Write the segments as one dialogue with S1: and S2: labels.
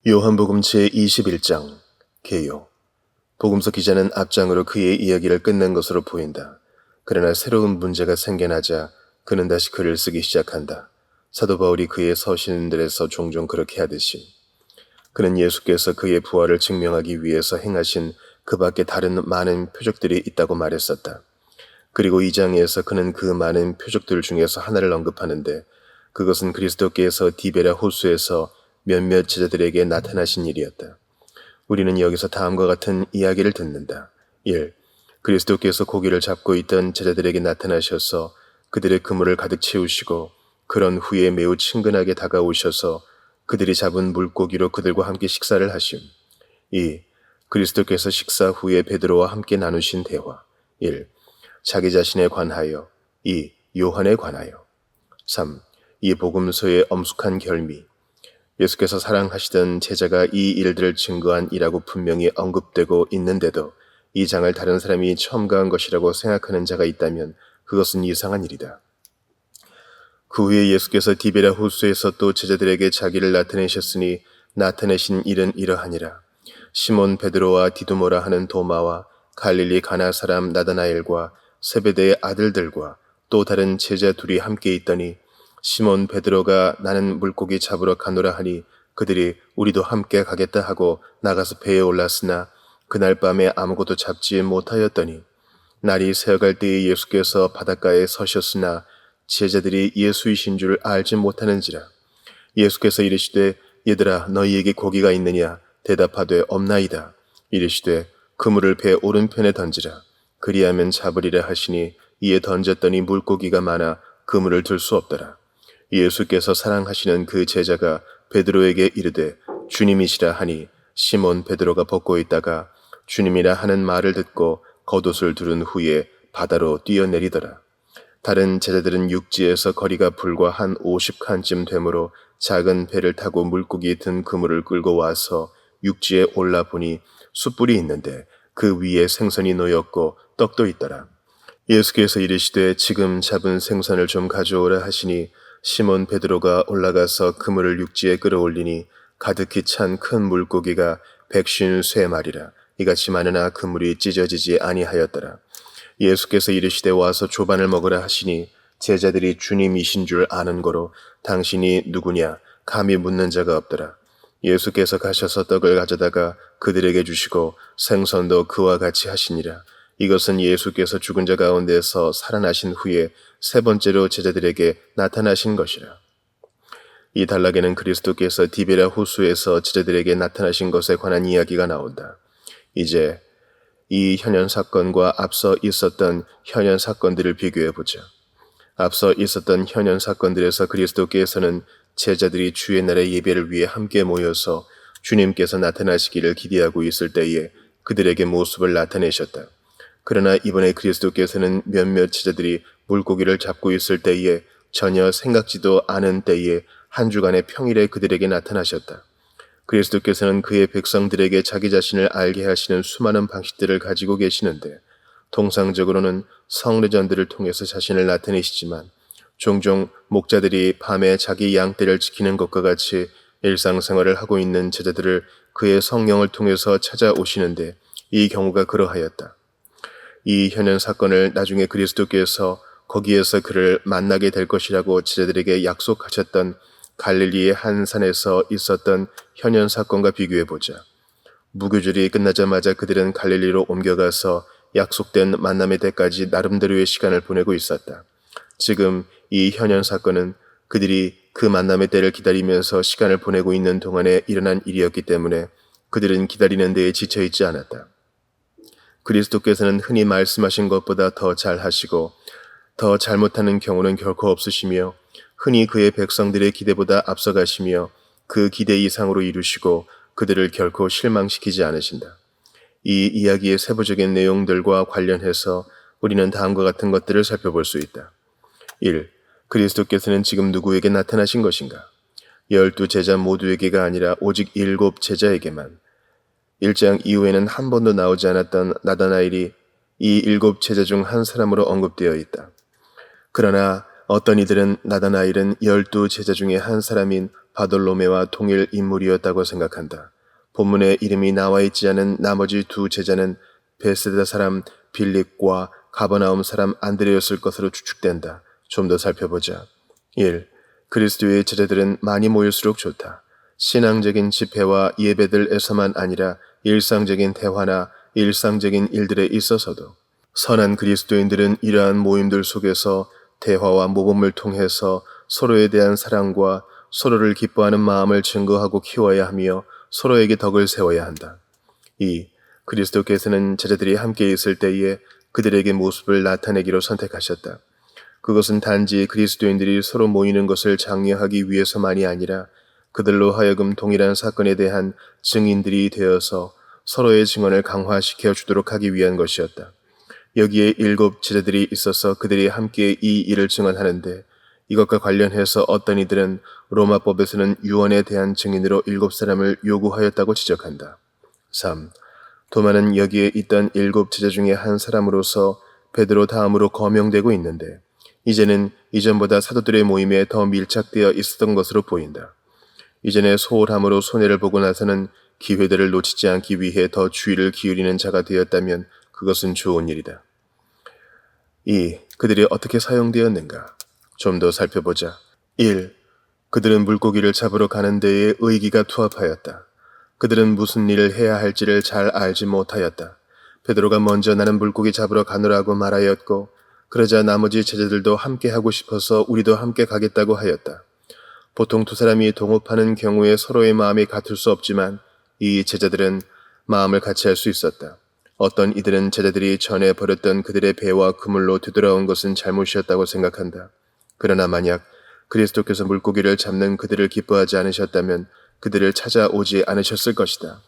S1: 요한복음 제21장 개요. 복음서 기자는 앞장으로 그의 이야기를 끝낸 것으로 보인다. 그러나 새로운 문제가 생겨나자 그는 다시 글을 쓰기 시작한다. 사도 바울이 그의 서신들에서 종종 그렇게 하듯이 그는 예수께서 그의 부활을 증명하기 위해서 행하신 그 밖에 다른 많은 표적들이 있다고 말했었다. 그리고 이 장에서 그는 그 많은 표적들 중에서 하나를 언급하는데 그것은 그리스도께서 디베랴 호수에서 몇몇 제자들에게 나타나신 일이었다. 우리는 여기서 다음과 같은 이야기를 듣는다. 1. 그리스도께서 고기를 잡고 있던 제자들에게 나타나셔서 그들의 그물을 가득 채우시고 그런 후에 매우 친근하게 다가오셔서 그들이 잡은 물고기로 그들과 함께 식사를 하심. 2. 그리스도께서 식사 후에 베드로와 함께 나누신 대화. 1. 자기 자신에 관하여. 2. 요한에 관하여. 3. 이 복음서의 엄숙한 결미. 예수께서 사랑하시던 제자가 이 일들을 증거한 이라고 분명히 언급되고 있는데도 이 장을 다른 사람이 첨가한 것이라고 생각하는 자가 있다면 그것은 이상한 일이다. 그 후에 예수께서 디베랴 호수에서 또 제자들에게 자기를 나타내셨으니 나타내신 일은 이러하니라. 시몬 베드로와 디두모라 하는 도마와 갈릴리 가나 사람 나다나엘과 세베대의 아들들과 또 다른 제자 둘이 함께 있더니 시몬 베드로가 나는 물고기 잡으러 가노라 하니 그들이 우리도 함께 가겠다 하고 나가서 배에 올랐으나 그날 밤에 아무것도 잡지 못하였더니 날이 새어갈 때에 예수께서 바닷가에 서셨으나 제자들이 예수이신 줄 알지 못하는지라. 예수께서 이르시되 얘들아 너희에게 고기가 있느냐 대답하되 없나이다. 이르시되 그물을 배 오른편에 던지라. 그리하면 잡으리라 하시니 이에 던졌더니 물고기가 많아 그물을 들 수 없더라. 예수께서 사랑하시는 그 제자가 베드로에게 이르되 주님이시라 하니 시몬 베드로가 벗고 있다가 주님이라 하는 말을 듣고 겉옷을 두른 후에 바다로 뛰어내리더라. 다른 제자들은 육지에서 거리가 불과 한 50칸쯤 되므로 작은 배를 타고 물고기 든 그물을 끌고 와서 육지에 올라 보니 숯불이 있는데 그 위에 생선이 놓였고 떡도 있더라. 예수께서 이르시되 지금 잡은 생선을 좀 가져오라 하시니 시몬 베드로가 올라가서 그물을 육지에 끌어올리니 가득히 찬 큰 물고기가 153마리라. 이같이 많으나 그물이 찢어지지 아니하였더라. 예수께서 이르시되 와서 조반을 먹으라 하시니 제자들이 주님이신 줄 아는 거로 당신이 누구냐 감히 묻는 자가 없더라. 예수께서 가셔서 떡을 가져다가 그들에게 주시고 생선도 그와 같이 하시니라. 이것은 예수께서 죽은 자 가운데서 살아나신 후에 세 번째로 제자들에게 나타나신 것이라. 이 단락에는 그리스도께서 디베랴 호수에서 제자들에게 나타나신 것에 관한 이야기가 나온다. 이제 이 현현 사건과 앞서 있었던 현현 사건들을 비교해 보자. 앞서 있었던 현현 사건들에서 그리스도께서는 제자들이 주의 날의 예배를 위해 함께 모여서 주님께서 나타나시기를 기대하고 있을 때에 그들에게 모습을 나타내셨다. 그러나 이번에 그리스도께서는 몇몇 제자들이 물고기를 잡고 있을 때에 전혀 생각지도 않은 때에 한 주간의 평일에 그들에게 나타나셨다. 그리스도께서는 그의 백성들에게 자기 자신을 알게 하시는 수많은 방식들을 가지고 계시는데 통상적으로는 성례전들을 통해서 자신을 나타내시지만 종종 목자들이 밤에 자기 양떼를 지키는 것과 같이 일상생활을 하고 있는 제자들을 그의 성령을 통해서 찾아오시는데 이 경우가 그러하였다. 이 현현 사건을 나중에 그리스도께서 거기에서 그를 만나게 될 것이라고 제자들에게 약속하셨던 갈릴리의 한 산에서 있었던 현현 사건과 비교해보자. 무교절이 끝나자마자 그들은 갈릴리로 옮겨가서 약속된 만남의 때까지 나름대로의 시간을 보내고 있었다. 지금 이 현현 사건은 그들이 그 만남의 때를 기다리면서 시간을 보내고 있는 동안에 일어난 일이었기 때문에 그들은 기다리는 데에 지쳐있지 않았다. 그리스도께서는 흔히 말씀하신 것보다 더 잘하시고 더 잘못하는 경우는 결코 없으시며 흔히 그의 백성들의 기대보다 앞서가시며 그 기대 이상으로 이루시고 그들을 결코 실망시키지 않으신다. 이 이야기의 세부적인 내용들과 관련해서 우리는 다음과 같은 것들을 살펴볼 수 있다. 1. 그리스도께서는 지금 누구에게 나타나신 것인가? 12제자 모두에게가 아니라 오직 7 제자에게만. 1장 이후에는 한 번도 나오지 않았던 나다나엘이 이 7 제자 중 한 사람으로 언급되어 있다. 그러나 어떤 이들은 나다나엘은 12 제자 중에 한 사람인 바돌로메와 동일 인물이었다고 생각한다. 본문에 이름이 나와 있지 않은 나머지 2 제자는 베세다 사람 빌립과 가버나움 사람 안드레였을 것으로 추측된다. 좀 더 살펴보자. 1. 그리스도의 제자들은 많이 모일수록 좋다. 신앙적인 집회와 예배들에서만 아니라 일상적인 대화나 일상적인 일들에 있어서도 선한 그리스도인들은 이러한 모임들 속에서 대화와 모범을 통해서 서로에 대한 사랑과 서로를 기뻐하는 마음을 증거하고 키워야 하며 서로에게 덕을 세워야 한다. 2. 그리스도께서는 제자들이 함께 있을 때에 그들에게 모습을 나타내기로 선택하셨다. 그것은 단지 그리스도인들이 서로 모이는 것을 장려하기 위해서만이 아니라 그들로 하여금 동일한 사건에 대한 증인들이 되어서 서로의 증언을 강화시켜 주도록 하기 위한 것이었다. 여기에 7 제자들이 있어서 그들이 함께 이 일을 증언하는데 이것과 관련해서 어떤 이들은 로마법에서는 유언에 대한 증인으로 7 사람을 요구하였다고 지적한다. 3. 도마는 여기에 있던 7 제자 중에 한 사람으로서 베드로 다음으로 거명되고 있는데 이제는 이전보다 사도들의 모임에 더 밀착되어 있었던 것으로 보인다. 이전에 소홀함으로 손해를 보고 나서는 기회들을 놓치지 않기 위해 더 주의를 기울이는 자가 되었다면 그것은 좋은 일이다. 2. 그들이 어떻게 사용되었는가? 좀 더 살펴보자. 1. 그들은 물고기를 잡으러 가는 데에 의기가 투합하였다. 그들은 무슨 일을 해야 할지를 잘 알지 못하였다. 베드로가 먼저 나는 물고기 잡으러 가노라고 말하였고 그러자 나머지 제자들도 함께 하고 싶어서 우리도 함께 가겠다고 하였다. 보통 2 사람이 동업하는 경우에 서로의 마음이 같을 수 없지만 이 제자들은 마음을 같이 할 수 있었다. 어떤 이들은 제자들이 전에 버렸던 그들의 배와 그물로 되돌아온 것은 잘못이었다고 생각한다. 그러나 만약 그리스도께서 물고기를 잡는 그들을 기뻐하지 않으셨다면 그들을 찾아오지 않으셨을 것이다.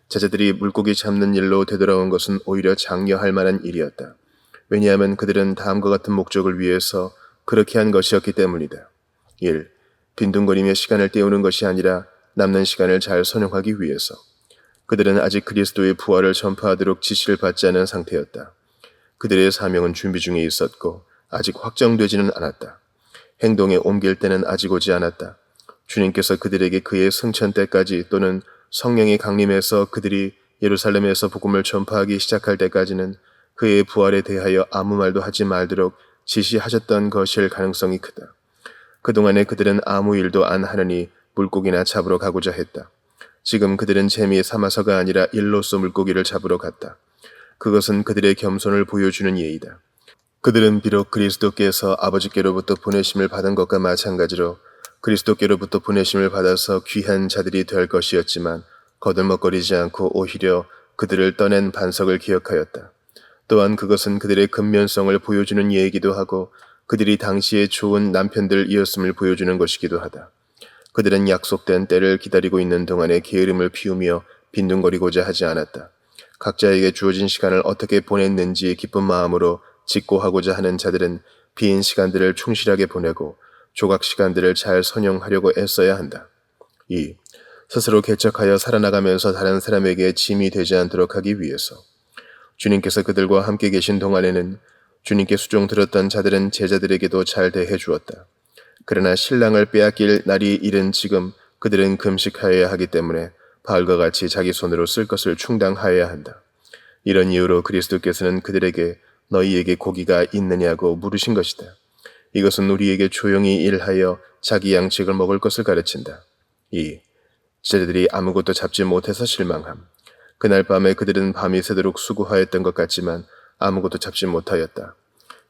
S1: 제자들이 물고기 잡는 일로 되돌아온 것은 오히려 장려할 만한 일이었다. 왜냐하면 그들은 다음과 같은 목적을 위해서 그렇게 한 것이었기 때문이다. 1. 빈둥거리며 시간을 때우는 것이 아니라 남는 시간을 잘 선용하기 위해서. 그들은 아직 그리스도의 부활을 전파하도록 지시를 받지 않은 상태였다. 그들의 사명은 준비 중에 있었고 아직 확정되지는 않았다. 행동에 옮길 때는 아직 오지 않았다. 주님께서 그들에게 그의 승천 때까지 또는 성령이 강림해서 그들이 예루살렘에서 복음을 전파하기 시작할 때까지는 그의 부활에 대하여 아무 말도 하지 말도록 지시하셨던 것일 가능성이 크다. 그동안에 그들은 아무 일도 안 하느니 물고기나 잡으러 가고자 했다. 지금 그들은 재미에 삼아서가 아니라 일로서 물고기를 잡으러 갔다. 그것은 그들의 겸손을 보여주는 예이다. 그들은 비록 그리스도께서 아버지께로부터 보내심을 받은 것과 마찬가지로 그리스도께로부터 보내심을 받아서 귀한 자들이 될 것이었지만 거들먹거리지 않고 오히려 그들을 떠낸 반석을 기억하였다. 또한 그것은 그들의 근면성을 보여주는 예이기도 하고 그들이 당시에 좋은 남편들이었음을 보여주는 것이기도 하다. 그들은 약속된 때를 기다리고 있는 동안에 게으름을 피우며 빈둥거리고자 하지 않았다. 각자에게 주어진 시간을 어떻게 보냈는지 기쁜 마음으로 직고하고자 하는 자들은 빈 시간들을 충실하게 보내고 조각 시간들을 잘 선용하려고 애써야 한다. 2. 스스로 개척하여 살아나가면서 다른 사람에게 짐이 되지 않도록 하기 위해서. 주님께서 그들과 함께 계신 동안에는 주님께 수종 들었던 자들은 제자들에게도 잘 대해 주었다. 그러나 신랑을 빼앗길 날이 이른 지금 그들은 금식하여야 하기 때문에 바울과 같이 자기 손으로 쓸 것을 충당하여야 한다. 이런 이유로 그리스도께서는 그들에게 너희에게 고기가 있느냐고 물으신 것이다. 이것은 우리에게 조용히 일하여 자기 양식을 먹을 것을 가르친다. 2. 제자들이 아무것도 잡지 못해서 실망함. 그날 밤에 그들은 밤이 새도록 수고하였던 것 같지만 아무것도 잡지 못하였다.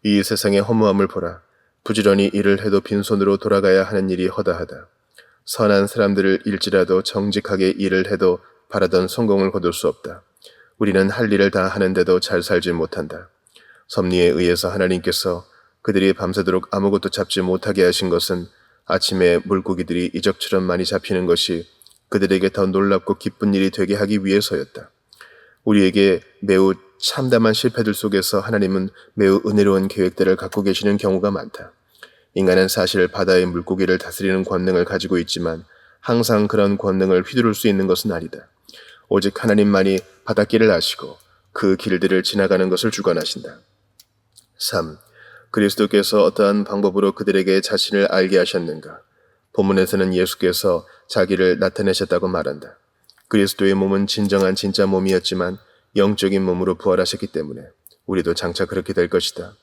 S1: 이 세상의 허무함을 보라. 부지런히 일을 해도 빈손으로 돌아가야 하는 일이 허다하다. 선한 사람들을 일지라도 정직하게 일을 해도 바라던 성공을 거둘 수 없다. 우리는 할 일을 다 하는데도 잘 살지 못한다. 섭리에 의해서 하나님께서 그들이 밤새도록 아무것도 잡지 못하게 하신 것은 아침에 물고기들이 이적처럼 많이 잡히는 것이 그들에게 더 놀랍고 기쁜 일이 되게 하기 위해서였다. 우리에게 매우 참담한 실패들 속에서 하나님은 매우 은혜로운 계획들을 갖고 계시는 경우가 많다. 인간은 사실 바다의 물고기를 다스리는 권능을 가지고 있지만 항상 그런 권능을 휘두를 수 있는 것은 아니다. 오직 하나님만이 바닷길을 아시고 그 길들을 지나가는 것을 주관하신다. 3. 그리스도께서 어떠한 방법으로 그들에게 자신을 알게 하셨는가? 본문에서는 예수께서 자기를 나타내셨다고 말한다. 그리스도의 몸은 진정한 진짜 몸이었지만 영적인 몸으로 부활하셨기 때문에 우리도 장차 그렇게 될 것이다.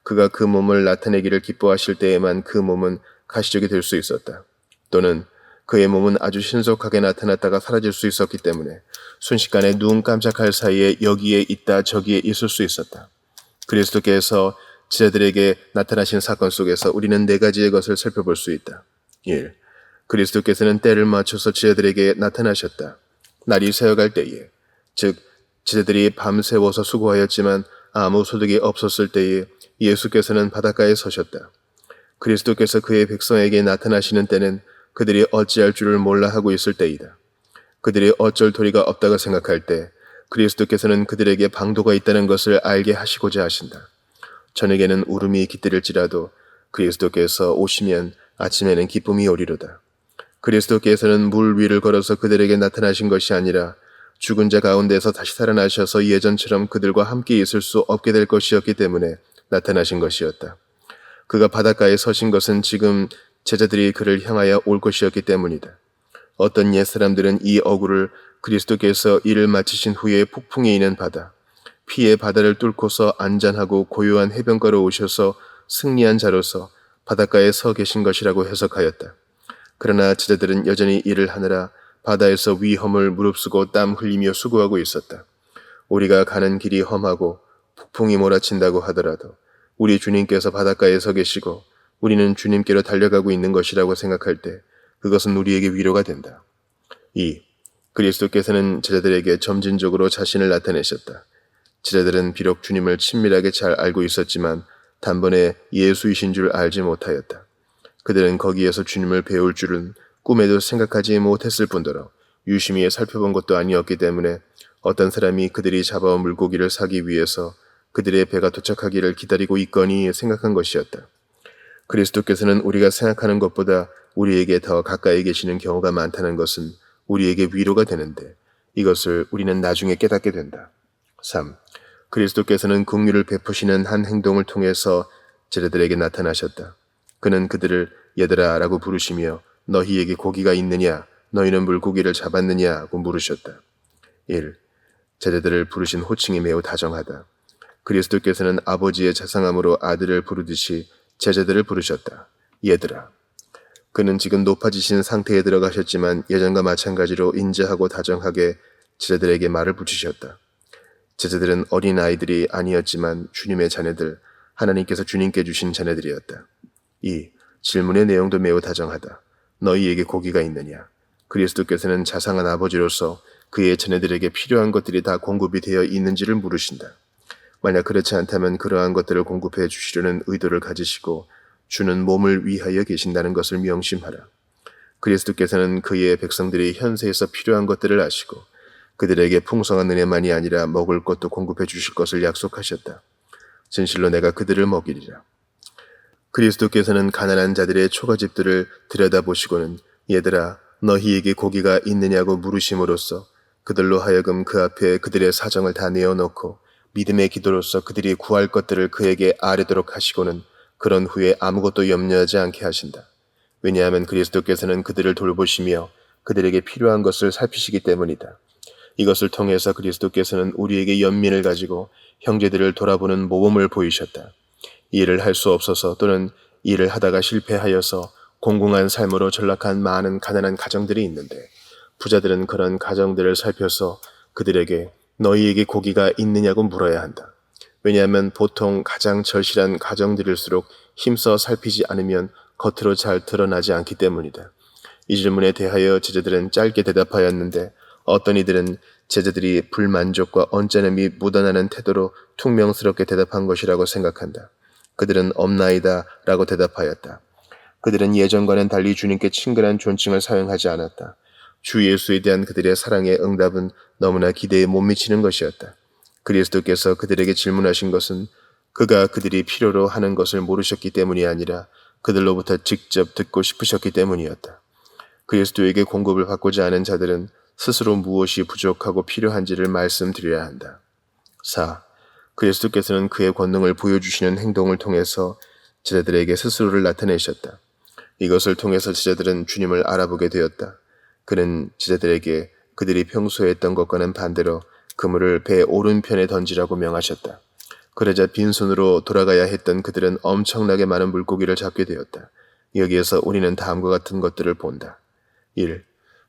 S1: 그가 그 몸을 나타내기를 기뻐하실 때에만 그 몸은 가시적이 될 수 있었다. 또는 그의 몸은 아주 신속하게 나타났다가 사라질 수 있었기 때문에 순식간에 눈 깜짝할 사이에 여기에 있다 저기에 있을 수 있었다. 그리스도께서 제자들에게 나타나신 사건 속에서 우리는 네 가지의 것을 살펴볼 수 있다. 1. 그리스도께서는 때를 맞춰서 제자들에게 나타나셨다. 날이 새어갈 때에, 즉 제자들이 밤새워서 수고하였지만 아무 소득이 없었을 때에 예수께서는 바닷가에 서셨다. 그리스도께서 그의 백성에게 나타나시는 때는 그들이 어찌할 줄을 몰라 하고 있을 때이다. 그들이 어쩔 도리가 없다고 생각할 때 그리스도께서는 그들에게 방도가 있다는 것을 알게 하시고자 하신다. 저녁에는 울음이 깃들일지라도 그리스도께서 오시면 아침에는 기쁨이 오리로다. 그리스도께서는 물 위를 걸어서 그들에게 나타나신 것이 아니라 죽은 자 가운데서 다시 살아나셔서 예전처럼 그들과 함께 있을 수 없게 될 것이었기 때문에 나타나신 것이었다. 그가 바닷가에 서신 것은 지금 제자들이 그를 향하여 올 것이었기 때문이다. 어떤 옛사람들은 이 어구를 그리스도께서 일을 마치신 후에 폭풍이 있는 바다, 피의 바다를 뚫고서 안전하고 고요한 해변가로 오셔서 승리한 자로서 바닷가에 서 계신 것이라고 해석하였다. 그러나 제자들은 여전히 일을 하느라 바다에서 위험을 무릅쓰고 땀 흘리며 수고하고 있었다. 우리가 가는 길이 험하고 폭풍이 몰아친다고 하더라도 우리 주님께서 바닷가에 서 계시고 우리는 주님께로 달려가고 있는 것이라고 생각할 때 그것은 우리에게 위로가 된다. 2. 그리스도께서는 제자들에게 점진적으로 자신을 나타내셨다. 제자들은 비록 주님을 친밀하게 잘 알고 있었지만 단번에 예수이신 줄 알지 못하였다. 그들은 거기에서 주님을 배울 줄은 꿈에도 생각하지 못했을 뿐더러 유심히 살펴본 것도 아니었기 때문에 어떤 사람이 그들이 잡아온 물고기를 사기 위해서 그들의 배가 도착하기를 기다리고 있거니 생각한 것이었다. 그리스도께서는 우리가 생각하는 것보다 우리에게 더 가까이 계시는 경우가 많다는 것은 우리에게 위로가 되는데 이것을 우리는 나중에 깨닫게 된다. 3. 그리스도께서는 긍휼을 베푸시는 한 행동을 통해서 제자들에게 나타나셨다. 그는 그들을 얘들아 라고 부르시며 너희에게 고기가 있느냐 너희는 물고기를 잡았느냐고 물으셨다. 1. 제자들을 부르신 호칭이 매우 다정하다. 그리스도께서는 아버지의 자상함으로 아들을 부르듯이 제자들을 부르셨다. 얘들아. 그는 지금 높아지신 상태에 들어가셨지만 예전과 마찬가지로 인자하고 다정하게 제자들에게 말을 붙이셨다. 제자들은 어린 아이들이 아니었지만 주님의 자녀들, 하나님께서 주님께 주신 자녀들이었다. 2. 질문의 내용도 매우 다정하다. 너희에게 고기가 있느냐? 그리스도께서는 자상한 아버지로서 그의 자녀들에게 필요한 것들이 다 공급이 되어 있는지를 물으신다. 만약 그렇지 않다면 그러한 것들을 공급해 주시려는 의도를 가지시고 주는 몸을 위하여 계신다는 것을 명심하라. 그리스도께서는 그의 백성들이 현세에서 필요한 것들을 아시고 그들에게 풍성한 은혜만이 아니라 먹을 것도 공급해 주실 것을 약속하셨다. 진실로 내가 그들을 먹이리라. 그리스도께서는 가난한 자들의 초가집들을 들여다보시고는 얘들아 너희에게 고기가 있느냐고 물으심으로써 그들로 하여금 그 앞에 그들의 사정을 다 내어놓고 믿음의 기도로서 그들이 구할 것들을 그에게 아뢰도록 하시고는 그런 후에 아무것도 염려하지 않게 하신다. 왜냐하면 그리스도께서는 그들을 돌보시며 그들에게 필요한 것을 살피시기 때문이다. 이것을 통해서 그리스도께서는 우리에게 연민을 가지고 형제들을 돌아보는 모범을 보이셨다. 일을 할 수 없어서 또는 일을 하다가 실패하여서 공공한 삶으로 전락한 많은 가난한 가정들이 있는데 부자들은 그런 가정들을 살펴서 그들에게 너희에게 고기가 있느냐고 물어야 한다. 왜냐하면 보통 가장 절실한 가정들일수록 힘써 살피지 않으면 겉으로 잘 드러나지 않기 때문이다. 이 질문에 대하여 제자들은 짧게 대답하였는데 어떤 이들은 제자들이 불만족과 언짢음이 묻어나는 태도로 퉁명스럽게 대답한 것이라고 생각한다. 그들은 없나이다 라고 대답하였다. 그들은 예전과는 달리 주님께 친근한 존칭을 사용하지 않았다. 주 예수에 대한 그들의 사랑의 응답은 너무나 기대에 못 미치는 것이었다. 그리스도께서 그들에게 질문하신 것은 그가 그들이 필요로 하는 것을 모르셨기 때문이 아니라 그들로부터 직접 듣고 싶으셨기 때문이었다. 그리스도에게 공급을 받고자 하는 자들은 스스로 무엇이 부족하고 필요한지를 말씀드려야 한다. 4. 그리스도께서는 그의 권능을 보여주시는 행동을 통해서 제자들에게 스스로를 나타내셨다. 이것을 통해서 제자들은 주님을 알아보게 되었다. 그는 제자들에게 그들이 평소에 했던 것과는 반대로 그물을 배 오른편에 던지라고 명하셨다. 그러자 빈손으로 돌아가야 했던 그들은 엄청나게 많은 물고기를 잡게 되었다. 여기에서 우리는 다음과 같은 것들을 본다. 1.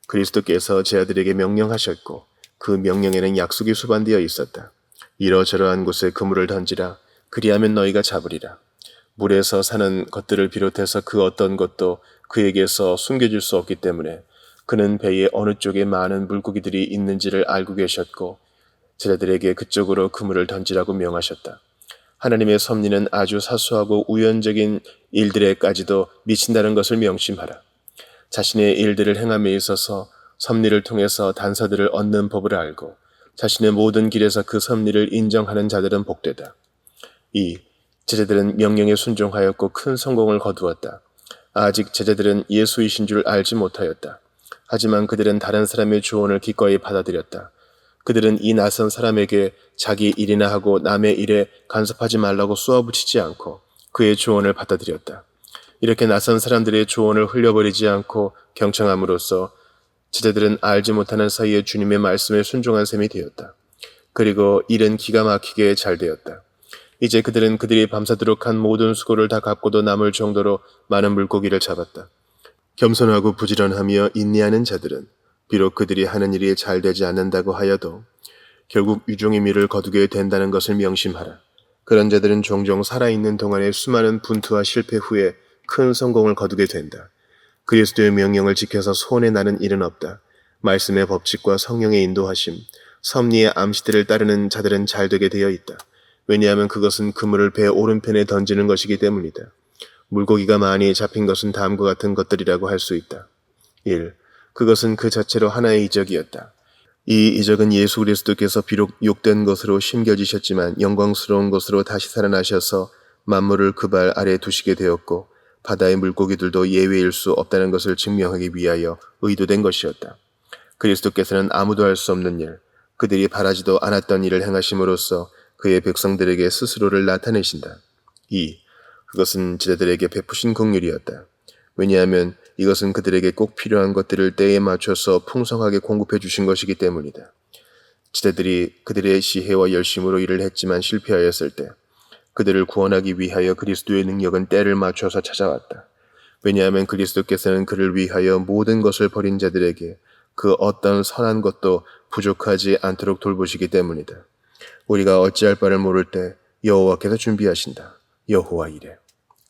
S1: 그리스도께서 제자들에게 명령하셨고 그 명령에는 약속이 수반되어 있었다. 이러저러한 곳에 그물을 던지라. 그리하면 너희가 잡으리라. 물에서 사는 것들을 비롯해서 그 어떤 것도 그에게서 숨겨질 수 없기 때문에 그는 배의 어느 쪽에 많은 물고기들이 있는지를 알고 계셨고 제자들에게 그쪽으로 그물을 던지라고 명하셨다. 하나님의 섭리는 아주 사소하고 우연적인 일들에까지도 미친다는 것을 명심하라. 자신의 일들을 행함에 있어서 섭리를 통해서 단서들을 얻는 법을 알고 자신의 모든 길에서 그 섭리를 인정하는 자들은 복되다. 2. 제자들은 명령에 순종하였고 큰 성공을 거두었다. 아직 제자들은 예수이신 줄 알지 못하였다. 하지만 그들은 다른 사람의 조언을 기꺼이 받아들였다. 그들은 이 낯선 사람에게 자기 일이나 하고 남의 일에 간섭하지 말라고 쏘아붙이지 않고 그의 조언을 받아들였다. 이렇게 낯선 사람들의 조언을 흘려버리지 않고 경청함으로써 제자들은 알지 못하는 사이에 주님의 말씀에 순종한 셈이 되었다. 그리고 일은 기가 막히게 잘 되었다. 이제 그들은 그들이 밤새도록 한 모든 수고를 다 갚고도 남을 정도로 많은 물고기를 잡았다. 겸손하고 부지런하며 인내하는 자들은 비록 그들이 하는 일이 잘 되지 않는다고 하여도 결국 유종의 미를 거두게 된다는 것을 명심하라. 그런 자들은 종종 살아있는 동안에 수많은 분투와 실패 후에 큰 성공을 거두게 된다. 그리스도의 명령을 지켜서 손해 나는 일은 없다. 말씀의 법칙과 성령의 인도하심, 섭리의 암시들을 따르는 자들은 잘 되게 되어 있다. 왜냐하면 그것은 그물을 배 오른편에 던지는 것이기 때문이다. 물고기가 많이 잡힌 것은 다음과 같은 것들이라고 할 수 있다. 1. 그것은 그 자체로 하나의 이적이었다. 이 이적은 예수 그리스도께서 비록 욕된 것으로 심겨지셨지만 영광스러운 것으로 다시 살아나셔서 만물을 그 발 아래 두시게 되었고 바다의 물고기들도 예외일 수 없다는 것을 증명하기 위하여 의도된 것이었다. 그리스도께서는 아무도 할 수 없는 일, 그들이 바라지도 않았던 일을 행하심으로써 그의 백성들에게 스스로를 나타내신다. 2. 그것은 제자들에게 베푸신 긍휼이었다. 왜냐하면 이것은 그들에게 꼭 필요한 것들을 때에 맞춰서 풍성하게 공급해 주신 것이기 때문이다. 제자들이 그들의 지혜와 열심으로 일을 했지만 실패하였을 때 그들을 구원하기 위하여 그리스도의 능력은 때를 맞춰서 찾아왔다. 왜냐하면 그리스도께서는 그를 위하여 모든 것을 버린 자들에게 그 어떤 선한 것도 부족하지 않도록 돌보시기 때문이다. 우리가 어찌할 바를 모를 때 여호와께서 준비하신다. 여호와 이래.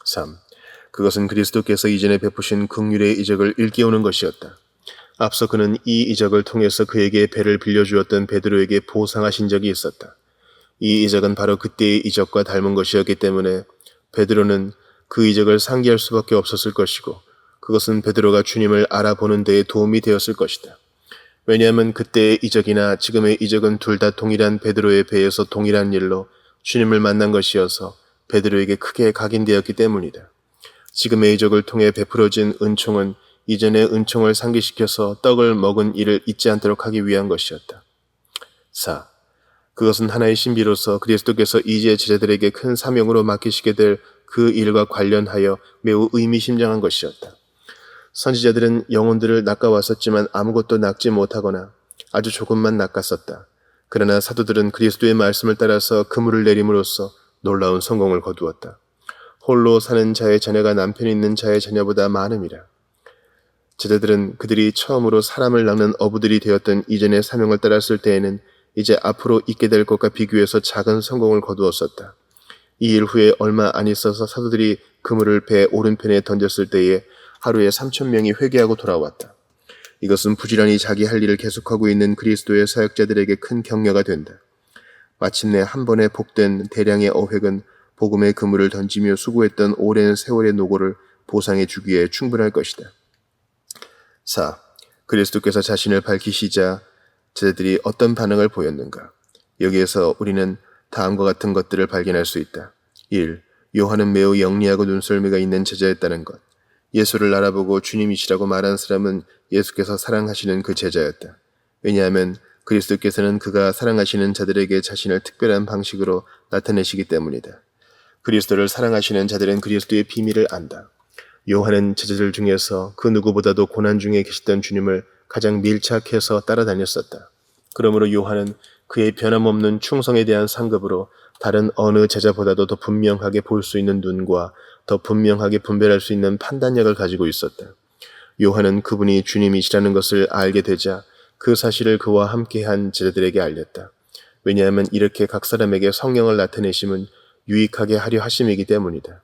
S1: 3. 그것은 그리스도께서 이전에 베푸신 긍휼의 이적을 일깨우는 것이었다. 앞서 그는 이 이적을 통해서 그에게 배를 빌려주었던 베드로에게 보상하신 적이 있었다. 이 이적은 바로 그때의 이적과 닮은 것이었기 때문에 베드로는 그 이적을 상기할 수밖에 없었을 것이고 그것은 베드로가 주님을 알아보는 데에 도움이 되었을 것이다. 왜냐하면 그때의 이적이나 지금의 이적은 둘 다 동일한 베드로의 배에서 동일한 일로 주님을 만난 것이어서 베드로에게 크게 각인되었기 때문이다. 지금의 이적을 통해 베풀어진 은총은 이전의 은총을 상기시켜서 떡을 먹은 일을 잊지 않도록 하기 위한 것이었다. 4. 그것은 하나의 신비로서 그리스도께서 이제 제자들에게 큰 사명으로 맡기시게 될 그 일과 관련하여 매우 의미심장한 것이었다. 선지자들은 영혼들을 낚아왔었지만 아무것도 낚지 못하거나 아주 조금만 낚았었다. 그러나 사도들은 그리스도의 말씀을 따라서 그물을 내림으로써 놀라운 성공을 거두었다. 홀로 사는 자의 자녀가 남편 있는 자의 자녀보다 많음이라. 제자들은 그들이 처음으로 사람을 낚는 어부들이 되었던 이전의 사명을 따랐을 때에는 이제 앞으로 있게 될 것과 비교해서 작은 성공을 거두었었다. 이 일 후에 얼마 안 있어서 사도들이 그물을 배 오른편에 던졌을 때에 하루에 3,000명이 회개하고 돌아왔다. 이것은 부지런히 자기 할 일을 계속하고 있는 그리스도의 사역자들에게 큰 격려가 된다. 마침내 한 번에 복된 대량의 어획은 복음의 그물을 던지며 수고했던 오랜 세월의 노고를 보상해 주기에 충분할 것이다. 4. 그리스도께서 자신을 밝히시자 제자들이 어떤 반응을 보였는가? 여기에서 우리는 다음과 같은 것들을 발견할 수 있다. 1. 요한은 매우 영리하고 눈썰미가 있는 제자였다는 것. 예수를 알아보고 주님이시라고 말한 사람은 예수께서 사랑하시는 그 제자였다. 왜냐하면 그리스도께서는 그가 사랑하시는 자들에게 자신을 특별한 방식으로 나타내시기 때문이다. 그리스도를 사랑하시는 자들은 그리스도의 비밀을 안다. 요한은 제자들 중에서 그 누구보다도 고난 중에 계시던 주님을 가장 밀착해서 따라다녔었다. 그러므로 요한은 그의 변함없는 충성에 대한 상급으로 다른 어느 제자보다도 더 분명하게 볼 수 있는 눈과 더 분명하게 분별할 수 있는 판단력을 가지고 있었다. 요한은 그분이 주님이시라는 것을 알게 되자 그 사실을 그와 함께한 제자들에게 알렸다. 왜냐하면 이렇게 각 사람에게 성령을 나타내심은 유익하게 하려 하심이기 때문이다.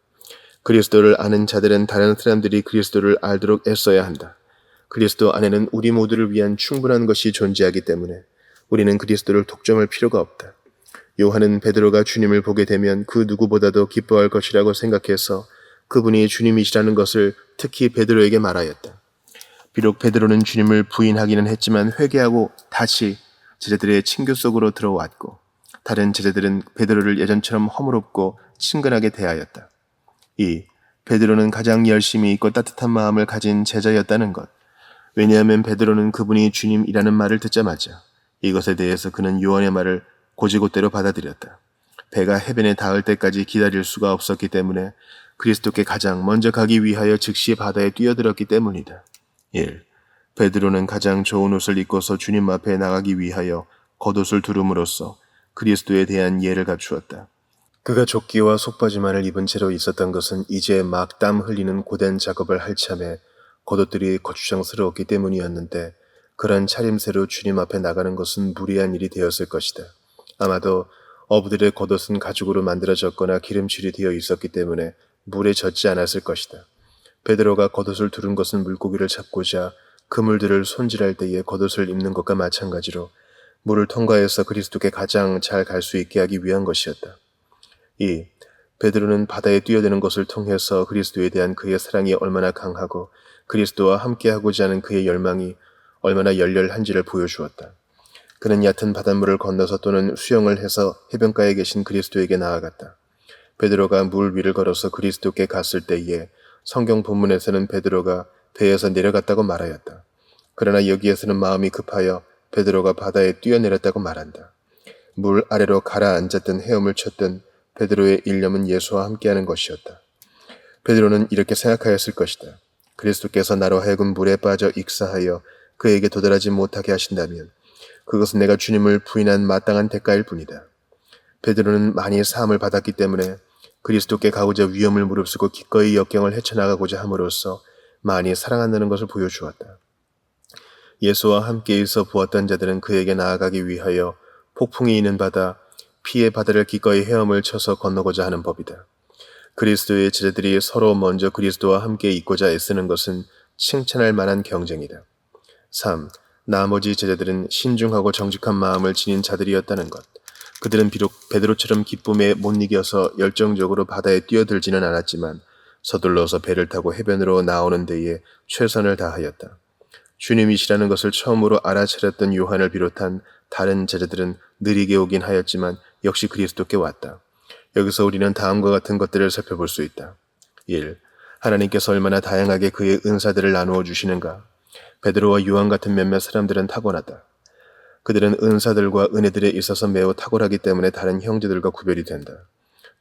S1: 그리스도를 아는 자들은 다른 사람들이 그리스도를 알도록 애써야 한다. 그리스도 안에는 우리 모두를 위한 충분한 것이 존재하기 때문에 우리는 그리스도를 독점할 필요가 없다. 요한은 베드로가 주님을 보게 되면 그 누구보다도 기뻐할 것이라고 생각해서 그분이 주님이시라는 것을 특히 베드로에게 말하였다. 비록 베드로는 주님을 부인하기는 했지만 회개하고 다시 제자들의 친교 속으로 들어왔고 다른 제자들은 베드로를 예전처럼 허물없고 친근하게 대하였다. 베드로는 가장 열심히 있고 따뜻한 마음을 가진 제자였다는 것. 왜냐하면 베드로는 그분이 주님이라는 말을 듣자마자 이것에 대해서 그는 요한의 말을 곧이곧대로 받아들였다. 배가 해변에 닿을 때까지 기다릴 수가 없었기 때문에 그리스도께 가장 먼저 가기 위하여 즉시 바다에 뛰어들었기 때문이다. 1. 베드로는 가장 좋은 옷을 입고서 주님 앞에 나가기 위하여 겉옷을 두름으로써 그리스도에 대한 예를 갖추었다. 그가 조끼와 속바지만을 입은 채로 있었던 것은 이제 막 땀 흘리는 고된 작업을 할 참에 겉옷들이 거추장스러웠기 때문이었는데 그런 차림새로 주님 앞에 나가는 것은 무리한 일이 되었을 것이다. 아마도 어부들의 겉옷은 가죽으로 만들어졌거나 기름칠이 되어 있었기 때문에 물에 젖지 않았을 것이다. 베드로가 겉옷을 두른 것은 물고기를 잡고자 그물들을 손질할 때에 겉옷을 입는 것과 마찬가지로 물을 통과해서 그리스도께 가장 잘 갈 수 있게 하기 위한 것이었다. 2. 베드로는 바다에 뛰어드는 것을 통해서 그리스도에 대한 그의 사랑이 얼마나 강하고 그리스도와 함께하고자 하는 그의 열망이 얼마나 열렬한지를 보여주었다. 그는 얕은 바닷물을 건너서 또는 수영을 해서 해변가에 계신 그리스도에게 나아갔다. 베드로가 물 위를 걸어서 그리스도께 갔을 때에 성경 본문에서는 베드로가 배에서 내려갔다고 말하였다. 그러나 여기에서는 마음이 급하여 베드로가 바다에 뛰어내렸다고 말한다. 물 아래로 가라앉았든 헤엄을 쳤든 베드로의 일념은 예수와 함께하는 것이었다. 베드로는 이렇게 생각하였을 것이다. 그리스도께서 나로 하여금 물에 빠져 익사하여 그에게 도달하지 못하게 하신다면 그것은 내가 주님을 부인한 마땅한 대가일 뿐이다. 베드로는 많이 사함을 받았기 때문에 그리스도께 가고자 위험을 무릅쓰고 기꺼이 역경을 헤쳐나가고자 함으로써 많이 사랑한다는 것을 보여주었다. 예수와 함께 있어 보았던 자들은 그에게 나아가기 위하여 폭풍이 있는 바다, 피의 바다를 기꺼이 헤엄을 쳐서 건너고자 하는 법이다. 그리스도의 제자들이 서로 먼저 그리스도와 함께 있고자 애쓰는 것은 칭찬할 만한 경쟁이다. 3. 나머지 제자들은 신중하고 정직한 마음을 지닌 자들이었다는 것. 그들은 비록 베드로처럼 기쁨에 못 이겨서 열정적으로 바다에 뛰어들지는 않았지만 서둘러서 배를 타고 해변으로 나오는 데에 최선을 다하였다. 주님이시라는 것을 처음으로 알아차렸던 요한을 비롯한 다른 제자들은 느리게 오긴 하였지만 역시 그리스도께 왔다. 여기서 우리는 다음과 같은 것들을 살펴볼 수 있다. 1. 하나님께서 얼마나 다양하게 그의 은사들을 나누어 주시는가. 베드로와 요한 같은 몇몇 사람들은 타고나다. 그들은 은사들과 은혜들에 있어서 매우 탁월하기 때문에 다른 형제들과 구별이 된다.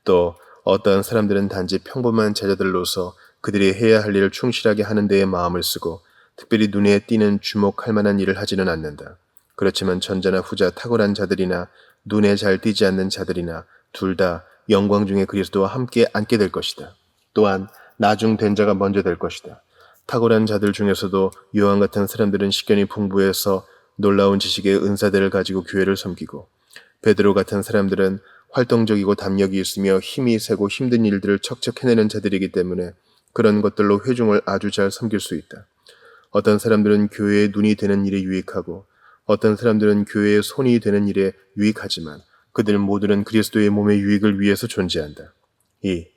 S1: 또 어떠한 사람들은 단지 평범한 제자들로서 그들이 해야 할 일을 충실하게 하는 데에 마음을 쓰고 특별히 눈에 띄는 주목할 만한 일을 하지는 않는다. 그렇지만 전자나 후자 탁월한 자들이나 눈에 잘 띄지 않는 자들이나 둘 다 영광 중에 그리스도와 함께 앉게 될 것이다. 또한 나중 된 자가 먼저 될 것이다. 탁월한 자들 중에서도 요한 같은 사람들은 식견이 풍부해서 놀라운 지식의 은사들을 가지고 교회를 섬기고 베드로 같은 사람들은 활동적이고 담력이 있으며 힘이 세고 힘든 일들을 척척 해내는 자들이기 때문에 그런 것들로 회중을 아주 잘 섬길 수 있다. 어떤 사람들은 교회의 눈이 되는 일에 유익하고 어떤 사람들은 교회의 손이 되는 일에 유익하지만 그들 모두는 그리스도의 몸의 유익을 위해서 존재한다. 2.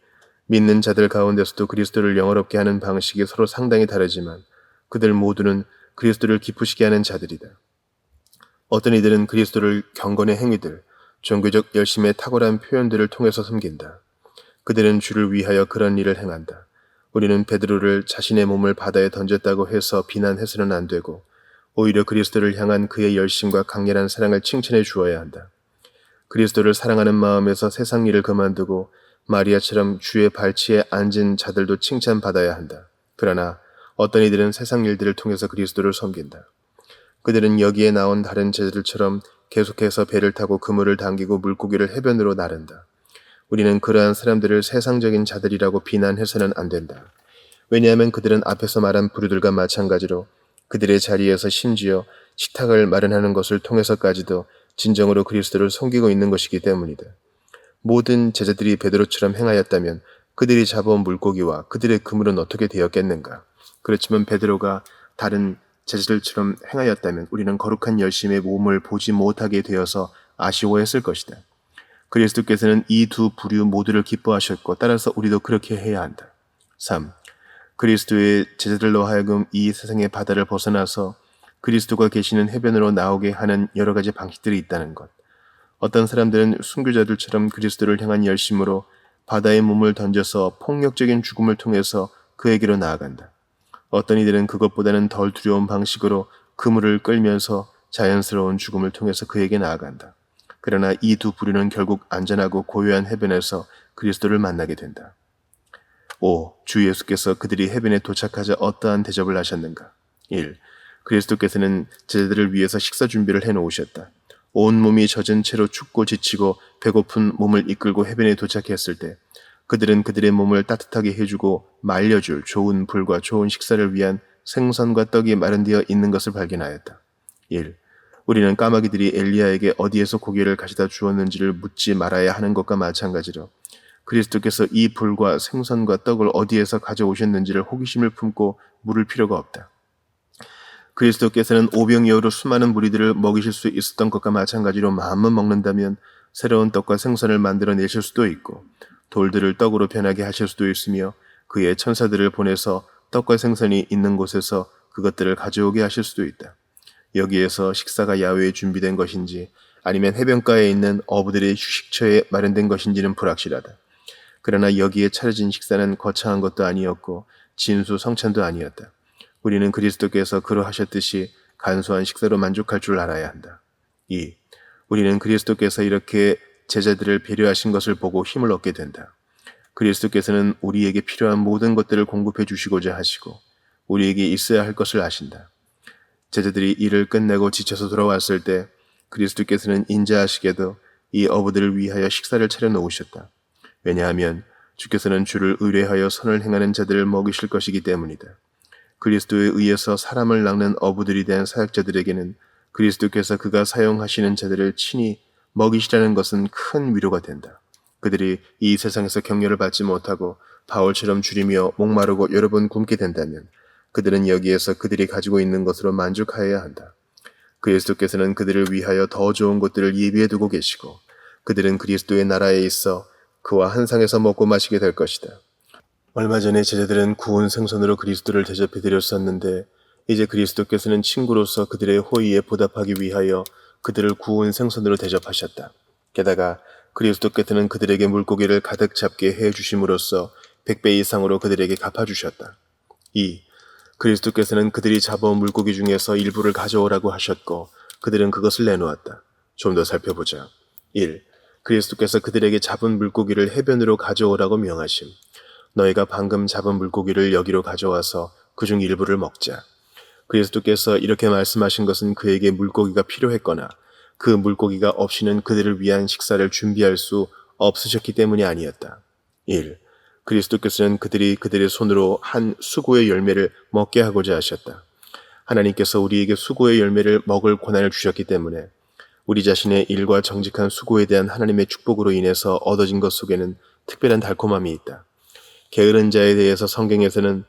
S1: 믿는 자들 가운데서도 그리스도를 영화롭게 하는 방식이 서로 상당히 다르지만 그들 모두는 그리스도를 기쁘시게 하는 자들이다. 어떤 이들은 그리스도를 경건의 행위들, 종교적 열심의 탁월한 표현들을 통해서 섬긴다. 그들은 주를 위하여 그런 일을 행한다. 우리는 베드로를 자신의 몸을 바다에 던졌다고 해서 비난해서는 안 되고 오히려 그리스도를 향한 그의 열심과 강렬한 사랑을 칭찬해 주어야 한다. 그리스도를 사랑하는 마음에서 세상 일을 그만두고 마리아처럼 주의 발치에 앉은 자들도 칭찬받아야 한다. 그러나 어떤 이들은 세상 일들을 통해서 그리스도를 섬긴다. 그들은 여기에 나온 다른 제자들처럼 계속해서 배를 타고 그물을 당기고 물고기를 해변으로 나른다. 우리는 그러한 사람들을 세상적인 자들이라고 비난해서는 안 된다. 왜냐하면 그들은 앞에서 말한 부류들과 마찬가지로 그들의 자리에서 심지어 식탁을 마련하는 것을 통해서까지도 진정으로 그리스도를 섬기고 있는 것이기 때문이다. 모든 제자들이 베드로처럼 행하였다면 그들이 잡아온 물고기와 그들의 그물은 어떻게 되었겠는가? 그렇지만 베드로가 다른 제자들처럼 행하였다면 우리는 거룩한 열심의 몸을 보지 못하게 되어서 아쉬워했을 것이다. 그리스도께서는 이 두 부류 모두를 기뻐하셨고 따라서 우리도 그렇게 해야 한다. 3. 그리스도의 제자들로 하여금 이 세상의 바다를 벗어나서 그리스도가 계시는 해변으로 나오게 하는 여러 가지 방식들이 있다는 것. 어떤 사람들은 순교자들처럼 그리스도를 향한 열심으로 바다에 몸을 던져서 폭력적인 죽음을 통해서 그에게로 나아간다. 어떤 이들은 그것보다는 덜 두려운 방식으로 그물을 끌면서 자연스러운 죽음을 통해서 그에게 나아간다. 그러나 이 두 부류는 결국 안전하고 고요한 해변에서 그리스도를 만나게 된다. 5. 주 예수께서 그들이 해변에 도착하자 어떠한 대접을 하셨는가? 1. 그리스도께서는 제자들을 위해서 식사 준비를 해놓으셨다. 온 몸이 젖은 채로 춥고 지치고 배고픈 몸을 이끌고 해변에 도착했을 때 그들은 그들의 몸을 따뜻하게 해주고 말려줄 좋은 불과 좋은 식사를 위한 생선과 떡이 마련되어 있는 것을 발견하였다. 1. 우리는 까마귀들이 엘리야에게 어디에서 고기를 가져다 주었는지를 묻지 말아야 하는 것과 마찬가지로 그리스도께서 이 불과 생선과 떡을 어디에서 가져오셨는지를 호기심을 품고 물을 필요가 없다. 그리스도께서는 오병이어로 수많은 무리들을 먹이실 수 있었던 것과 마찬가지로 마음만 먹는다면 새로운 떡과 생선을 만들어내실 수도 있고 돌들을 떡으로 변하게 하실 수도 있으며 그의 천사들을 보내서 떡과 생선이 있는 곳에서 그것들을 가져오게 하실 수도 있다. 여기에서 식사가 야외에 준비된 것인지 아니면 해변가에 있는 어부들의 휴식처에 마련된 것인지는 불확실하다. 그러나 여기에 차려진 식사는 거창한 것도 아니었고 진수성찬도 아니었다. 우리는 그리스도께서 그러하셨듯이 간소한 식사로 만족할 줄 알아야 한다. 2. 우리는 그리스도께서 이렇게 제자들을 배려하신 것을 보고 힘을 얻게 된다. 그리스도께서는 우리에게 필요한 모든 것들을 공급해 주시고자 하시고 우리에게 있어야 할 것을 아신다. 제자들이 일을 끝내고 지쳐서 돌아왔을 때 그리스도께서는 인자하시게도 이 어부들을 위하여 식사를 차려 놓으셨다. 왜냐하면 주께서는 주를 의뢰하여 선을 행하는 자들을 먹이실 것이기 때문이다. 그리스도에 의해서 사람을 낚는 어부들이 된 사역자들에게는 그리스도께서 그가 사용하시는 자들을 친히 먹이시라는 것은 큰 위로가 된다. 그들이 이 세상에서 격려를 받지 못하고 바울처럼 줄이며 목마르고 여러 번 굶게 된다면 그들은 여기에서 그들이 가지고 있는 것으로 만족하여야 한다. 그리스도께서는 그들을 위하여 더 좋은 것들을 예비해 두고 계시고 그들은 그리스도의 나라에 있어 그와 한 상에서 먹고 마시게 될 것이다. 얼마 전에 제자들은 구운 생선으로 그리스도를 대접해 드렸었는데 이제 그리스도께서는 친구로서 그들의 호의에 보답하기 위하여 그들을 구운 생선으로 대접하셨다. 게다가 그리스도께서는 그들에게 물고기를 가득 잡게 해 주심으로써 100배 이상으로 그들에게 갚아주셨다. 2. 그리스도께서는 그들이 잡아온 물고기 중에서 일부를 가져오라고 하셨고 그들은 그것을 내놓았다. 좀 더 살펴보자. 1. 그리스도께서 그들에게 잡은 물고기를 해변으로 가져오라고 명하심. 너희가 방금 잡은 물고기를 여기로 가져와서 그중 일부를 먹자. 그리스도께서 이렇게 말씀하신 것은 그에게 물고기가 필요했거나 그 물고기가 없이는 그들을 위한 식사를 준비할 수 없으셨기 때문이 아니었다. 1. 그리스도께서는 그들이 그들의 손으로 한 수고의 열매를 먹게 하고자 하셨다. 하나님께서 우리에게 수고의 열매를 먹을 권한을 주셨기 때문에 우리 자신의 일과 정직한 수고에 대한 하나님의 축복으로 인해서 얻어진 것 속에는 특별한 달콤함이 있다. 게으른 자에 대해서 성경에서는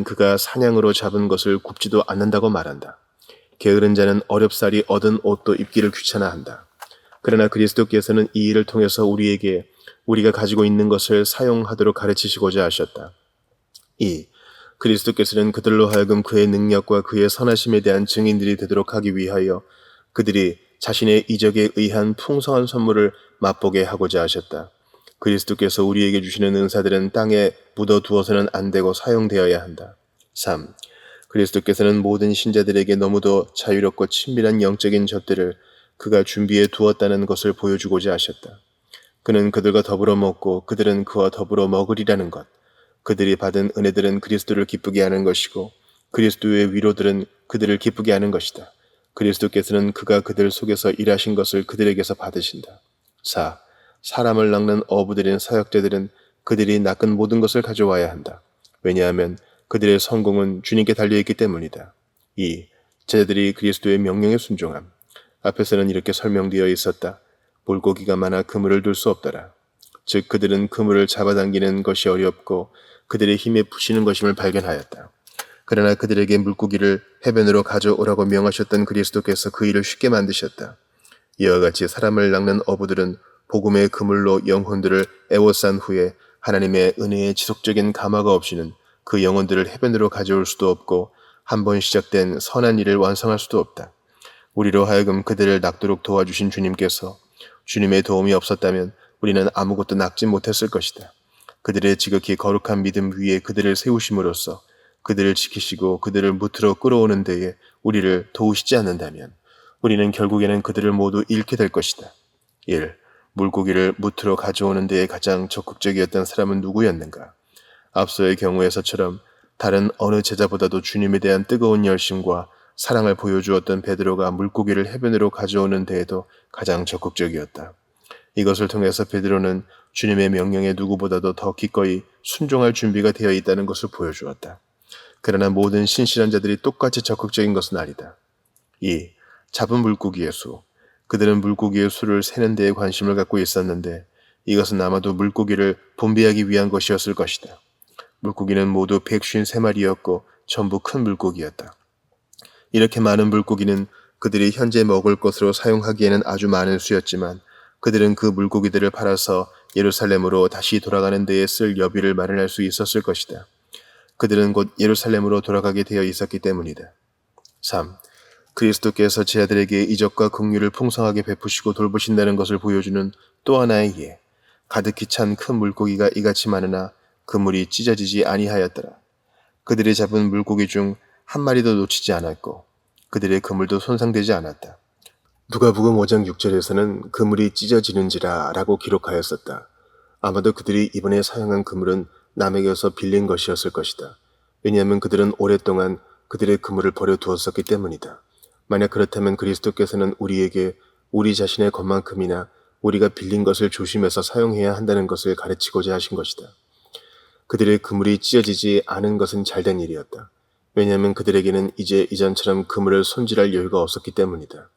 S1: 그가 사냥으로 잡은 것을 굽지도 않는다고 말한다. 게으른 자는 어렵사리 얻은 옷도 입기를 귀찮아한다. 그러나 그리스도께서는 이 일을 통해서 우리에게 우리가 가지고 있는 것을 사용하도록 가르치시고자 하셨다. 2. 그리스도께서는 그들로 하여금 그의 능력과 그의 선하심에 대한 증인들이 되도록 하기 위하여 그들이 자신의 이적에 의한 풍성한 선물을 맛보게 하고자 하셨다. 그리스도께서 우리에게 주시는 은사들은 땅에 묻어두어서는 안 되고 사용되어야 한다. 3. 그리스도께서는 모든 신자들에게 너무도 자유롭고 친밀한 영적인 젖들을 그가 준비해 두었다는 것을 보여주고자 하셨다. 그는 그들과 더불어 먹고 그들은 그와 더불어 먹으리라는 것. 그들이 받은 은혜들은 그리스도를 기쁘게 하는 것이고 그리스도의 위로들은 그들을 기쁘게 하는 것이다. 그리스도께서는 그가 그들 속에서 일하신 것을 그들에게서 받으신다. 4. 사람을 낚는 어부들인 사역자들은 그들이 낚은 모든 것을 가져와야 한다. 왜냐하면 그들의 성공은 주님께 달려있기 때문이다. 2. 제자들이 그리스도의 명령에 순종함. 앞에서는 이렇게 설명되어 있었다. 물고기가 많아 그물을 둘 수 없더라. 즉 그들은 그물을 잡아당기는 것이 어렵고 그들의 힘에 부시는 것임을 발견하였다. 그러나 그들에게 물고기를 해변으로 가져오라고 명하셨던 그리스도께서 그 일을 쉽게 만드셨다. 이와 같이 사람을 낚는 어부들은 복음의 그물로 영혼들을 애워싼 후에 하나님의 은혜에 지속적인 감화가 없이는 그 영혼들을 해변으로 가져올 수도 없고 한 번 시작된 선한 일을 완성할 수도 없다. 우리로 하여금 그들을 낚도록 도와주신 주님께서 주님의 도움이 없었다면 우리는 아무것도 낚지 못했을 것이다. 그들의 지극히 거룩한 믿음 위에 그들을 세우심으로써 그들을 지키시고 그들을 무트로 끌어오는 데에 우리를 도우시지 않는다면 우리는 결국에는 그들을 모두 잃게 될 것이다. 1. 물고기를 무트로 가져오는 데에 가장 적극적이었던 사람은 누구였는가? 앞서의 경우에서처럼 다른 어느 제자보다도 주님에 대한 뜨거운 열심과 사랑을 보여주었던 베드로가 물고기를 해변으로 가져오는 데에도 가장 적극적이었다. 이것을 통해서 베드로는 주님의 명령에 누구보다도 더 기꺼이 순종할 준비가 되어 있다는 것을 보여주었다. 그러나 모든 신실한 자들이 똑같이 적극적인 것은 아니다. 2. 잡은 물고기의 수. 그들은 물고기의 수를 세는 데에 관심을 갖고 있었는데 이것은 아마도 물고기를 분배하기 위한 것이었을 것이다. 물고기는 모두 153마리였고 전부 큰 물고기였다. 이렇게 많은 물고기는 그들이 현재 먹을 것으로 사용하기에는 아주 많은 수였지만 그들은 그 물고기들을 팔아서 예루살렘으로 다시 돌아가는 데에 쓸 여비를 마련할 수 있었을 것이다. 그들은 곧 예루살렘으로 돌아가게 되어 있었기 때문이다. 3. 그리스도께서 제자들에게 이적과 긍휼을 풍성하게 베푸시고 돌보신다는 것을 보여주는 또 하나의 예. 가득히 찬 큰 물고기가 이같이 많으나 그물이 찢어지지 아니하였더라. 그들이 잡은 물고기 중 한 마리도 놓치지 않았고 그들의 그물도 손상되지 않았다. 누가복음 5장 6절에서는 그물이 찢어지는지라 라고 기록하였었다. 아마도 그들이 이번에 사용한 그물은 남에게서 빌린 것이었을 것이다. 왜냐하면 그들은 오랫동안 그들의 그물을 버려두었었기 때문이다. 만약 그렇다면 그리스도께서는 우리에게 우리 자신의 것만큼이나 우리가 빌린 것을 조심해서 사용해야 한다는 것을 가르치고자 하신 것이다. 그들의 그물이 찢어지지 않은 것은 잘된 일이었다. 왜냐하면 그들에게는 이제 이전처럼 그물을 손질할 여유가 없었기 때문이다.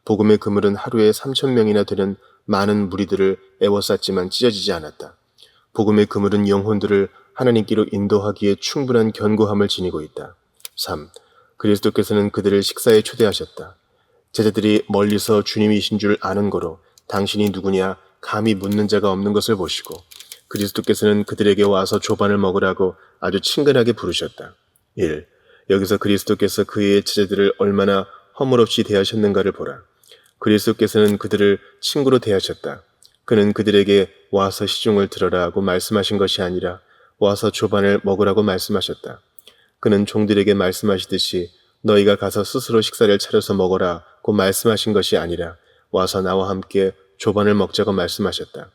S1: 복음의 그물은 하루에 3,000명이나 되는 많은 무리들을 애워쌌지만 찢어지지 않았다. 복음의 그물은 영혼들을 하나님께로 인도하기에 충분한 견고함을 지니고 있다. 3. 그리스도께서는 그들을 식사에 초대하셨다. 제자들이 멀리서 주님이신 줄 아는 거로 당신이 누구냐 감히 묻는 자가 없는 것을 보시고 그리스도께서는 그들에게 와서 조반을 먹으라고 아주 친근하게 부르셨다. 1. 여기서 그리스도께서 그의 제자들을 얼마나 허물없이 대하셨는가를 보라. 그리스도께서는 그들을 친구로 대하셨다. 그는 그들에게 와서 시중을 들어라 하고 말씀하신 것이 아니라 와서 조반을 먹으라고 말씀하셨다. 그는 종들에게 말씀하시듯이 너희가 가서 스스로 식사를 차려서 먹어라고 말씀하신 것이 아니라 와서 나와 함께 조반을 먹자고 말씀하셨다.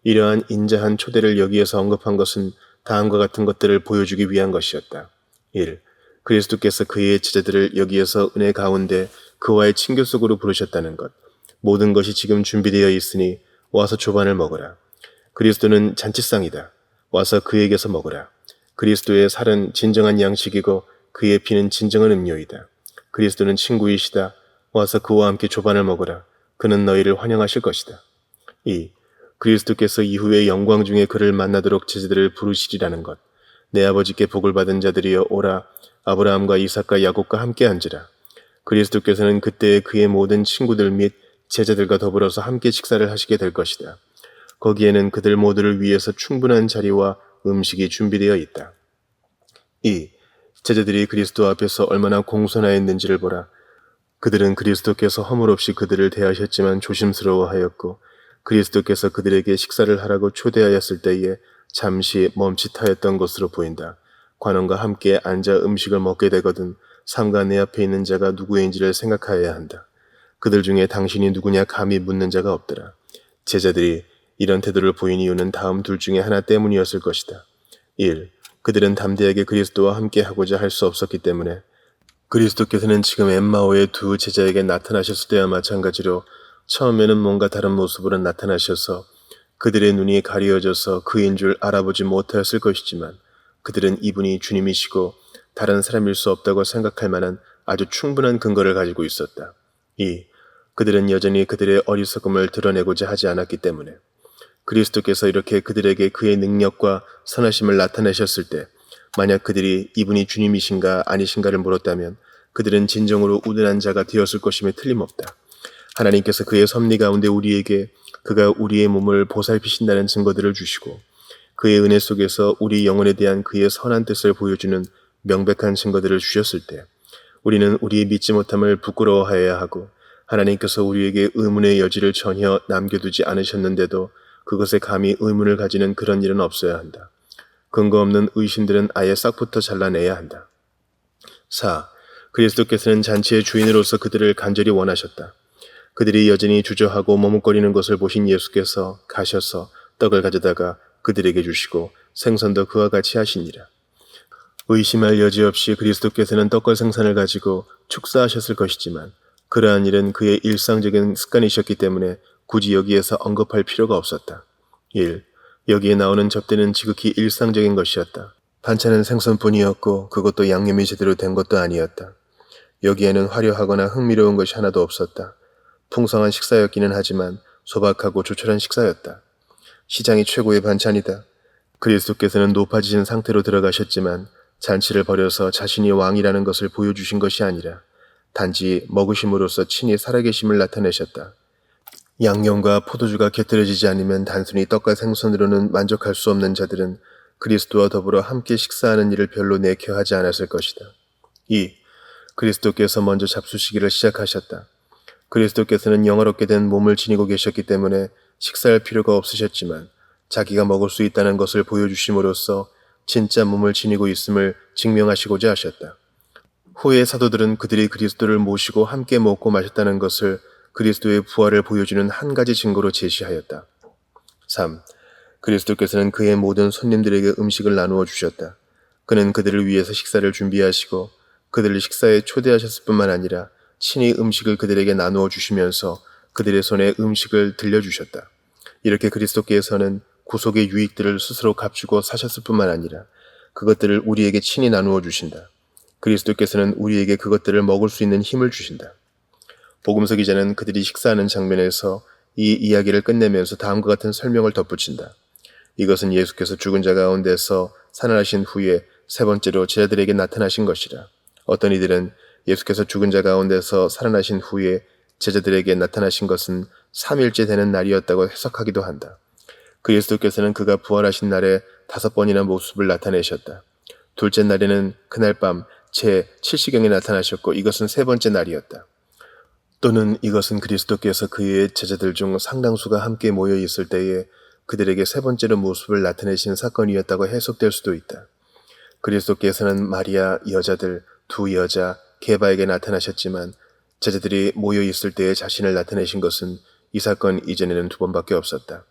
S1: 이러한 인자한 초대를 여기에서 언급한 것은 다음과 같은 것들을 보여주기 위한 것이었다. 1. 그리스도께서 그의 제자들을 여기에서 은혜 가운데 그와의 친교 속으로 부르셨다는 것. 모든 것이 지금 준비되어 있으니 와서 조반을 먹어라. 그리스도는 잔치상이다. 와서 그에게서 먹어라. 그리스도의 살은 진정한 양식이고 그의 피는 진정한 음료이다. 그리스도는 친구이시다. 와서 그와 함께 조반을 먹어라. 그는 너희를 환영하실 것이다. 2. 그리스도께서 이후에 영광 중에 그를 만나도록 제자들을 부르시리라는 것. 내 아버지께 복을 받은 자들이여 오라. 아브라함과 이삭과 야곱과 함께 앉으라. 그리스도께서는 그때 그의 모든 친구들 및 제자들과 더불어서 함께 식사를 하시게 될 것이다. 거기에는 그들 모두를 위해서 충분한 자리와 음식이 준비되어 있다. 2. 제자들이 그리스도 앞에서 얼마나 공손하였는지를 보라. 그들은 그리스도께서 허물없이 그들을 대하셨지만 조심스러워하였고 그리스도께서 그들에게 식사를 하라고 초대하였을 때에 잠시 멈칫하였던 것으로 보인다. 관원과 함께 앉아 음식을 먹게 되거든 삼가 내 앞에 있는 자가 누구인지를 생각하여야 한다. 그들 중에 당신이 누구냐 감히 묻는 자가 없더라. 제자들이 이런 태도를 보인 이유는 다음 둘 중에 하나 때문이었을 것이다. 1. 그들은 담대하게 그리스도와 함께 하고자 할 수 없었기 때문에. 그리스도께서는 지금 엠마오의 두 제자에게 나타나셨을 때와 마찬가지로 처음에는 뭔가 다른 모습으로 나타나셔서 그들의 눈이 가리어져서 그인 줄 알아보지 못하였을 것이지만 그들은 이분이 주님이시고 다른 사람일 수 없다고 생각할 만한 아주 충분한 근거를 가지고 있었다. 2. 그들은 여전히 그들의 어리석음을 드러내고자 하지 않았기 때문에. 그리스도께서 이렇게 그들에게 그의 능력과 선하심을 나타내셨을 때 만약 그들이 이분이 주님이신가 아니신가를 물었다면 그들은 진정으로 우둔한 자가 되었을 것임에 틀림없다. 하나님께서 그의 섭리 가운데 우리에게 그가 우리의 몸을 보살피신다는 증거들을 주시고 그의 은혜 속에서 우리 영혼에 대한 그의 선한 뜻을 보여주는 명백한 증거들을 주셨을 때 우리는 우리의 믿지 못함을 부끄러워하여야 하고 하나님께서 우리에게 의문의 여지를 전혀 남겨두지 않으셨는데도 그것에 감히 의문을 가지는 그런 일은 없어야 한다. 근거 없는 의심들은 아예 싹부터 잘라내야 한다. 4. 그리스도께서는 잔치의 주인으로서 그들을 간절히 원하셨다. 그들이 여전히 주저하고 머뭇거리는 것을 보신 예수께서 가셔서 떡을 가져다가 그들에게 주시고 생선도 그와 같이 하시니라. 의심할 여지 없이 그리스도께서는 떡과 생선을 가지고 축사하셨을 것이지만 그러한 일은 그의 일상적인 습관이셨기 때문에 굳이 여기에서 언급할 필요가 없었다. 1. 여기에 나오는 접대는 지극히 일상적인 것이었다. 반찬은 생선뿐이었고 그것도 양념이 제대로 된 것도 아니었다. 여기에는 화려하거나 흥미로운 것이 하나도 없었다. 풍성한 식사였기는 하지만 소박하고 조촐한 식사였다. 시장이 최고의 반찬이다. 그리스도께서는 높아지신 상태로 들어가셨지만 잔치를 벌여서 자신이 왕이라는 것을 보여주신 것이 아니라 단지 먹으심으로써 친히 살아계심을 나타내셨다. 양념과 포도주가 곁들여지지 않으면 단순히 떡과 생선으로는 만족할 수 없는 자들은 그리스도와 더불어 함께 식사하는 일을 별로 내켜하지 않았을 것이다. 2. 그리스도께서 먼저 잡수시기를 시작하셨다. 그리스도께서는 영화롭게 된 몸을 지니고 계셨기 때문에 식사할 필요가 없으셨지만 자기가 먹을 수 있다는 것을 보여주심으로써 진짜 몸을 지니고 있음을 증명하시고자 하셨다. 후의 사도들은 그들이 그리스도를 모시고 함께 먹고 마셨다는 것을 그리스도의 부활을 보여주는 한 가지 증거로 제시하였다. 3. 그리스도께서는 그의 모든 손님들에게 음식을 나누어 주셨다. 그는 그들을 위해서 식사를 준비하시고 그들을 식사에 초대하셨을 뿐만 아니라 친히 음식을 그들에게 나누어 주시면서 그들의 손에 음식을 들려주셨다. 이렇게 그리스도께서는 구속의 유익들을 스스로 값주고 사셨을 뿐만 아니라 그것들을 우리에게 친히 나누어 주신다. 그리스도께서는 우리에게 그것들을 먹을 수 있는 힘을 주신다. 복음서 기자는 그들이 식사하는 장면에서 이 이야기를 끝내면서 다음과 같은 설명을 덧붙인다. 이것은 예수께서 죽은 자 가운데서 살아나신 후에 세 번째로 제자들에게 나타나신 것이라. 어떤 이들은 예수께서 죽은 자 가운데서 살아나신 후에 제자들에게 나타나신 것은 3일째 되는 날이었다고 해석하기도 한다. 그리스도께서는 그가 부활하신 날에 5번이나 모습을 나타내셨다. 둘째 날에는 그날 밤 제7시경에 나타나셨고 이것은 세 번째 날이었다. 또는 이것은 그리스도께서 그의 제자들 중 상당수가 함께 모여 있을 때에 그들에게 세 번째로 모습을 나타내신 사건이었다고 해석될 수도 있다. 그리스도께서는 마리아, 여자들, 두 여자, 게바에게 나타나셨지만 제자들이 모여 있을 때에 자신을 나타내신 것은 이 사건 이전에는 2번밖에 없었다.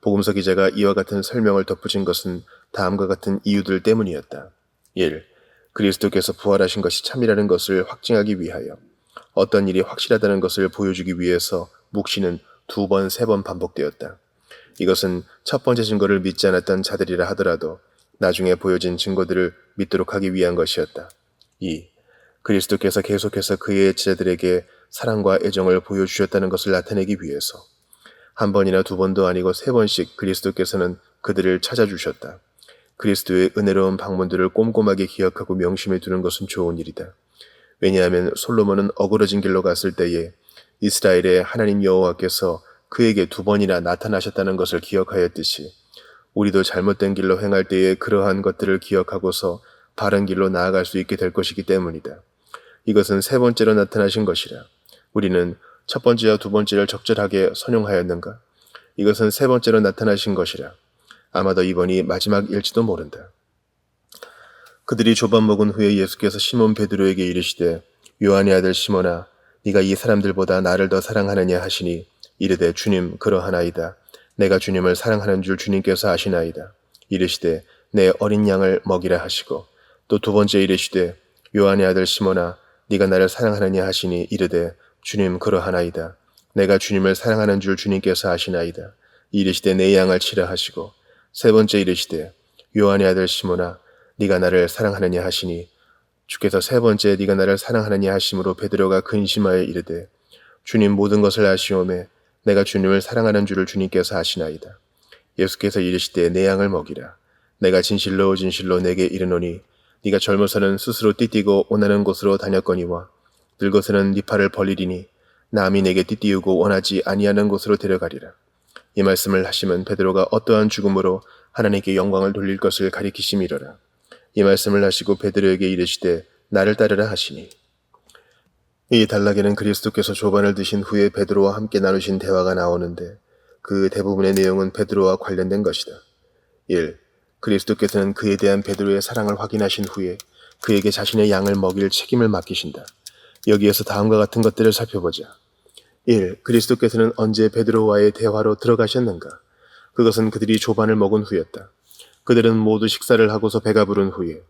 S1: 복음서 기자가 이와 같은 설명을 덧붙인 것은 다음과 같은 이유들 때문이었다. 1. 그리스도께서 부활하신 것이 참이라는 것을 확증하기 위하여 어떤 일이 확실하다는 것을 보여주기 위해서 묵시는 2번, 3번 반복되었다. 이것은 첫 번째 증거를 믿지 않았던 자들이라 하더라도 나중에 보여진 증거들을 믿도록 하기 위한 것이었다. 2. 그리스도께서 계속해서 그의 제자들에게 사랑과 애정을 보여주셨다는 것을 나타내기 위해서 한 번이나 2번도 아니고 3번씩 그리스도께서는 그들을 찾아주셨다. 그리스도의 은혜로운 방문들을 꼼꼼하게 기억하고 명심해 두는 것은 좋은 일이다. 왜냐하면 솔로몬은 어그러진 길로 갔을 때에 이스라엘의 하나님 여호와께서 그에게 2번이나 나타나셨다는 것을 기억하였듯이 우리도 잘못된 길로 행할 때에 그러한 것들을 기억하고서 바른 길로 나아갈 수 있게 될 것이기 때문이다. 이것은 3번째로 나타나신 것이라. 우리는 첫 번째와 2번째를 적절하게 선용하였는가? 이것은 3번째로 나타나신 것이라. 아마도 이번이 마지막일지도 모른다. 그들이 조반 먹은 후에 예수께서 시몬 베드로에게 이르시되 요한의 아들 시몬아 네가 이 사람들보다 나를 더 사랑하느냐 하시니 이르되 주님 그러하나이다. 내가 주님을 사랑하는 줄 주님께서 아시나이다. 이르시되 내 어린 양을 먹이라 하시고 또 두 번째 이르시되 요한의 아들 시몬아 네가 나를 사랑하느냐 하시니 이르되 주님 그러하나이다. 내가 주님을 사랑하는 줄 주님께서 아시나이다. 이르시되 내 양을 치라 하시고 세 번째 이르시되 요한의 아들 시몬아 네가 나를 사랑하느냐 하시니 주께서 세 번째 네가 나를 사랑하느냐 하심으로 베드로가 근심하여 이르되 주님 모든 것을 아시오매 내가 주님을 사랑하는 줄을 주님께서 아시나이다. 예수께서 이르시되 내 양을 먹이라. 내가 진실로 진실로 내게 이르노니 네가 젊어서는 스스로 띠띠고 원하는 곳으로 다녔거니와 늙어서는 네 팔을 벌리리니 남이 내게 띠띠우고 원하지 아니하는 곳으로 데려가리라. 이 말씀을 하시면 베드로가 어떠한 죽음으로 하나님께 영광을 돌릴 것을 가리키심이로라. 이 말씀을 하시고 베드로에게 이르시되 나를 따르라 하시니 이 단락에는 그리스도께서 조반을 드신 후에 베드로와 함께 나누신 대화가 나오는데 그 대부분의 내용은 베드로와 관련된 것이다. 1. 그리스도께서는 그에 대한 베드로의 사랑을 확인하신 후에 그에게 자신의 양을 먹일 책임을 맡기신다. 여기에서 다음과 같은 것들을 살펴보자. 1. 그리스도께서는 언제 베드로와의 대화로 들어가셨는가? 그것은 그들이 조반을 먹은 후였다. 그들은 모두 식사를 하고서 배가 부른 후에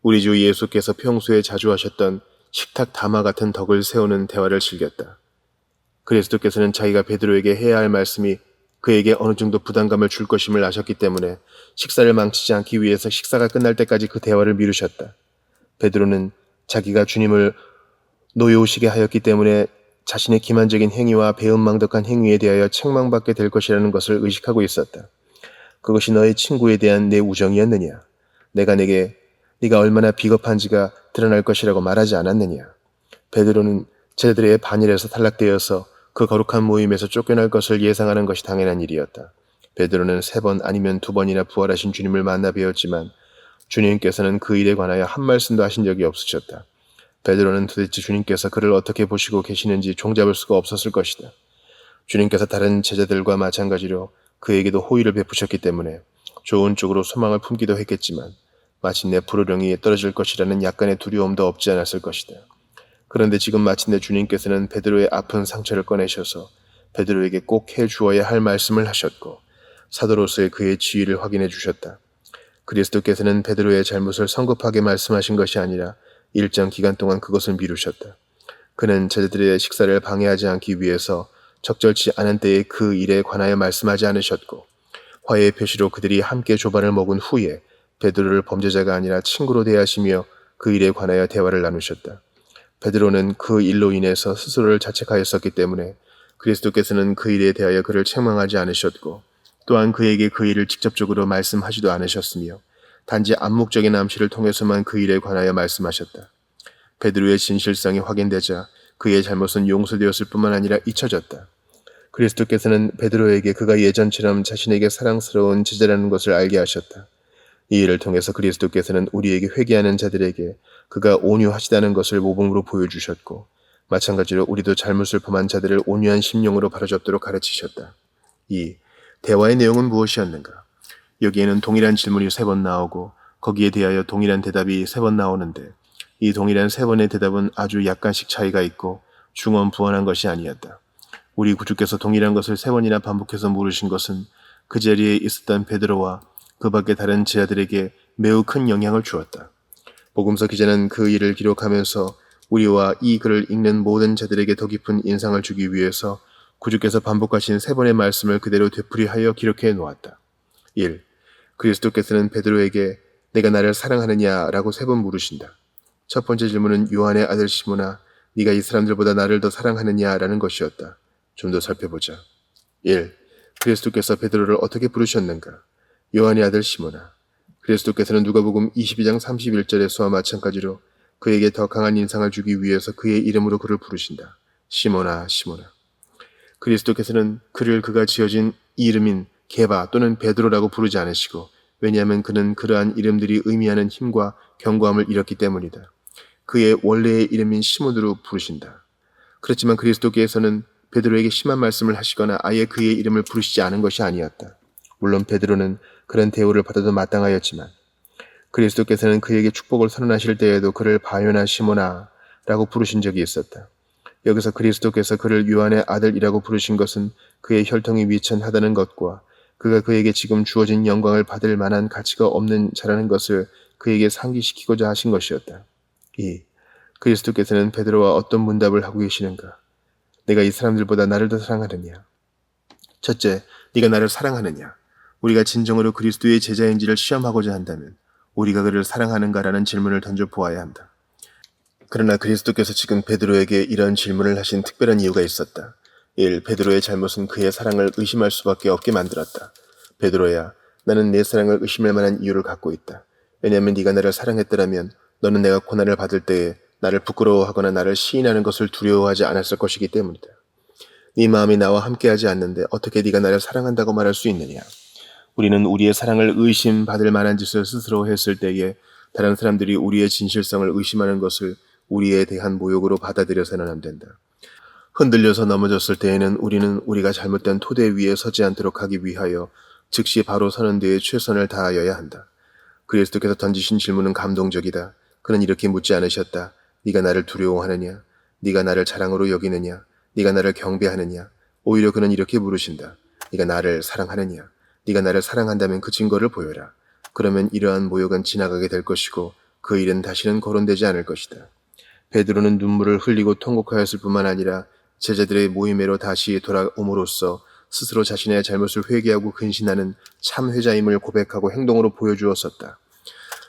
S1: 우리 주 예수께서 평소에 자주 하셨던 식탁 담화 같은 덕을 세우는 대화를 즐겼다. 그리스도께서는 자기가 베드로에게 해야 할 말씀이 그에게 어느 정도 부담감을 줄 것임을 아셨기 때문에 식사를 망치지 않기 위해서 식사가 끝날 때까지 그 대화를 미루셨다. 베드로는 자기가 주님을 노여우시게 하였기 때문에 자신의 기만적인 행위와 배은망덕한 행위에 대하여 책망받게 될 것이라는 것을 의식하고 있었다. 그것이 너의 친구에 대한 내 우정이었느냐? 내가 네가 얼마나 비겁한지가 드러날 것이라고 말하지 않았느냐? 베드로는 제자들의 반열에서 탈락되어서 그 거룩한 모임에서 쫓겨날 것을 예상하는 것이 당연한 일이었다. 베드로는 3번 아니면 2번이나 부활하신 주님을 만나 뵈었지만 주님께서는 그 일에 관하여 한 말씀도 하신 적이 없으셨다. 베드로는 도대체 주님께서 그를 어떻게 보시고 계시는지 종잡을 수가 없었을 것이다. 주님께서 다른 제자들과 마찬가지로 그에게도 호의를 베푸셨기 때문에 좋은 쪽으로 소망을 품기도 했겠지만 마침내 불호령이 떨어질 것이라는 약간의 두려움도 없지 않았을 것이다. 그런데 지금 마침내 주님께서는 베드로의 아픈 상처를 꺼내셔서 베드로에게 꼭 해주어야 할 말씀을 하셨고 사도로서의 그의 지위를 확인해 주셨다. 그리스도께서는 베드로의 잘못을 성급하게 말씀하신 것이 아니라 일정 기간 동안 그것을 미루셨다. 그는 제자들의 식사를 방해하지 않기 위해서 적절치 않은 때에 그 일에 관하여 말씀하지 않으셨고 화해의 표시로 그들이 함께 조반을 먹은 후에 베드로를 범죄자가 아니라 친구로 대하시며 그 일에 관하여 대화를 나누셨다. 베드로는 그 일로 인해서 스스로를 자책하였었기 때문에 그리스도께서는 그 일에 대하여 그를 책망하지 않으셨고 또한 그에게 그 일을 직접적으로 말씀하지도 않으셨으며 단지 암묵적인 암시를 통해서만 그 일에 관하여 말씀하셨다. 베드로의 진실성이 확인되자 그의 잘못은 용서되었을 뿐만 아니라 잊혀졌다. 그리스도께서는 베드로에게 그가 예전처럼 자신에게 사랑스러운 제자라는 것을 알게 하셨다. 이 일을 통해서 그리스도께서는 우리에게 회개하는 자들에게 그가 온유하시다는 것을 모범으로 보여주셨고 마찬가지로 우리도 잘못을 범한 자들을 온유한 심령으로 바로잡도록 가르치셨다. 2. 대화의 내용은 무엇이었는가? 여기에는 동일한 질문이 3번 나오고 거기에 대하여 동일한 대답이 3번 나오는데 이 동일한 3번의 대답은 아주 약간씩 차이가 있고 중언부언한 것이 아니었다. 우리 구주께서 동일한 것을 3번이나 반복해서 물으신 것은 그 자리에 있었던 베드로와 그 밖의 다른 제자들에게 매우 큰 영향을 주었다. 복음서 기자는 그 일을 기록하면서 우리와 이 글을 읽는 모든 자들에게 더 깊은 인상을 주기 위해서 구주께서 반복하신 3번의 말씀을 그대로 되풀이하여 기록해 놓았다. 1. 그리스도께서는 베드로에게 내가 나를 사랑하느냐 라고 3번 물으신다. 첫 번째 질문은 요한의 아들 시몬아 네가 이 사람들보다 나를 더 사랑하느냐 라는 것이었다. 좀 더 살펴보자. 1. 그리스도께서 베드로를 어떻게 부르셨는가? 요한의 아들 시몬아. 그리스도께서는 누가복음 22장 31절에서와 마찬가지로 그에게 더 강한 인상을 주기 위해서 그의 이름으로 그를 부르신다. 시몬아, 시몬아. 그리스도께서는 그를 그가 지어진 이름인 게바 또는 베드로라고 부르지 않으시고 왜냐하면 그는 그러한 이름들이 의미하는 힘과 견고함을 잃었기 때문이다. 그의 원래의 이름인 시몬으로 부르신다. 그렇지만 그리스도께서는 베드로에게 심한 말씀을 하시거나 아예 그의 이름을 부르시지 않은 것이 아니었다. 물론 베드로는 그런 대우를 받아도 마땅하였지만 그리스도께서는 그에게 축복을 선언하실 때에도 그를 바요나 시모나 라고 부르신 적이 있었다. 여기서 그리스도께서 그를 요한의 아들이라고 부르신 것은 그의 혈통이 미천하다는 것과 그가 그에게 지금 주어진 영광을 받을 만한 가치가 없는 자라는 것을 그에게 상기시키고자 하신 것이었다. 2. 그리스도께서는 베드로와 어떤 문답을 하고 계시는가? 내가 이 사람들보다 나를 더 사랑하느냐? 첫째, 네가 나를 사랑하느냐? 우리가 진정으로 그리스도의 제자인지를 시험하고자 한다면 우리가 그를 사랑하는가라는 질문을 던져 보아야 한다. 그러나 그리스도께서 지금 베드로에게 이런 질문을 하신 특별한 이유가 있었다. 1. 베드로의 잘못은 그의 사랑을 의심할 수밖에 없게 만들었다. 베드로야, 나는 내 사랑을 의심할 만한 이유를 갖고 있다. 왜냐하면 네가 나를 사랑했더라면 너는 내가 고난을 받을 때에 나를 부끄러워하거나 나를 시인하는 것을 두려워하지 않았을 것이기 때문이다. 네 마음이 나와 함께하지 않는데 어떻게 네가 나를 사랑한다고 말할 수 있느냐? 우리는 우리의 사랑을 의심받을 만한 짓을 스스로 했을 때에 다른 사람들이 우리의 진실성을 의심하는 것을 우리에 대한 모욕으로 받아들여서는 안 된다. 흔들려서 넘어졌을 때에는 우리는 우리가 잘못된 토대 위에 서지 않도록 하기 위하여 즉시 바로 서는 데에 최선을 다하여야 한다. 그리스도께서 던지신 질문은 감동적이다. 그는 이렇게 묻지 않으셨다. 네가 나를 두려워하느냐? 네가 나를 자랑으로 여기느냐? 네가 나를 경배하느냐? 오히려 그는 이렇게 물으신다. 네가 나를 사랑하느냐? 네가 나를 사랑한다면 그 증거를 보여라. 그러면 이러한 모욕은 지나가게 될 것이고 그 일은 다시는 거론되지 않을 것이다. 베드로는 눈물을 흘리고 통곡하였을 뿐만 아니라 제자들의 모임에로 다시 돌아옴으로써 스스로 자신의 잘못을 회개하고 근신하는 참회자임을 고백하고 행동으로 보여주었었다.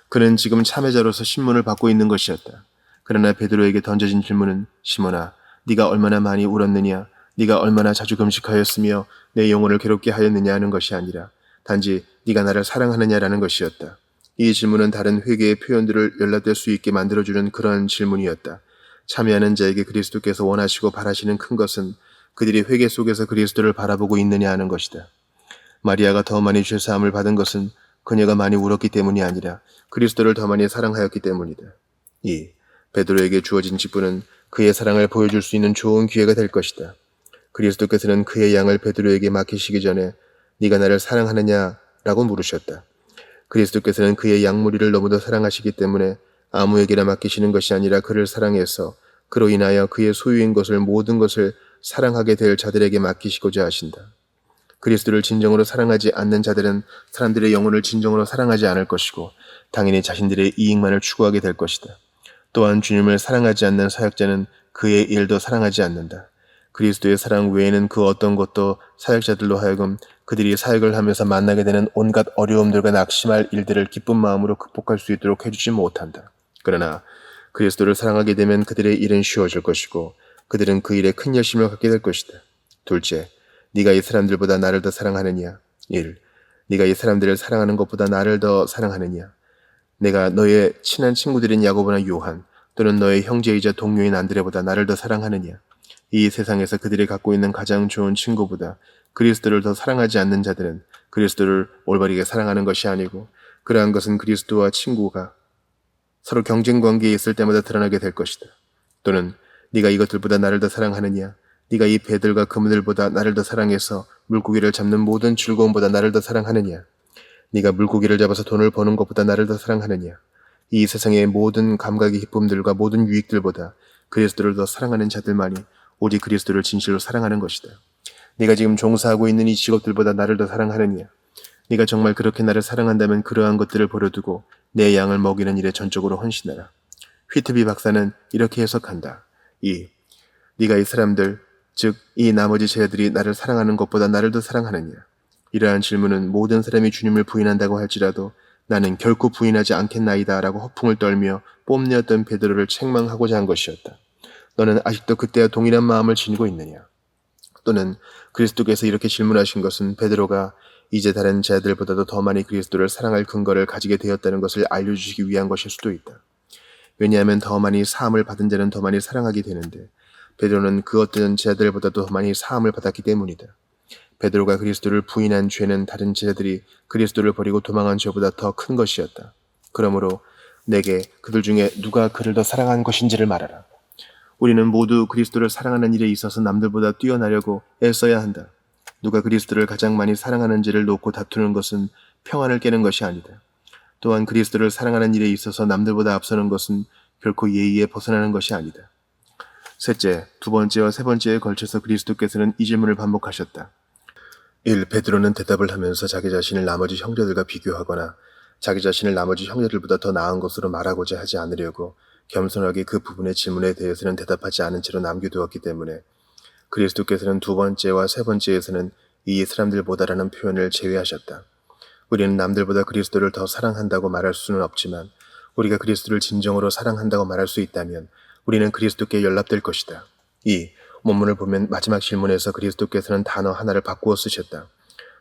S1: 그는 지금 참회자로서 신문을 받고 있는 것이었다. 그러나 베드로에게 던져진 질문은 시몬아, 네가 얼마나 많이 울었느냐? 네가 얼마나 자주 금식하였으며 내 영혼을 괴롭게 하였느냐 하는 것이 아니라 단지 네가 나를 사랑하느냐라는 것이었다. 이 질문은 다른 회개의 표현들을 연락될 수 있게 만들어주는 그런 질문이었다. 참여하는 자에게 그리스도께서 원하시고 바라시는 큰 것은 그들이 회개 속에서 그리스도를 바라보고 있느냐 하는 것이다. 마리아가 더 많이 죄사함을 받은 것은 그녀가 많이 울었기 때문이 아니라 그리스도를 더 많이 사랑하였기 때문이다. 2. 베드로에게 주어진 직분은 그의 사랑을 보여줄 수 있는 좋은 기회가 될 것이다. 그리스도께서는 그의 양을 베드로에게 맡기시기 전에 네가 나를 사랑하느냐? 라고 물으셨다. 그리스도께서는 그의 양무리를 너무도 사랑하시기 때문에 아무에게나 맡기시는 것이 아니라 그를 사랑해서 그로 인하여 그의 소유인 것을 모든 것을 사랑하게 될 자들에게 맡기시고자 하신다. 그리스도를 진정으로 사랑하지 않는 자들은 사람들의 영혼을 진정으로 사랑하지 않을 것이고 당연히 자신들의 이익만을 추구하게 될 것이다. 또한 주님을 사랑하지 않는 사역자는 그의 일도 사랑하지 않는다. 그리스도의 사랑 외에는 그 어떤 것도 사역자들로 하여금 그들이 사역을 하면서 만나게 되는 온갖 어려움들과 낙심할 일들을 기쁜 마음으로 극복할 수 있도록 해주지 못한다. 그러나 그리스도를 사랑하게 되면 그들의 일은 쉬워질 것이고 그들은 그 일에 큰 열심을 갖게 될 것이다. 둘째, 네가 이 사람들보다 나를 더 사랑하느냐? 1. 네가 이 사람들을 사랑하는 것보다 나를 더 사랑하느냐? 내가 너의 친한 친구들인 야고보나 요한 또는 너의 형제이자 동료인 안드레보다 나를 더 사랑하느냐? 이 세상에서 그들이 갖고 있는 가장 좋은 친구보다 그리스도를 더 사랑하지 않는 자들은 그리스도를 올바르게 사랑하는 것이 아니고 그러한 것은 그리스도와 친구가 서로 경쟁 관계에 있을 때마다 드러나게 될 것이다. 또는 네가 이것들보다 나를 더 사랑하느냐? 네가 이 배들과 그물들보다 나를 더 사랑해서 물고기를 잡는 모든 즐거움보다 나를 더 사랑하느냐? 네가 물고기를 잡아서 돈을 버는 것보다 나를 더 사랑하느냐? 이 세상의 모든 감각의 기쁨들과 모든 유익들보다 그리스도를 더 사랑하는 자들만이 오직 그리스도를 진실로 사랑하는 것이다. 네가 지금 종사하고 있는 이 직업들보다 나를 더 사랑하느냐? 네가 정말 그렇게 나를 사랑한다면 그러한 것들을 버려두고 내 양을 먹이는 일에 전적으로 헌신하라. 휘트비 박사는 이렇게 해석한다. 2. 네가 이 사람들, 즉 이 나머지 제자들이 나를 사랑하는 것보다 나를 더 사랑하느냐? 이러한 질문은 모든 사람이 주님을 부인한다고 할지라도 나는 결코 부인하지 않겠나이다 라고 허풍을 떨며 뽐내었던 베드로를 책망하고자 한 것이었다. 너는 아직도 그때와 동일한 마음을 지니고 있느냐? 또는 그리스도께서 이렇게 질문하신 것은 베드로가 이제 다른 제자들보다도 더 많이 그리스도를 사랑할 근거를 가지게 되었다는 것을 알려주시기 위한 것일 수도 있다. 왜냐하면 더 많이 사함을 받은 자는 더 많이 사랑하게 되는데 베드로는 그 어떤 제자들보다도 더 많이 사함을 받았기 때문이다. 베드로가 그리스도를 부인한 죄는 다른 제자들이 그리스도를 버리고 도망한 죄보다 더 큰 것이었다. 그러므로 내게 그들 중에 누가 그를 더 사랑한 것인지를 말하라. 우리는 모두 그리스도를 사랑하는 일에 있어서 남들보다 뛰어나려고 애써야 한다. 누가 그리스도를 가장 많이 사랑하는지를 놓고 다투는 것은 평안을 깨는 것이 아니다. 또한 그리스도를 사랑하는 일에 있어서 남들보다 앞서는 것은 결코 예의에 벗어나는 것이 아니다. 셋째, 두 번째와 세 번째에 걸쳐서 그리스도께서는 이 질문을 반복하셨다. 1. 베드로는 대답을 하면서 자기 자신을 나머지 형제들과 비교하거나 자기 자신을 나머지 형제들보다 더 나은 것으로 말하고자 하지 않으려고 겸손하게 그 부분의 질문에 대해서는 대답하지 않은 채로 남겨두었기 때문에 그리스도께서는 두 번째와 세 번째에서는 이 사람들보다라는 표현을 제외하셨다. 우리는 남들보다 그리스도를 더 사랑한다고 말할 수는 없지만 우리가 그리스도를 진정으로 사랑한다고 말할 수 있다면 우리는 그리스도께 연락될 것이다. 2. 원문을 보면 마지막 질문에서 그리스도께서는 단어 하나를 바꾸어 쓰셨다.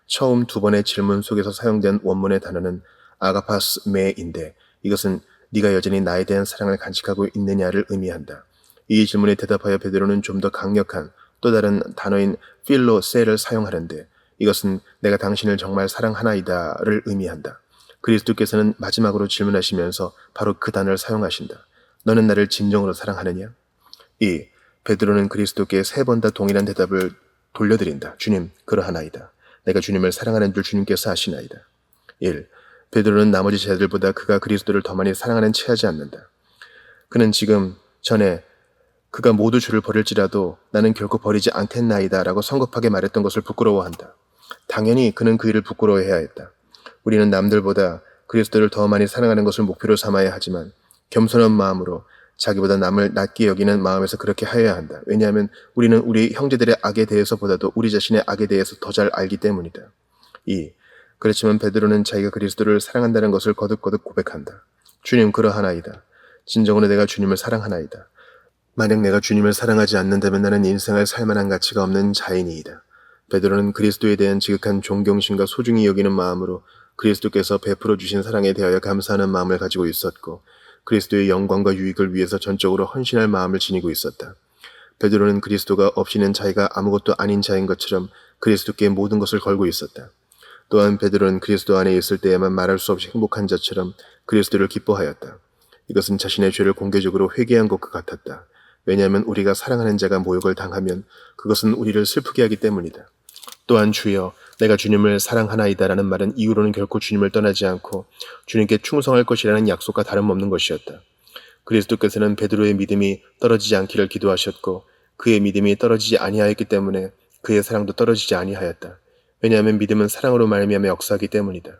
S1: 처음 두 번의 질문 속에서 사용된 원문의 단어는 아가파스 메인데 이것은 네가 여전히 나에 대한 사랑을 간직하고 있느냐를 의미한다. 이 질문에 대답하여 베드로는 좀 더 강력한 또 다른 단어인 필로세를 사용하는데 이것은 내가 당신을 정말 사랑하나이다를 의미한다. 그리스도께서는 마지막으로 질문하시면서 바로 그 단어를 사용하신다. 너는 나를 진정으로 사랑하느냐? 2. 베드로는 그리스도께 세 번 다 동일한 대답을 돌려드린다. 주님, 그러하나이다. 내가 주님을 사랑하는 줄 주님께서 아시나이다. 1. 베드로는 나머지 제자들보다 그가 그리스도를 더 많이 사랑하는 체하지 않는다. 그는 지금 전에 그가 모두 주를 버릴지라도 나는 결코 버리지 않겠나이다 라고 성급하게 말했던 것을 부끄러워한다. 당연히 그는 그 일을 부끄러워해야 했다. 우리는 남들보다 그리스도를 더 많이 사랑하는 것을 목표로 삼아야 하지만 겸손한 마음으로 자기보다 남을 낮게 여기는 마음에서 그렇게 하여야 한다. 왜냐하면 우리는 우리 형제들의 악에 대해서보다도 우리 자신의 악에 대해서 더 잘 알기 때문이다. 2. 그렇지만 베드로는 자기가 그리스도를 사랑한다는 것을 거듭거듭 고백한다. 주님, 그러하나이다. 진정으로 내가 주님을 사랑하나이다. 만약 내가 주님을 사랑하지 않는다면 나는 인생을 살 만한 가치가 없는 자인이이다. 베드로는 그리스도에 대한 지극한 존경심과 소중히 여기는 마음으로 그리스도께서 베풀어 주신 사랑에 대하여 감사하는 마음을 가지고 있었고 그리스도의 영광과 유익을 위해서 전적으로 헌신할 마음을 지니고 있었다. 베드로는 그리스도가 없이는 자기가 아무것도 아닌 자인 것처럼 그리스도께 모든 것을 걸고 있었다. 또한 베드로는 그리스도 안에 있을 때에만 말할 수 없이 행복한 자처럼 그리스도를 기뻐하였다. 이것은 자신의 죄를 공개적으로 회개한 것과 같았다. 왜냐하면 우리가 사랑하는 자가 모욕을 당하면 그것은 우리를 슬프게 하기 때문이다. 또한 주여 내가 주님을 사랑하나이다 라는 말은 이후로는 결코 주님을 떠나지 않고 주님께 충성할 것이라는 약속과 다름없는 것이었다. 그리스도께서는 베드로의 믿음이 떨어지지 않기를 기도하셨고 그의 믿음이 떨어지지 아니하였기 때문에 그의 사랑도 떨어지지 아니하였다. 왜냐하면 믿음은 사랑으로 말미암아 역사하기 때문이다.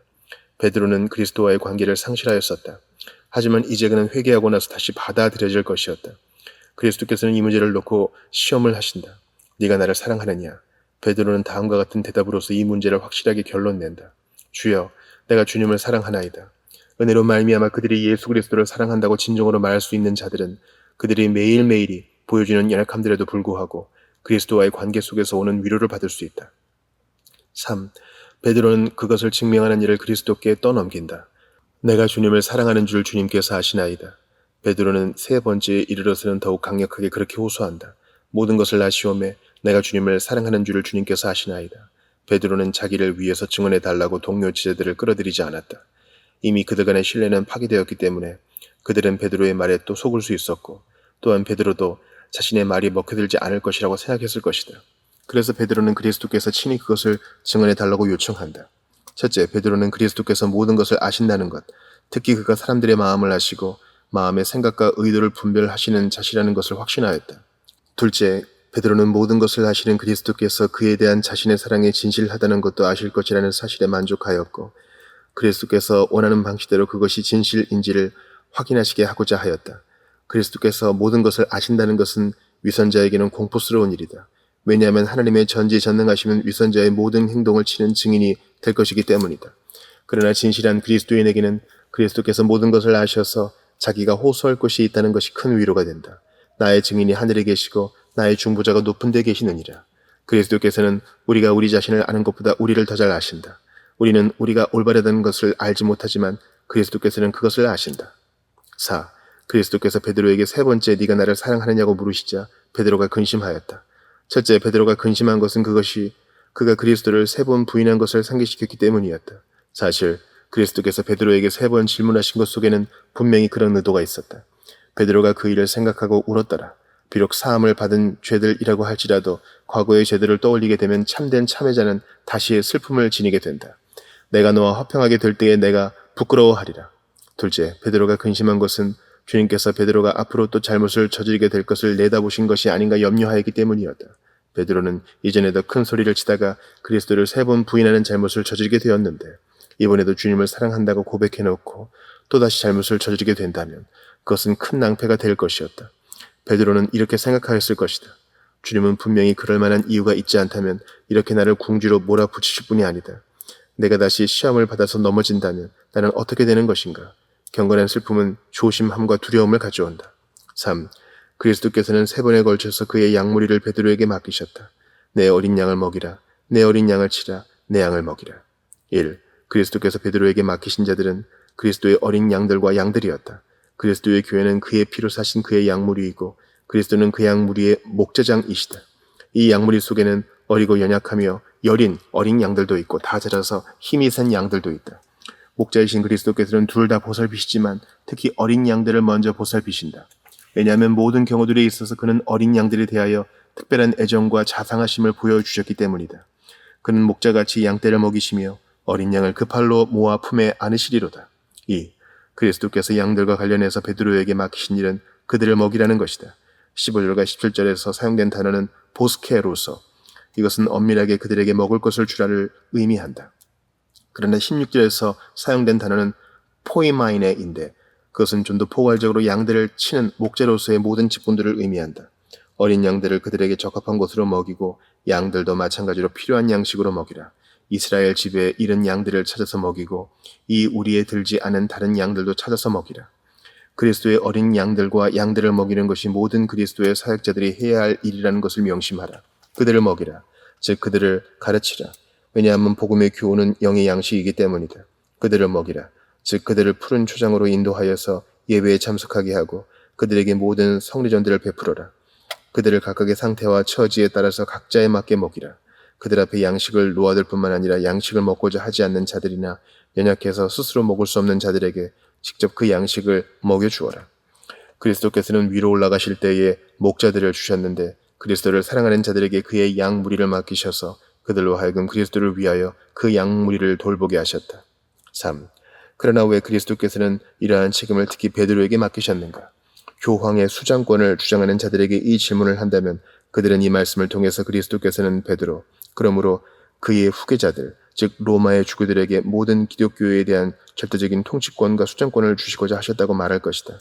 S1: 베드로는 그리스도와의 관계를 상실하였었다. 하지만 이제 그는 회개하고 나서 다시 받아들여질 것이었다. 그리스도께서는 이 문제를 놓고 시험을 하신다. 네가 나를 사랑하느냐? 베드로는 다음과 같은 대답으로서 이 문제를 확실하게 결론낸다. 주여, 내가 주님을 사랑하나이다. 은혜로 말미암아 그들이 예수 그리스도를 사랑한다고 진정으로 말할 수 있는 자들은 그들이 매일매일이 보여주는 연약함들에도 불구하고 그리스도와의 관계 속에서 오는 위로를 받을 수 있다. 3. 베드로는 그것을 증명하는 일을 그리스도께 떠넘긴다. 내가 주님을 사랑하는 줄 주님께서 아시나이다. 베드로는 세 번째에 이르러서는 더욱 강력하게 그렇게 호소한다. 모든 것을 아시오매 내가 주님을 사랑하는 줄을 주님께서 아시나이다. 베드로는 자기를 위해서 증언해 달라고 동료 제자들을 끌어들이지 않았다. 이미 그들 간의 신뢰는 파괴되었기 때문에 그들은 베드로의 말에 또 속을 수 있었고 또한 베드로도 자신의 말이 먹혀들지 않을 것이라고 생각했을 것이다. 그래서 베드로는 그리스도께서 친히 그것을 증언해 달라고 요청한다. 첫째, 베드로는 그리스도께서 모든 것을 아신다는 것, 특히 그가 사람들의 마음을 아시고 마음의 생각과 의도를 분별하시는 자시라는 것을 확신하였다. 둘째, 베드로는 모든 것을 아시는 그리스도께서 그에 대한 자신의 사랑에 진실하다는 것도 아실 것이라는 사실에 만족하였고 그리스도께서 원하는 방식대로 그것이 진실인지를 확인하시게 하고자 하였다. 그리스도께서 모든 것을 아신다는 것은 위선자에게는 공포스러운 일이다. 왜냐하면 하나님의 전지전능하시면 위선자의 모든 행동을 치는 증인이 될 것이기 때문이다. 그러나 진실한 그리스도인에게는 그리스도께서 모든 것을 아셔서 자기가 호소할 것이 있다는 것이 큰 위로가 된다. 나의 증인이 하늘에 계시고 나의 중보자가 높은 데 계시느니라. 그리스도께서는 우리가 우리 자신을 아는 것보다 우리를 더 잘 아신다. 우리는 우리가 올바르다는 것을 알지 못하지만 그리스도께서는 그것을 아신다. 4. 그리스도께서 베드로에게 세 번째 네가 나를 사랑하느냐고 물으시자 베드로가 근심하였다. 첫째, 베드로가 근심한 것은 그가 그리스도를 세 번 부인한 것을 상기시켰기 때문이었다. 사실 그리스도께서 베드로에게 세 번 질문하신 것 속에는 분명히 그런 의도가 있었다. 베드로가 그 일을 생각하고 울었더라. 비록 사함을 받은 죄들이라고 할지라도 과거의 죄들을 떠올리게 되면 참된 참회자는 다시 슬픔을 지니게 된다. 내가 너와 화평하게 될 때에 내가 부끄러워하리라. 둘째, 베드로가 근심한 것은 주님께서 베드로가 앞으로 또 잘못을 저지르게 될 것을 내다보신 것이 아닌가 염려하였기 때문이었다. 베드로는 이전에도 큰 소리를 치다가 그리스도를 3번 부인하는 잘못을 저지르게 되었는데 이번에도 주님을 사랑한다고 고백해놓고 또다시 잘못을 저지르게 된다면 그것은 큰 낭패가 될 것이었다. 베드로는 이렇게 생각하였을 것이다. 주님은 분명히 그럴 만한 이유가 있지 않다면 이렇게 나를 궁지로 몰아붙이실 분이 아니다. 내가 다시 시험을 받아서 넘어진다면 나는 어떻게 되는 것인가? 경건한 슬픔은 조심함과 두려움을 가져온다. 3. 그리스도께서는 3번에 걸쳐서 그의 양무리를 베드로에게 맡기셨다. 내 어린 양을 먹이라. 내 어린 양을 치라. 내 양을 먹이라. 1. 그리스도께서 베드로에게 맡기신 자들은 그리스도의 어린 양들과 양들이었다. 그리스도의 교회는 그의 피로 사신 그의 양무리이고 그리스도는 그 양무리의 목자장이시다. 이 양무리 속에는 어리고 연약하며 여린 어린 양들도 있고 다 자라서 힘이 센 양들도 있다. 목자이신 그리스도께서는 둘 다 보살피시지만 특히 어린 양들을 먼저 보살피신다. 왜냐하면 모든 경우들에 있어서 그는 어린 양들에 대하여 특별한 애정과 자상하심을 보여주셨기 때문이다. 그는 목자같이 양떼를 먹이시며 어린 양을 그 팔로 모아 품에 안으시리로다. 2. 그리스도께서 양들과 관련해서 베드로에게 맡기신 일은 그들을 먹이라는 것이다. 15절과 17절에서 사용된 단어는 보스케로서, 이것은 엄밀하게 그들에게 먹을 것을 주라를 의미한다. 그러나 16절에서 사용된 단어는 포이마이네인데 그것은 좀 더 포괄적으로 양들을 치는 목자로서의 모든 직분들을 의미한다. 어린 양들을 그들에게 적합한 곳으로 먹이고 양들도 마찬가지로 필요한 양식으로 먹이라. 이스라엘 집에 잃은 양들을 찾아서 먹이고 이 우리에 들지 않은 다른 양들도 찾아서 먹이라. 그리스도의 어린 양들과 양들을 먹이는 것이 모든 그리스도의 사역자들이 해야 할 일이라는 것을 명심하라. 그들을 먹이라. 즉 그들을 가르치라. 왜냐하면 복음의 교훈은 영의 양식이기 때문이다. 그들을 먹이라. 즉 그들을 푸른 초장으로 인도하여서 예배에 참석하게 하고 그들에게 모든 성리전들을 베풀어라. 그들을 각각의 상태와 처지에 따라서 각자에 맞게 먹이라. 그들 앞에 양식을 놓아둘 뿐만 아니라 양식을 먹고자 하지 않는 자들이나 연약해서 스스로 먹을 수 없는 자들에게 직접 그 양식을 먹여주어라. 그리스도께서는 위로 올라가실 때에 목자들을 주셨는데 그리스도를 사랑하는 자들에게 그의 양 무리를 맡기셔서 그들로 하여금 그리스도를 위하여 그 양 무리를 돌보게 하셨다. 3. 그러나 왜 그리스도께서는 이러한 책임을 특히 베드로에게 맡기셨는가? 교황의 수장권을 주장하는 자들에게 이 질문을 한다면 그들은 이 말씀을 통해서 그리스도께서는 베드로, 그러므로 그의 후계자들, 즉 로마의 주교들에게 모든 기독교에 대한 절대적인 통치권과 수장권을 주시고자 하셨다고 말할 것이다.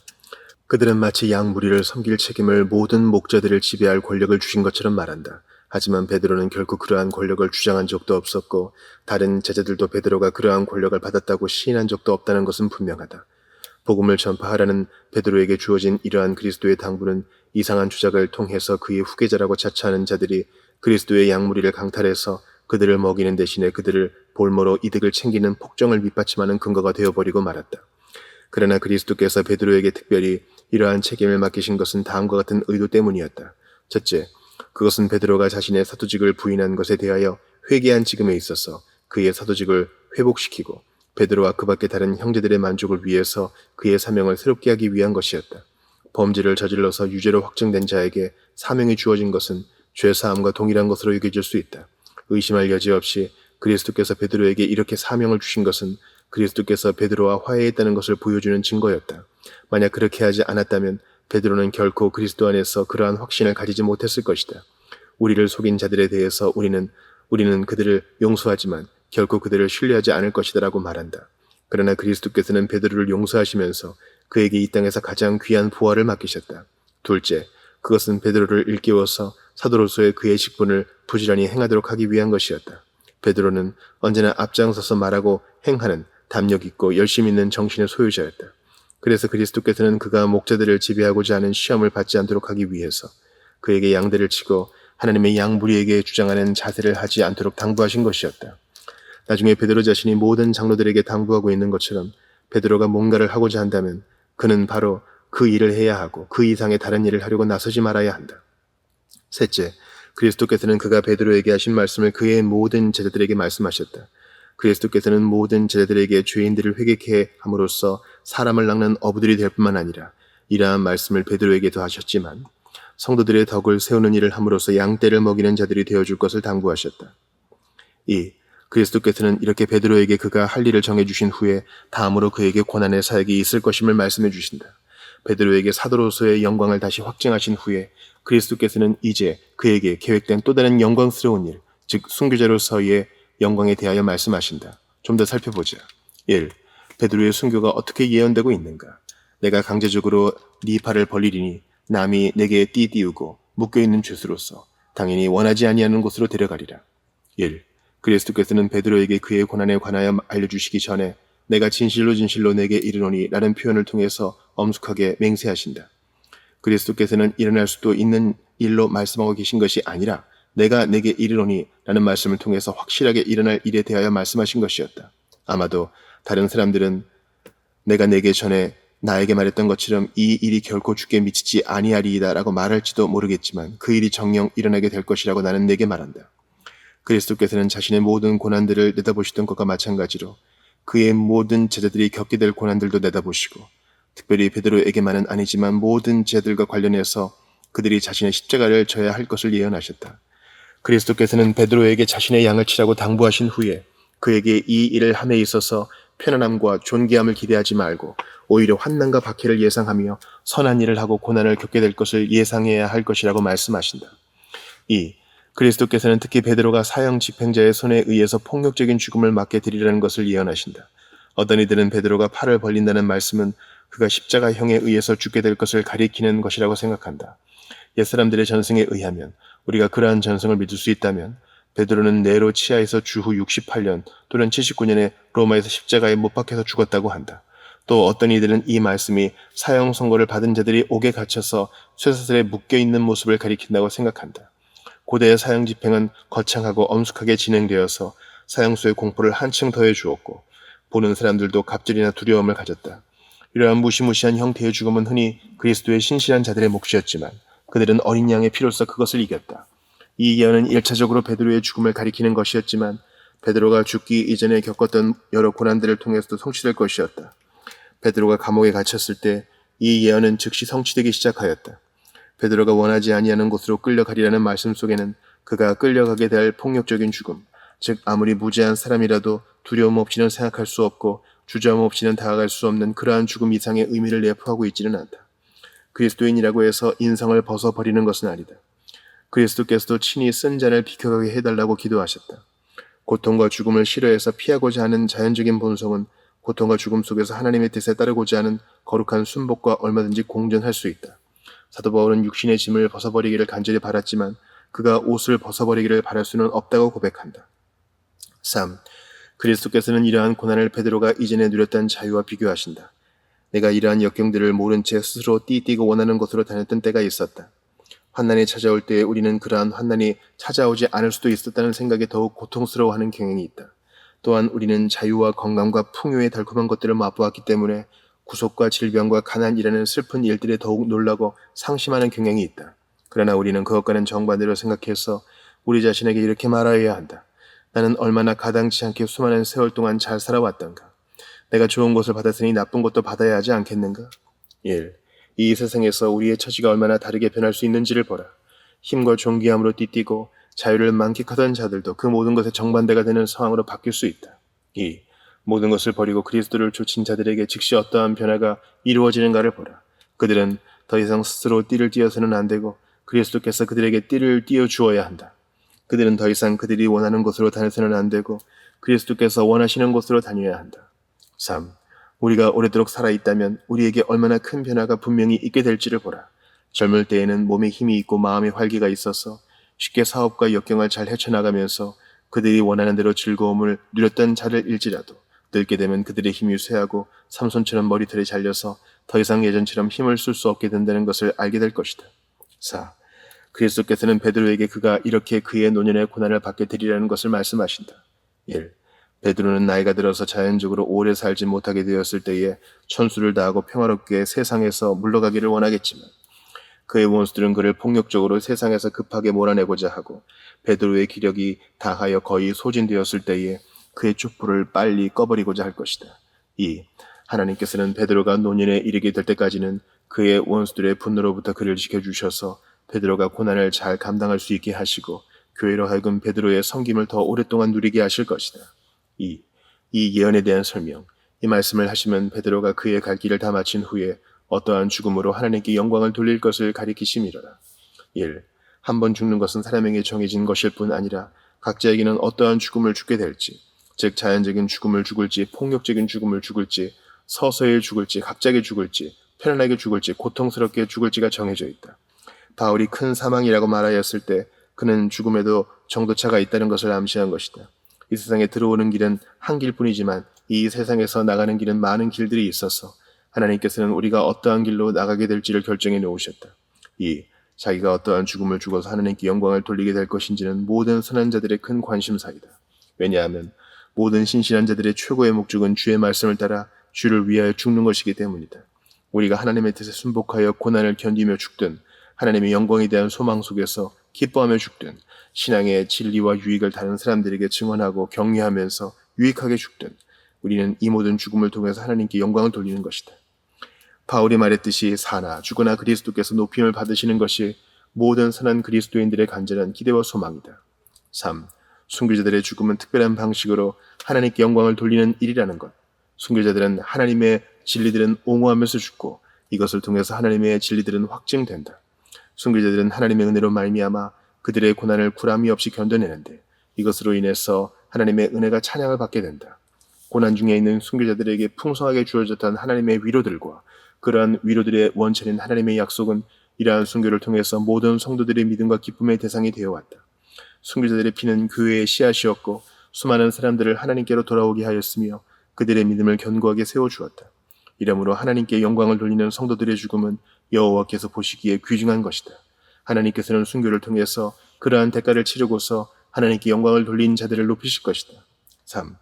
S1: 그들은 마치 양 무리를 섬길 책임을 모든 목자들을 지배할 권력을 주신 것처럼 말한다. 하지만 베드로는 결코 그러한 권력을 주장한 적도 없었고 다른 제자들도 베드로가 그러한 권력을 받았다고 시인한 적도 없다는 것은 분명하다. 복음을 전파하라는 베드로에게 주어진 이러한 그리스도의 당부는 이상한 주작을 통해서 그의 후계자라고 자처하는 자들이 그리스도의 양무리를 강탈해서 그들을 먹이는 대신에 그들을 볼모로 이득을 챙기는 폭정을 밑받침하는 근거가 되어버리고 말았다. 그러나 그리스도께서 베드로에게 특별히 이러한 책임을 맡기신 것은 다음과 같은 의도 때문이었다. 첫째, 그것은 베드로가 자신의 사도직을 부인한 것에 대하여 회개한 지금에 있어서 그의 사도직을 회복시키고 베드로와 그 밖의 다른 형제들의 만족을 위해서 그의 사명을 새롭게 하기 위한 것이었다. 범죄를 저질러서 유죄로 확정된 자에게 사명이 주어진 것은 죄사함과 동일한 것으로 여겨질 수 있다. 의심할 여지 없이 그리스도께서 베드로에게 이렇게 사명을 주신 것은 그리스도께서 베드로와 화해했다는 것을 보여주는 증거였다. 만약 그렇게 하지 않았다면 베드로는 결코 그리스도 안에서 그러한 확신을 가지지 못했을 것이다. 우리를 속인 자들에 대해서 우리는 그들을 용서하지만 결코 그들을 신뢰하지 않을 것이다라고 말한다. 그러나 그리스도께서는 베드로를 용서하시면서 그에게 이 땅에서 가장 귀한 부활을 맡기셨다. 둘째, 그것은 베드로를 일깨워서 사도로서의 그의 직분을 부지런히 행하도록 하기 위한 것이었다. 베드로는 언제나 앞장서서 말하고 행하는 담력 있고 열심 있는 정신의 소유자였다. 그래서 그리스도께서는 그가 목자들을 지배하고자 하는 시험을 받지 않도록 하기 위해서 그에게 양들을 치고 하나님의 양 무리에게 주장하는 자세를 하지 않도록 당부하신 것이었다. 나중에 베드로 자신이 모든 장로들에게 당부하고 있는 것처럼 베드로가 뭔가를 하고자 한다면 그는 바로 그 일을 해야 하고 그 이상의 다른 일을 하려고 나서지 말아야 한다. 셋째, 그리스도께서는 그가 베드로에게 하신 말씀을 그의 모든 제자들에게 말씀하셨다. 그리스도께서는 모든 제자들에게 죄인들을 회개케 함으로써 사람을 낚는 어부들이 될 뿐만 아니라 이러한 말씀을 베드로에게도 하셨지만 성도들의 덕을 세우는 일을 함으로써 양떼를 먹이는 자들이 되어줄 것을 당부하셨다. 2. 그리스도께서는 이렇게 베드로에게 그가 할 일을 정해주신 후에 다음으로 그에게 고난의 사역이 있을 것임을 말씀해 주신다. 베드로에게 사도로서의 영광을 다시 확증하신 후에 그리스도께서는 이제 그에게 계획된 또 다른 영광스러운 일, 즉 순교자로서의 영광에 대하여 말씀하신다. 좀 더 살펴보자. 1. 베드로의 순교가 어떻게 예언되고 있는가? 내가 강제적으로 네 팔을 벌리리니 남이 내게 띠우고 묶여있는 죄수로서 당연히 원하지 아니하는 곳으로 데려가리라. 1. 그리스도께서는 베드로에게 그의 고난에 관하여 알려주시기 전에 내가 진실로 내게 이르노니 라는 표현을 통해서 엄숙하게 맹세하신다. 그리스도께서는 일어날 수도 있는 일로 말씀하고 계신 것이 아니라 내가 내게 이르노니 라는 말씀을 통해서 확실하게 일어날 일에 대하여 말씀하신 것이었다. 아마도 다른 사람들은 내가 내게 전에 나에게 말했던 것처럼 이 일이 결코 주께 미치지 아니하리이다 라고 말할지도 모르겠지만 그 일이 정녕 일어나게 될 것이라고 나는 내게 말한다. 그리스도께서는 자신의 모든 고난들을 내다보시던 것과 마찬가지로 그의 모든 제자들이 겪게 될 고난들도 내다보시고 특별히 베드로에게만은 아니지만 모든 제자들과 관련해서 그들이 자신의 십자가를 져야 할 것을 예언하셨다. 그리스도께서는 베드로에게 자신의 양을 치라고 당부하신 후에 그에게 이 일을 함에 있어서 편안함과 존귀함을 기대하지 말고 오히려 환난과 박해를 예상하며 선한 일을 하고 고난을 겪게 될 것을 예상해야 할 것이라고 말씀하신다. 2. 그리스도께서는 특히 베드로가 사형 집행자의 손에 의해서 폭력적인 죽음을 맞게 되리라는 것을 예언하신다. 어떤 이들은 베드로가 팔을 벌린다는 말씀은 그가 십자가형에 의해서 죽게 될 것을 가리키는 것이라고 생각한다. 옛사람들의 전승에 의하면 우리가 그러한 전승을 믿을 수 있다면 베드로는 네로 치하에서 주후 68년 또는 79년에 로마에서 십자가에 못 박혀서 죽었다고 한다. 또 어떤 이들은 이 말씀이 사형 선고를 받은 자들이 옥에 갇혀서 쇠사슬에 묶여있는 모습을 가리킨다고 생각한다. 고대의 사형 집행은 거창하고 엄숙하게 진행되어서 사형수의 공포를 한층 더해 주었고 보는 사람들도 갑질이나 두려움을 가졌다. 이러한 무시무시한 형태의 죽음은 흔히 그리스도의 신실한 자들의 몫이었지만 그들은 어린 양의 피로써 그것을 이겼다. 이 예언은 1차적으로 베드로의 죽음을 가리키는 것이었지만 베드로가 죽기 이전에 겪었던 여러 고난들을 통해서도 성취될 것이었다. 베드로가 감옥에 갇혔을 때 이 예언은 즉시 성취되기 시작하였다. 베드로가 원하지 아니하는 곳으로 끌려가리라는 말씀 속에는 그가 끌려가게 될 폭력적인 죽음, 즉 아무리 무지한 사람이라도 두려움 없이는 생각할 수 없고 주저함 없이는 다가갈 수 없는 그러한 죽음 이상의 의미를 내포하고 있지는 않다. 그리스도인이라고 해서 인성을 벗어버리는 것은 아니다. 그리스도께서도 친히 쓴 잔을 비켜가게 해달라고 기도하셨다. 고통과 죽음을 싫어해서 피하고자 하는 자연적인 본성은 고통과 죽음 속에서 하나님의 뜻에 따르고자 하는 거룩한 순복과 얼마든지 공존할 수 있다. 사도 바울은 육신의 짐을 벗어버리기를 간절히 바랐지만 그가 옷을 벗어버리기를 바랄 수는 없다고 고백한다. 3. 그리스도께서는 이러한 고난을 베드로가 이전에 누렸던 자유와 비교하신다. 내가 이러한 역경들을 모른 채 스스로 띠뛰고 원하는 곳으로 다녔던 때가 있었다. 환난이 찾아올 때에 우리는 그러한 환난이 찾아오지 않을 수도 있었다는 생각에 더욱 고통스러워하는 경향이 있다. 또한 우리는 자유와 건강과 풍요의 달콤한 것들을 맛보았기 때문에 구속과 질병과 가난이라는 슬픈 일들에 더욱 놀라고 상심하는 경향이 있다. 그러나 우리는 그것과는 정반대로 생각해서 우리 자신에게 이렇게 말하여야 한다. 나는 얼마나 가당치 않게 수많은 세월 동안 잘 살아왔던가. 내가 좋은 것을 받았으니 나쁜 것도 받아야 하지 않겠는가? 1. 이 세상에서 우리의 처지가 얼마나 다르게 변할 수 있는지를 보라. 힘과 존귀함으로 띠뛰고 자유를 만끽하던 자들도 그 모든 것의 정반대가 되는 상황으로 바뀔 수 있다. 2. 모든 것을 버리고 그리스도를 좇은 자들에게 즉시 어떠한 변화가 이루어지는가를 보라. 그들은 더 이상 스스로 띠를 띄어서는 안 되고 그리스도께서 그들에게 띠를 띄어 주어야 한다. 그들은 더 이상 그들이 원하는 곳으로 다녀서는 안 되고 그리스도께서 원하시는 곳으로 다녀야 한다. 3. 우리가 오래도록 살아있다면 우리에게 얼마나 큰 변화가 분명히 있게 될지를 보라. 젊을 때에는 몸에 힘이 있고 마음에 활기가 있어서 쉽게 사업과 역경을 잘 헤쳐나가면서 그들이 원하는 대로 즐거움을 누렸던 자들일지라도 늙게 되면 그들의 힘이 쇠하고 삼손처럼 머리털이 잘려서 더 이상 예전처럼 힘을 쓸 수 없게 된다는 것을 알게 될 것이다. 4. 그리스도께서는 베드로에게 그가 이렇게 그의 노년의 고난을 받게 되리라는 것을 말씀하신다. 1. 베드로는 나이가 들어서 자연적으로 오래 살지 못하게 되었을 때에 천수를 다하고 평화롭게 세상에서 물러가기를 원하겠지만 그의 원수들은 그를 폭력적으로 세상에서 급하게 몰아내고자 하고 베드로의 기력이 다하여 거의 소진되었을 때에 그의 촛불을 빨리 꺼버리고자 할 것이다. 2. 하나님께서는 베드로가 노년에 이르게 될 때까지는 그의 원수들의 분노로부터 그를 지켜주셔서 베드로가 고난을 잘 감당할 수 있게 하시고 교회로 하여금 베드로의 섬김을 더 오랫동안 누리게 하실 것이다. 이 예언에 대한 설명, 이 말씀을 하시면 베드로가 그의 갈 길을 다 마친 후에 어떠한 죽음으로 하나님께 영광을 돌릴 것을 가리키심이로라. 1. 한 번 죽는 것은 사람에게 정해진 것일 뿐 아니라 각자에게는 어떠한 죽음을 죽게 될지, 즉 자연적인 죽음을 죽을지, 폭력적인 죽음을 죽을지, 서서히 죽을지, 갑자기 죽을지, 편안하게 죽을지, 고통스럽게 죽을지가 정해져 있다. 바울이 큰 사망이라고 말하였을 때 그는 죽음에도 정도차가 있다는 것을 암시한 것이다. 이 세상에 들어오는 길은 한 길뿐이지만 이 세상에서 나가는 길은 많은 길들이 있어서 하나님께서는 우리가 어떠한 길로 나가게 될지를 결정해 놓으셨다. 자기가 어떠한 죽음을 죽어서 하나님께 영광을 돌리게 될 것인지는 모든 선한 자들의 큰 관심사이다. 왜냐하면 모든 신실한 자들의 최고의 목적은 주의 말씀을 따라 주를 위하여 죽는 것이기 때문이다. 우리가 하나님의 뜻에 순복하여 고난을 견디며 죽든 하나님의 영광에 대한 소망 속에서 기뻐하며 죽든 신앙의 진리와 유익을 다른 사람들에게 증언하고 격려하면서 유익하게 죽든 우리는 이 모든 죽음을 통해서 하나님께 영광을 돌리는 것이다. 바울이 말했듯이 사나 죽으나 그리스도께서 높임을 받으시는 것이 모든 선한 그리스도인들의 간절한 기대와 소망이다. 3. 순교자들의 죽음은 특별한 방식으로 하나님께 영광을 돌리는 일이라는 것. 순교자들은 하나님의 진리들은 옹호하면서 죽고 이것을 통해서 하나님의 진리들은 확증된다. 순교자들은 하나님의 은혜로 말미암아 그들의 고난을 구람이 없이 견뎌내는데 이것으로 인해서 하나님의 은혜가 찬양을 받게 된다. 고난 중에 있는 순교자들에게 풍성하게 주어졌던 하나님의 위로들과 그러한 위로들의 원천인 하나님의 약속은 이러한 순교를 통해서 모든 성도들의 믿음과 기쁨의 대상이 되어왔다. 순교자들의 피는 교회의 씨앗이었고 수많은 사람들을 하나님께로 돌아오게 하였으며 그들의 믿음을 견고하게 세워주었다. 이러므로 하나님께 영광을 돌리는 성도들의 죽음은 여호와께서 보시기에 귀중한 것이다. 하나님께서는 순교를 통해서 그러한 대가를 치르고서 하나님께 영광을 돌린 자들을 높이실 것이다. 3.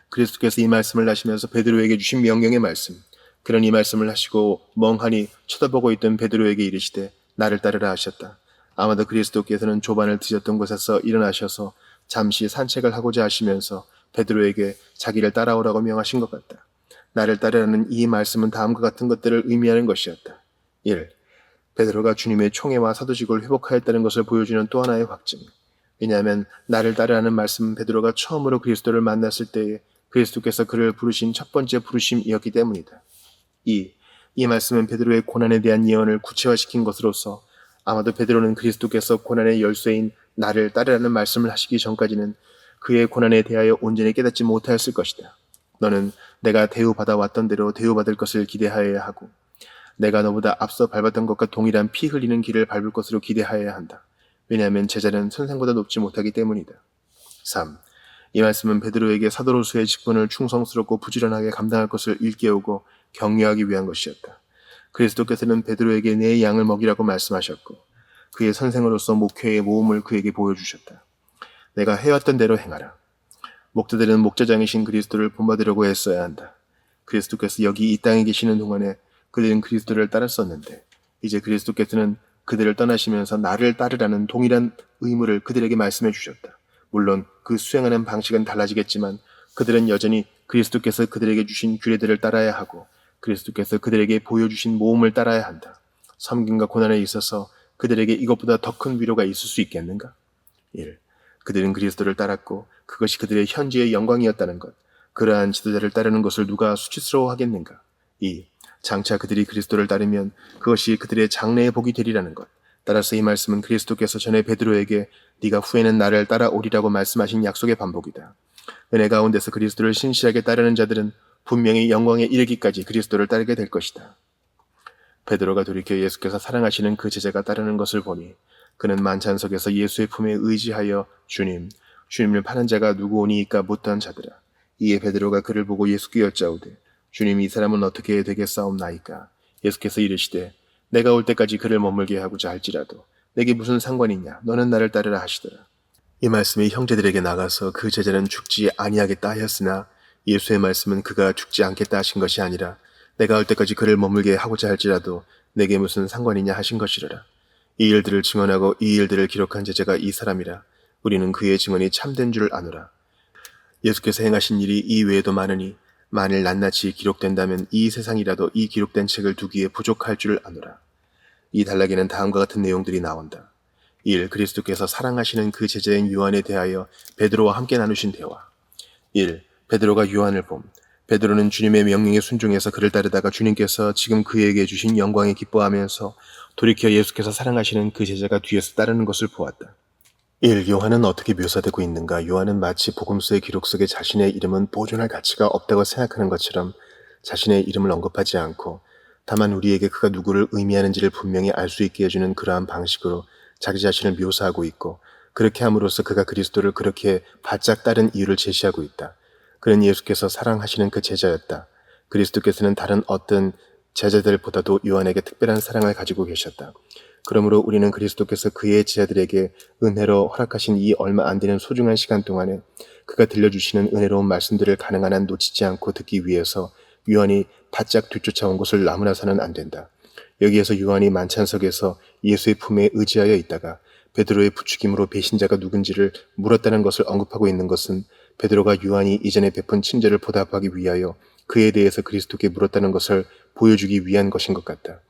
S1: 그리스도께서 이 말씀을 하시면서 베드로에게 주신 명령의 말씀, 그런 이 말씀을 하시고 멍하니 쳐다보고 있던 베드로에게 이르시되 나를 따르라 하셨다. 아마도 그리스도께서는 조반을 드셨던 곳에서 일어나셔서 잠시 산책을 하고자 하시면서 베드로에게 자기를 따라오라고 명하신 것 같다. 나를 따르라는 이 말씀은 다음과 같은 것들을 의미하는 것이었다. 1. 베드로가 주님의 총애와 사도직을 회복하였다는 것을 보여주는 또 하나의 확증. 왜냐하면 나를 따르라는 말씀은 베드로가 처음으로 그리스도를 만났을 때에 그리스도께서 그를 부르신 첫 번째 부르심이었기 때문이다. 2. 이 말씀은 베드로의 고난에 대한 예언을 구체화시킨 것으로서 아마도 베드로는 그리스도께서 고난의 열쇠인 나를 따르라는 말씀을 하시기 전까지는 그의 고난에 대하여 온전히 깨닫지 못하였을 것이다. 너는 내가 대우받아 왔던 대로 대우받을 것을 기대하여야 하고 내가 너보다 앞서 밟았던 것과 동일한 피 흘리는 길을 밟을 것으로 기대하여야 한다. 왜냐하면 제자는 선생보다 높지 못하기 때문이다. 3. 이 말씀은 베드로에게 사도로서의 직분을 충성스럽고 부지런하게 감당할 것을 일깨우고 격려하기 위한 것이었다. 그리스도께서는 베드로에게 내 양을 먹이라고 말씀하셨고 그의 선생으로서 목회의 모험을 그에게 보여주셨다. 내가 해왔던 대로 행하라. 목자들은 목자장이신 그리스도를 본받으려고 했어야 한다. 그리스도께서 여기 이 땅에 계시는 동안에 그들은 그리스도를 따랐었는데 이제 그리스도께서는 그들을 떠나시면서 나를 따르라는 동일한 의무를 그들에게 말씀해 주셨다. 물론 그 수행하는 방식은 달라지겠지만 그들은 여전히 그리스도께서 그들에게 주신 규례들을 따라야 하고 그리스도께서 그들에게 보여주신 모험을 따라야 한다. 섬김과 고난에 있어서 그들에게 이것보다 더 큰 위로가 있을 수 있겠는가? 1. 그들은 그리스도를 따랐고 그것이 그들의 현재의 영광이었다는 것. 그러한 지도자를 따르는 것을 누가 수치스러워 하겠는가? 2. 장차 그들이 그리스도를 따르면 그것이 그들의 장래의 복이 되리라는 것. 따라서 이 말씀은 그리스도께서 전에 베드로에게 네가 후에는 나를 따라오리라고 말씀하신 약속의 반복이다. 은혜 가운데서 그리스도를 신실하게 따르는 자들은 분명히 영광에 이르기까지 그리스도를 따르게 될 것이다. 베드로가 돌이켜 예수께서 사랑하시는 그 제자가 따르는 것을 보니 그는 만찬석에서 예수의 품에 의지하여 주님을 파는 자가 누구오니이까 묻던 자들아. 이에 베드로가 그를 보고 예수께 여짜오되 주님 이 사람은 어떻게 되겠사옵나이까? 예수께서 이르시되 내가 올 때까지 그를 머물게 하고자 할지라도 내게 무슨 상관이냐? 너는 나를 따르라 하시더라. 이 말씀이 형제들에게 나가서 그 제자는 죽지 아니하겠다 하였으나 예수의 말씀은 그가 죽지 않겠다 하신 것이 아니라 내가 올 때까지 그를 머물게 하고자 할지라도 내게 무슨 상관이냐 하신 것이로라. 이 일들을 증언하고 이 일들을 기록한 제자가 이 사람이라. 우리는 그의 증언이 참된 줄 아노라. 예수께서 행하신 일이 이 외에도 많으니 만일 낱낱이 기록된다면 이 세상이라도 이 기록된 책을 두기에 부족할 줄 아노라. 이 단락에는 다음과 같은 내용들이 나온다. 1. 그리스도께서 사랑하시는 그 제자인 요한에 대하여 베드로와 함께 나누신 대화. 1. 베드로가 요한을 봄. 베드로는 주님의 명령에 순종해서 그를 따르다가 주님께서 지금 그에게 주신 영광에 기뻐하면서 돌이켜 예수께서 사랑하시는 그 제자가 뒤에서 따르는 것을 보았다. 1. 요한은 어떻게 묘사되고 있는가? 요한은 마치 복음서의 기록 속에 자신의 이름은 보존할 가치가 없다고 생각하는 것처럼 자신의 이름을 언급하지 않고 다만 우리에게 그가 누구를 의미하는지를 분명히 알 수 있게 해주는 그러한 방식으로 자기 자신을 묘사하고 있고, 그렇게 함으로써 그가 그리스도를 그렇게 바짝 따른 이유를 제시하고 있다. 그는 예수께서 사랑하시는 그 제자였다. 그리스도께서는 다른 어떤 제자들보다도 요한에게 특별한 사랑을 가지고 계셨다. 그러므로 우리는 그리스도께서 그의 제자들에게 은혜로 허락하신 이 얼마 안 되는 소중한 시간 동안에 그가 들려주시는 은혜로운 말씀들을 가능한 한 놓치지 않고 듣기 위해서 요한이 바짝 뒤쫓아온 것을 나무라서는 안 된다. 여기에서 요한이 만찬석에서 예수의 품에 의지하여 있다가 베드로의 부추김으로 배신자가 누군지를 물었다는 것을 언급하고 있는 것은 베드로가 요한이 이전에 베푼 친절을 보답하기 위하여 그에 대해서 그리스도께 물었다는 것을 보여주기 위한 것인 것 같다.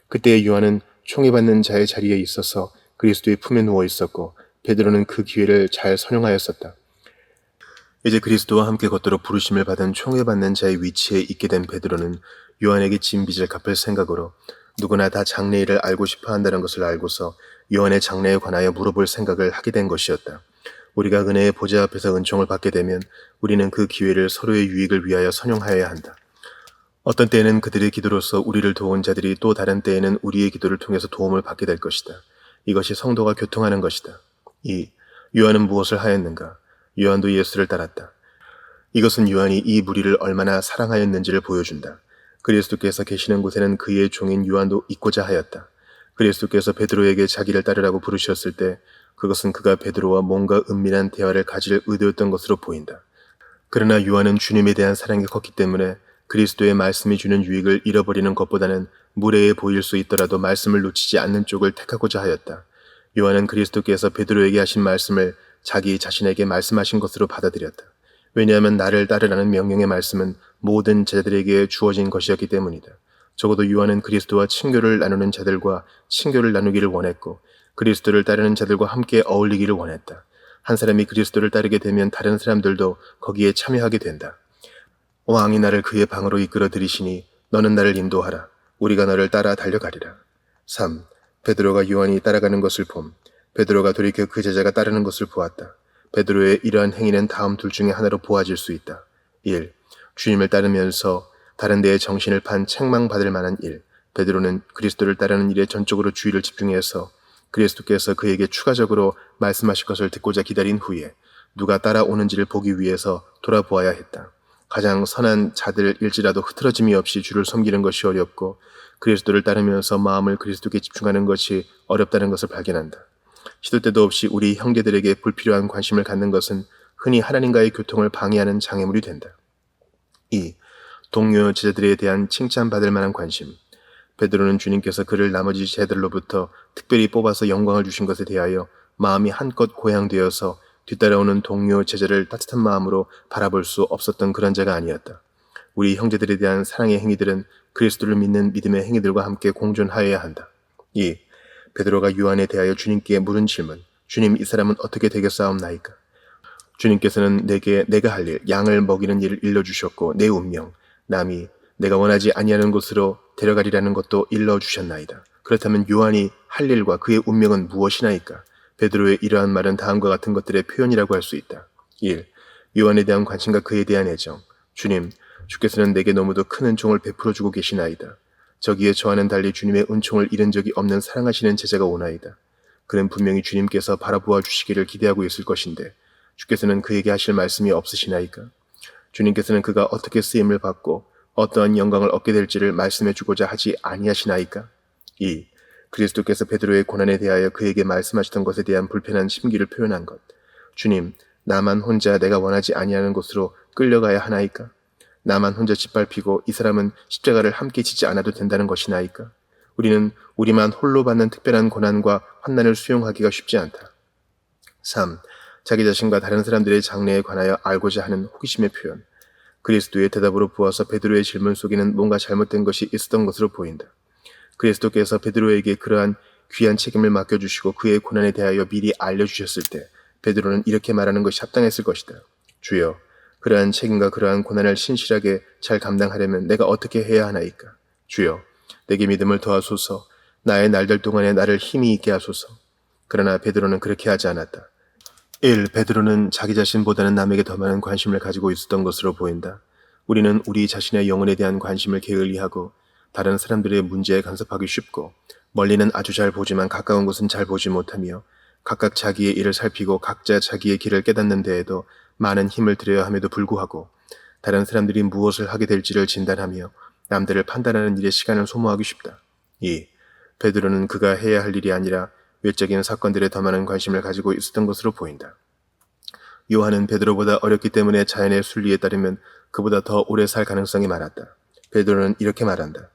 S1: 그때의 요한은 총애받는 자의 자리에 있어서 그리스도의 품에 누워 있었고 베드로는 그 기회를 잘 선용하였었다. 이제 그리스도와 함께 걷도록 부르심을 받은 총애받는 자의 위치에 있게 된 베드로는 요한에게 진 빚을 갚을 생각으로 누구나 다 장래일을 알고 싶어 한다는 것을 알고서 요한의 장래에 관하여 물어볼 생각을 하게 된 것이었다. 우리가 은혜의 보좌 앞에서 은총을 받게 되면 우리는 그 기회를 서로의 유익을 위하여 선용하여야 한다. 어떤 때에는 그들의 기도로서 우리를 도운 자들이 또 다른 때에는 우리의 기도를 통해서 도움을 받게 될 것이다. 이것이 성도가 교통하는 것이다. 2. 요한은 무엇을 하였는가? 요한도 예수를 따랐다. 이것은 요한이 이 무리를 얼마나 사랑하였는지를 보여준다. 그리스도께서 계시는 곳에는 그의 종인 요한도 있고자 하였다. 그리스도께서 베드로에게 자기를 따르라고 부르셨을 때 그것은 그가 베드로와 뭔가 은밀한 대화를 가질 의도였던 것으로 보인다. 그러나 요한은 주님에 대한 사랑이 컸기 때문에 그리스도의 말씀이 주는 유익을 잃어버리는 것보다는 무례해 보일 수 있더라도 말씀을 놓치지 않는 쪽을 택하고자 하였다. 요한은 그리스도께서 베드로에게 하신 말씀을 자기 자신에게 말씀하신 것으로 받아들였다. 왜냐하면 나를 따르라는 명령의 말씀은 모든 제자들에게 주어진 것이었기 때문이다. 적어도 요한은 그리스도와 친교를 나누는 자들과 친교를 나누기를 원했고 그리스도를 따르는 자들과 함께 어울리기를 원했다. 한 사람이 그리스도를 따르게 되면 다른 사람들도 거기에 참여하게 된다. 왕이 나를 그의 방으로 이끌어 들이시니 너는 나를 인도하라. 우리가 너를 따라 달려가리라. 3. 베드로가 요한이 따라가는 것을 봄. 베드로가 돌이켜 그 제자가 따르는 것을 보았다. 베드로의 이러한 행위는 다음 둘 중에 하나로 보아질 수 있다. 1. 주님을 따르면서 다른 데에 정신을 판 책망받을 만한 일. 베드로는 그리스도를 따르는 일에 전적으로 주의를 집중해서 그리스도께서 그에게 추가적으로 말씀하실 것을 듣고자 기다린 후에 누가 따라오는지를 보기 위해서 돌아보아야 했다. 가장 선한 자들일지라도 흐트러짐이 없이 주를 섬기는 것이 어렵고 그리스도를 따르면서 마음을 그리스도께 집중하는 것이 어렵다는 것을 발견한다. 시도 때도 없이 우리 형제들에게 불필요한 관심을 갖는 것은 흔히 하나님과의 교통을 방해하는 장애물이 된다. 2. 동료 제자들에 대한 칭찬받을 만한 관심. 베드로는 주님께서 그를 나머지 제자들로부터 특별히 뽑아서 영광을 주신 것에 대하여 마음이 한껏 고향되어서 뒤따라오는 동료 제자를 따뜻한 마음으로 바라볼 수 없었던 그런 자가 아니었다. 우리 형제들에 대한 사랑의 행위들은 그리스도를 믿는 믿음의 행위들과 함께 공존하여야 한다. 2. 베드로가 요한에 대하여 주님께 물은 질문. 주님, 이 사람은 어떻게 되겠사옵나이까? 주님께서는 내게 내가 할 일, 양을 먹이는 일을 일러주셨고 내 운명, 남이 내가 원하지 아니하는 곳으로 데려가리라는 것도 일러주셨나이다. 그렇다면 요한이 할 일과 그의 운명은 무엇이나이까? 베드로의 이러한 말은 다음과 같은 것들의 표현이라고 할 수 있다. 1. 요한에 대한 관심과 그에 대한 애정. 주님, 주께서는 내게 너무도 큰 은총을 베풀어주고 계시나이다. 저기에 저와는 달리 주님의 은총을 잃은 적이 없는 사랑하시는 제자가 오나이다. 그는 분명히 주님께서 바라보아 주시기를 기대하고 있을 것인데 주께서는 그에게 하실 말씀이 없으시나이까? 주님께서는 그가 어떻게 쓰임을 받고 어떠한 영광을 얻게 될지를 말씀해 주고자 하지 아니하시나이까? 2. 그리스도께서 베드로의 고난에 대하여 그에게 말씀하시던 것에 대한 불편한 심기를 표현한 것. 주님, 나만 혼자 내가 원하지 아니하는 곳으로 끌려가야 하나이까? 나만 혼자 짓밟히고 이 사람은 십자가를 함께 지지 않아도 된다는 것이나이까? 우리는 우리만 홀로 받는 특별한 고난과 환난을 수용하기가 쉽지 않다. 3. 자기 자신과 다른 사람들의 장래에 관하여 알고자 하는 호기심의 표현. 그리스도의 대답으로 보아서 베드로의 질문 속에는 뭔가 잘못된 것이 있었던 것으로 보인다. 그리스도께서 베드로에게 그러한 귀한 책임을 맡겨주시고 그의 고난에 대하여 미리 알려주셨을 때 베드로는 이렇게 말하는 것이 합당했을 것이다. 주여, 그러한 책임과 그러한 고난을 신실하게 잘 감당하려면 내가 어떻게 해야 하나이까? 주여, 내게 믿음을 더하소서. 나의 날들 동안에 나를 힘이 있게 하소서. 그러나 베드로는 그렇게 하지 않았다. 1. 베드로는 자기 자신보다는 남에게 더 많은 관심을 가지고 있었던 것으로 보인다. 우리는 우리 자신의 영혼에 대한 관심을 게을리하고 다른 사람들의 문제에 간섭하기 쉽고 멀리는 아주 잘 보지만 가까운 곳은 잘 보지 못하며 각각 자기의 일을 살피고 각자 자기의 길을 깨닫는 데에도 많은 힘을 들여야 함에도 불구하고 다른 사람들이 무엇을 하게 될지를 진단하며 남들을 판단하는 일에 시간을 소모하기 쉽다. 2. 베드로는 그가 해야 할 일이 아니라 외적인 사건들에 더 많은 관심을 가지고 있었던 것으로 보인다. 요한은 베드로보다 어렸기 때문에 자연의 순리에 따르면 그보다 더 오래 살 가능성이 많았다. 베드로는 이렇게 말한다.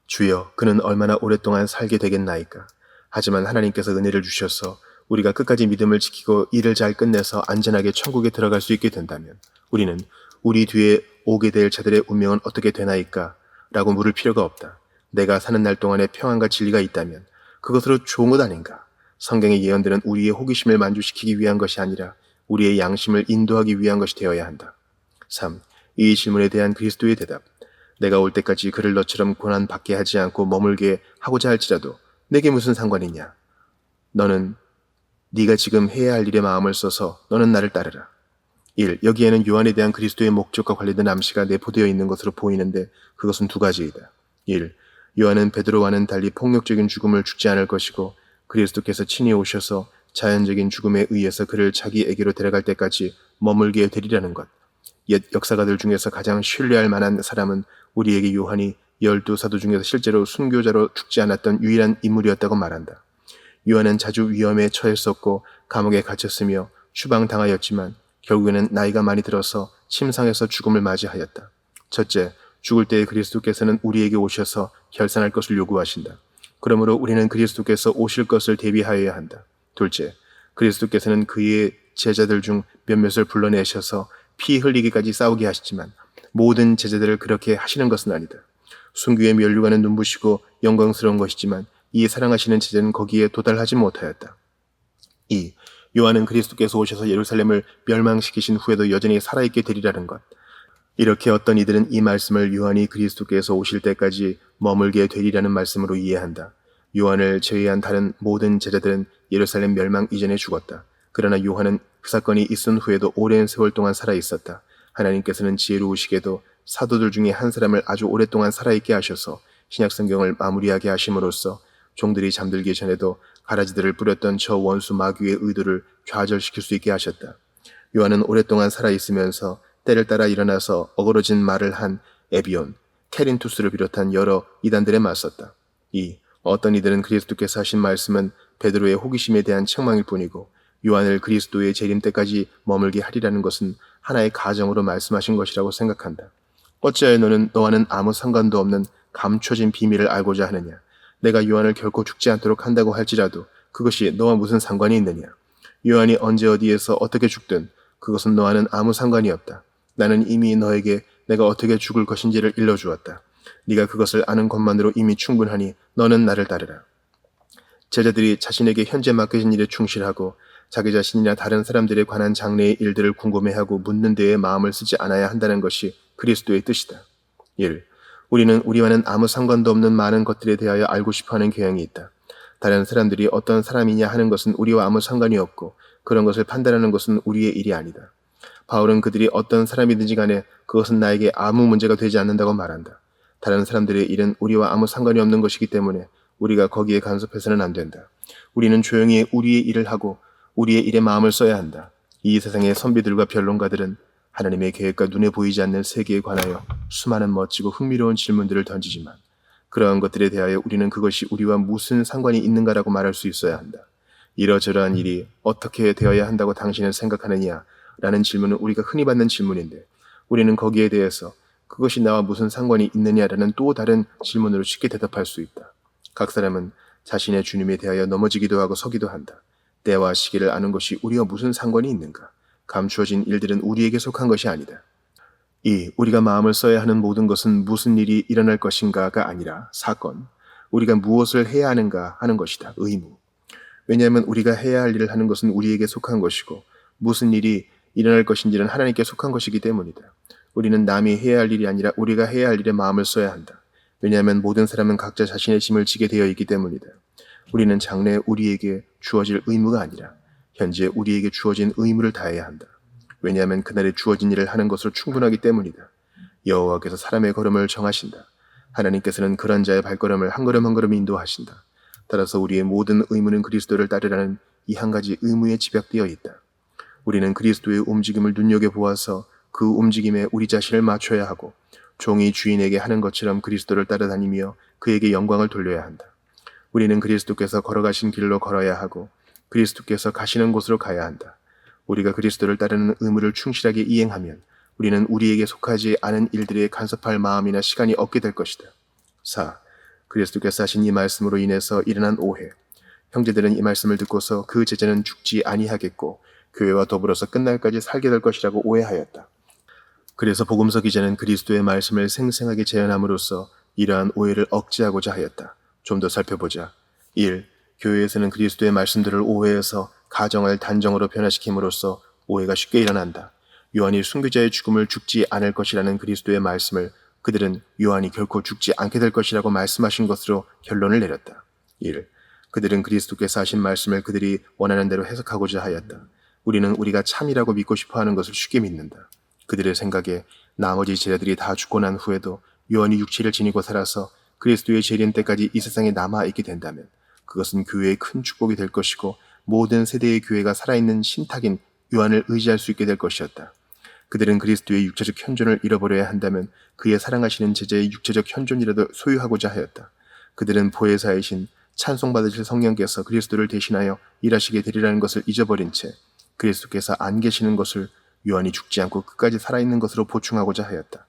S1: 주여, 그는 얼마나 오랫동안 살게 되겠나이까? 하지만 하나님께서 은혜를 주셔서 우리가 끝까지 믿음을 지키고 일을 잘 끝내서 안전하게 천국에 들어갈 수 있게 된다면 우리는 우리 뒤에 오게 될 자들의 운명은 어떻게 되나이까? 라고 물을 필요가 없다. 내가 사는 날 동안에 평안과 진리가 있다면 그것으로 좋은 것 아닌가? 성경의 예언들은 우리의 호기심을 만족시키기 위한 것이 아니라 우리의 양심을 인도하기 위한 것이 되어야 한다. 3. 이 질문에 대한 그리스도의 대답. 내가 올 때까지 그를 너처럼 고난받게 하지 않고 머물게 하고자 할지라도 내게 무슨 상관이냐? 너는 네가 지금 해야 할 일에 마음을 써서 너는 나를 따르라. 1. 여기에는 요한에 대한 그리스도의 목적과 관련된 암시가 내포되어 있는 것으로 보이는데 그것은 두 가지이다. 1. 요한은 베드로와는 달리 폭력적인 죽음을 죽지 않을 것이고 그리스도께서 친히 오셔서 자연적인 죽음에 의해서 그를 자기에게로 데려갈 때까지 머물게 되리라는 것. 옛 역사가들 중에서 가장 신뢰할 만한 사람은 우리에게 요한이 12사도 중에서 실제로 순교자로 죽지 않았던 유일한 인물이었다고 말한다. 요한은 자주 위험에 처했었고 감옥에 갇혔으며 추방당하였지만 결국에는 나이가 많이 들어서 침상에서 죽음을 맞이하였다. 첫째, 죽을 때에 그리스도께서는 우리에게 오셔서 결산할 것을 요구하신다. 그러므로 우리는 그리스도께서 오실 것을 대비하여야 한다. 둘째, 그리스도께서는 그의 제자들 중 몇몇을 불러내셔서 피 흘리기까지 싸우게 하시지만 모든 제자들을 그렇게 하시는 것은 아니다. 순교의 면류관은 눈부시고 영광스러운 것이지만 이 사랑하시는 제자는 거기에 도달하지 못하였다. 2. 요한은 그리스도께서 오셔서 예루살렘을 멸망시키신 후에도 여전히 살아있게 되리라는 것. 이렇게 어떤 이들은 이 말씀을 요한이 그리스도께서 오실 때까지 머물게 되리라는 말씀으로 이해한다. 요한을 제외한 다른 모든 제자들은 예루살렘 멸망 이전에 죽었다. 그러나 요한은 그 사건이 있은 후에도 오랜 세월 동안 살아있었다. 하나님께서는 지혜로우시게도 사도들 중에 한 사람을 아주 오랫동안 살아있게 하셔서 신약성경을 마무리하게 하심으로써 종들이 잠들기 전에도 가라지들을 뿌렸던 저 원수 마귀의 의도를 좌절시킬 수 있게 하셨다. 요한은 오랫동안 살아있으면서 때를 따라 일어나서 어그러진 말을 한 에비온, 케린투스를 비롯한 여러 이단들에 맞섰다. 2. 어떤 이들은 그리스도께서 하신 말씀은 베드로의 호기심에 대한 책망일 뿐이고 요한을 그리스도의 재림 때까지 머물게 하리라는 것은 하나의 가정으로 말씀하신 것이라고 생각한다. 어찌하여 너는 너와는 아무 상관도 없는 감춰진 비밀을 알고자 하느냐? 내가 요한을 결코 죽지 않도록 한다고 할지라도 그것이 너와 무슨 상관이 있느냐? 요한이 언제 어디에서 어떻게 죽든 그것은 너와는 아무 상관이 없다. 나는 이미 너에게 내가 어떻게 죽을 것인지를 일러주었다. 네가 그것을 아는 것만으로 이미 충분하니 너는 나를 따르라. 제자들이 자신에게 현재 맡겨진 일에 충실하고 자기 자신이나 다른 사람들에 관한 장래의 일들을 궁금해하고 묻는 데에 마음을 쓰지 않아야 한다는 것이 그리스도의 뜻이다. 1. 우리는 우리와는 아무 상관도 없는 많은 것들에 대하여 알고 싶어하는 경향이 있다. 다른 사람들이 어떤 사람이냐 하는 것은 우리와 아무 상관이 없고 그런 것을 판단하는 것은 우리의 일이 아니다. 바울은 그들이 어떤 사람이든지 간에 그것은 나에게 아무 문제가 되지 않는다고 말한다. 다른 사람들의 일은 우리와 아무 상관이 없는 것이기 때문에 우리가 거기에 간섭해서는 안 된다. 우리는 조용히 우리의 일을 하고 우리의 일에 마음을 써야 한다. 이 세상의 선비들과 변론가들은 하나님의 계획과 눈에 보이지 않는 세계에 관하여 수많은 멋지고 흥미로운 질문들을 던지지만 그러한 것들에 대하여 우리는 그것이 우리와 무슨 상관이 있는가라고 말할 수 있어야 한다. 이러저러한 일이 어떻게 되어야 한다고 당신은 생각하느냐? 라는 질문은 우리가 흔히 받는 질문인데 우리는 거기에 대해서 그것이 나와 무슨 상관이 있느냐라는 또 다른 질문으로 쉽게 대답할 수 있다. 각 사람은 자신의 주님에 대하여 넘어지기도 하고 서기도 한다. 때와 시기를 아는 것이 우리와 무슨 상관이 있는가? 감추어진 일들은 우리에게 속한 것이 아니다. 2. 우리가 마음을 써야 하는 모든 것은 무슨 일이 일어날 것인가가 아니라 사건, 우리가 무엇을 해야 하는가 하는 것이다. 의무. 왜냐하면 우리가 해야 할 일을 하는 것은 우리에게 속한 것이고 무슨 일이 일어날 것인지는 하나님께 속한 것이기 때문이다. 우리는 남이 해야 할 일이 아니라 우리가 해야 할 일에 마음을 써야 한다. 왜냐하면 모든 사람은 각자 자신의 짐을 지게 되어 있기 때문이다. 우리는 장래 우리에게 주어질 의무가 아니라 현재 우리에게 주어진 의무를 다해야 한다. 왜냐하면 그날에 주어진 일을 하는 것으로 충분하기 때문이다. 여호와께서 사람의 걸음을 정하신다. 하나님께서는 그런 자의 발걸음을 한 걸음 한 걸음 인도하신다. 따라서 우리의 모든 의무는 그리스도를 따르라는 이 한 가지 의무에 집약되어 있다. 우리는 그리스도의 움직임을 눈여겨보아서 그 움직임에 우리 자신을 맞춰야 하고 종이 주인에게 하는 것처럼 그리스도를 따라다니며 그에게 영광을 돌려야 한다. 우리는 그리스도께서 걸어가신 길로 걸어야 하고 그리스도께서 가시는 곳으로 가야 한다. 우리가 그리스도를 따르는 의무를 충실하게 이행하면 우리는 우리에게 속하지 않은 일들에 간섭할 마음이나 시간이 없게 될 것이다. 4. 그리스도께서 하신 이 말씀으로 인해서 일어난 오해. 형제들은 이 말씀을 듣고서 그 제자는 죽지 아니하겠고 교회와 더불어서 끝날까지 살게 될 것이라고 오해하였다. 그래서 복음서 기자는 그리스도의 말씀을 생생하게 재현함으로써 이러한 오해를 억제하고자 하였다. 좀 더 살펴보자. 1. 교회에서는 그리스도의 말씀들을 오해해서 가정을 단정으로 변화시킴으로써 오해가 쉽게 일어난다. 요한이 순교자의 죽음을 죽지 않을 것이라는 그리스도의 말씀을 그들은 요한이 결코 죽지 않게 될 것이라고 말씀하신 것으로 결론을 내렸다. 1. 그들은 그리스도께서 하신 말씀을 그들이 원하는 대로 해석하고자 하였다. 우리는 우리가 참이라고 믿고 싶어하는 것을 쉽게 믿는다. 그들의 생각에 나머지 제자들이 다 죽고 난 후에도 요한이 육체를 지니고 살아서 그리스도의 재림 때까지 이 세상에 남아있게 된다면 그것은 교회의 큰 축복이 될 것이고 모든 세대의 교회가 살아있는 신탁인 요한을 의지할 수 있게 될 것이었다. 그들은 그리스도의 육체적 현존을 잃어버려야 한다면 그의 사랑하시는 제자의 육체적 현존이라도 소유하고자 하였다. 그들은 보혜사이신 찬송받으실 성령께서 그리스도를 대신하여 일하시게 되리라는 것을 잊어버린 채 그리스도께서 안 계시는 것을 요한이 죽지 않고 끝까지 살아있는 것으로 보충하고자 하였다.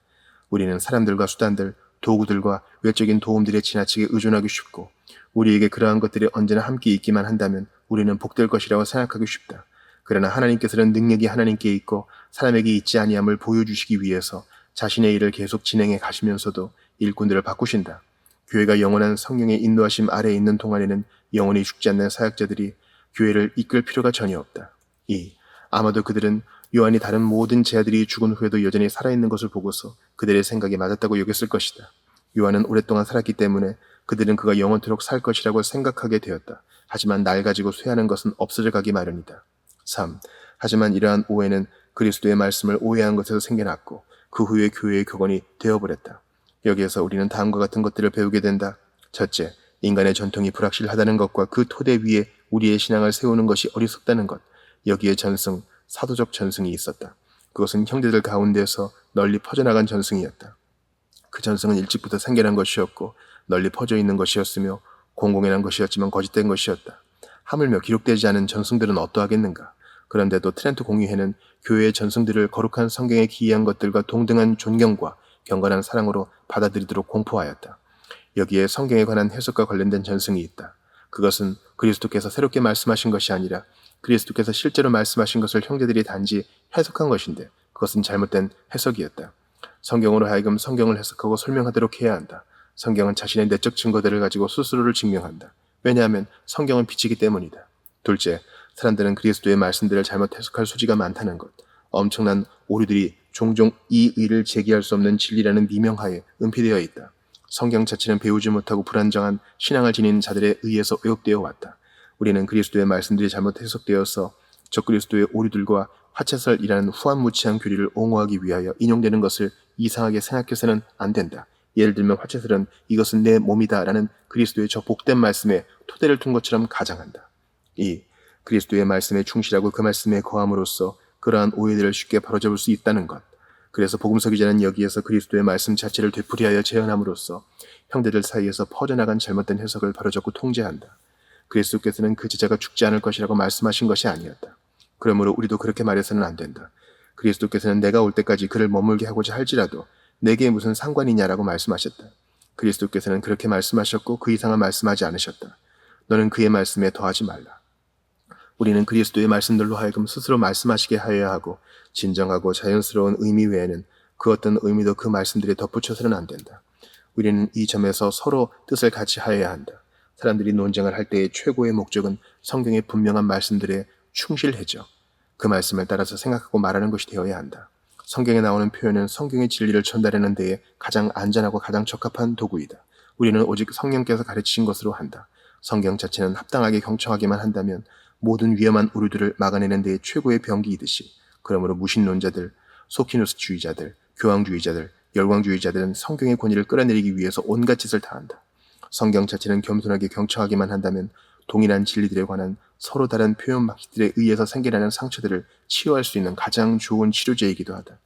S1: 우리는 사람들과 수단들, 도구들과 외적인 도움들에 지나치게 의존하기 쉽고 우리에게 그러한 것들이 언제나 함께 있기만 한다면 우리는 복될 것이라고 생각하기 쉽다. 그러나 하나님께서는 능력이 하나님께 있고 사람에게 있지 아니함을 보여주시기 위해서 자신의 일을 계속 진행해 가시면서도 일꾼들을 바꾸신다. 교회가 영원한 성령의 인도하심 아래에 있는 동안에는 영원히 죽지 않는 사역자들이 교회를 이끌 필요가 전혀 없다. 2. 아마도 그들은 요한이 다른 모든 제자들이 죽은 후에도 여전히 살아있는 것을 보고서 그들의 생각이 맞았다고 여겼을 것이다. 요한은 오랫동안 살았기 때문에 그들은 그가 영원토록 살 것이라고 생각하게 되었다. 하지만 날 가지고 쇠하는 것은 없어져 가기 마련이다. 3. 하지만 이러한 오해는 그리스도의 말씀을 오해한 것에서 생겨났고 그 후에 교회의 교건이 되어버렸다. 여기에서 우리는 다음과 같은 것들을 배우게 된다. 첫째, 인간의 전통이 불확실하다는 것과 그 토대 위에 우리의 신앙을 세우는 것이 어리석다는 것. 여기에 전승, 사도적 전승이 있었다. 그것은 형제들 가운데서 널리 퍼져나간 전승이었다. 그 전승은 일찍부터 생겨난 것이었고 널리 퍼져 있는 것이었으며 공공연한 것이었지만 거짓된 것이었다. 하물며 기록되지 않은 전승들은 어떠하겠는가? 그런데도 트렌트 공의회는 교회의 전승들을 거룩한 성경에 기이한 것들과 동등한 존경과 경건한 사랑으로 받아들이도록 공포하였다. 여기에 성경에 관한 해석과 관련된 전승이 있다. 그것은 그리스도께서 새롭게 말씀하신 것이 아니라 그리스도께서 실제로 말씀하신 것을 형제들이 단지 해석한 것인데 그것은 잘못된 해석이었다. 성경으로 하여금 성경을 해석하고 설명하도록 해야 한다. 성경은 자신의 내적 증거들을 가지고 스스로를 증명한다. 왜냐하면 성경은 빛이기 때문이다. 둘째, 사람들은 그리스도의 말씀들을 잘못 해석할 소지가 많다는 것. 엄청난 오류들이 종종 이 의를 제기할 수 없는 진리라는 미명하에 은폐되어 있다. 성경 자체는 배우지 못하고 불안정한 신앙을 지닌 자들에 의해서 왜곡되어 왔다. 우리는 그리스도의 말씀들이 잘못 해석되어서 적그리스도의 오류들과 화채설이라는 후한무치한 교리를 옹호하기 위하여 인용되는 것을 이상하게 생각해서는 안 된다. 예를 들면 화채설은 이것은 내 몸이다 라는 그리스도의 저 복된 말씀에 토대를 둔 것처럼 가장한다. 2. 그리스도의 말씀에 충실하고 그 말씀에 거함으로써 그러한 오해들을 쉽게 바로잡을 수 있다는 것. 그래서 복음서 기자는 여기에서 그리스도의 말씀 자체를 되풀이하여 재현함으로써 형제들 사이에서 퍼져나간 잘못된 해석을 바로잡고 통제한다. 그리스도께서는 그 제자가 죽지 않을 것이라고 말씀하신 것이 아니었다. 그러므로 우리도 그렇게 말해서는 안 된다. 그리스도께서는 내가 올 때까지 그를 머물게 하고자 할지라도 내게 무슨 상관이냐라고 말씀하셨다. 그리스도께서는 그렇게 말씀하셨고 그 이상은 말씀하지 않으셨다. 너는 그의 말씀에 더하지 말라. 우리는 그리스도의 말씀들로 하여금 스스로 말씀하시게 하여야 하고 진정하고 자연스러운 의미 외에는 그 어떤 의미도 그 말씀들에 덧붙여서는 안 된다. 우리는 이 점에서 서로 뜻을 같이 하여야 한다. 사람들이 논쟁을 할 때의 최고의 목적은 성경의 분명한 말씀들에 충실해져 그 말씀을 따라서 생각하고 말하는 것이 되어야 한다. 성경에 나오는 표현은 성경의 진리를 전달하는 데에 가장 안전하고 가장 적합한 도구이다. 우리는 오직 성령께서 가르치신 것으로 한다. 성경 자체는 합당하게 경청하기만 한다면 모든 위험한 오류들을 막아내는 데에 최고의 병기이듯이, 그러므로 무신론자들, 소키누스주의자들, 교황주의자들, 열광주의자들은 성경의 권위를 끌어내리기 위해서 온갖 짓을 다한다. 성경 자체는 겸손하게 경청하기만 한다면 동일한 진리들에 관한 서로 다른 표현 방식들에 의해서 생겨나는 상처들을 치유할 수 있는 가장 좋은 치료제이기도 하다.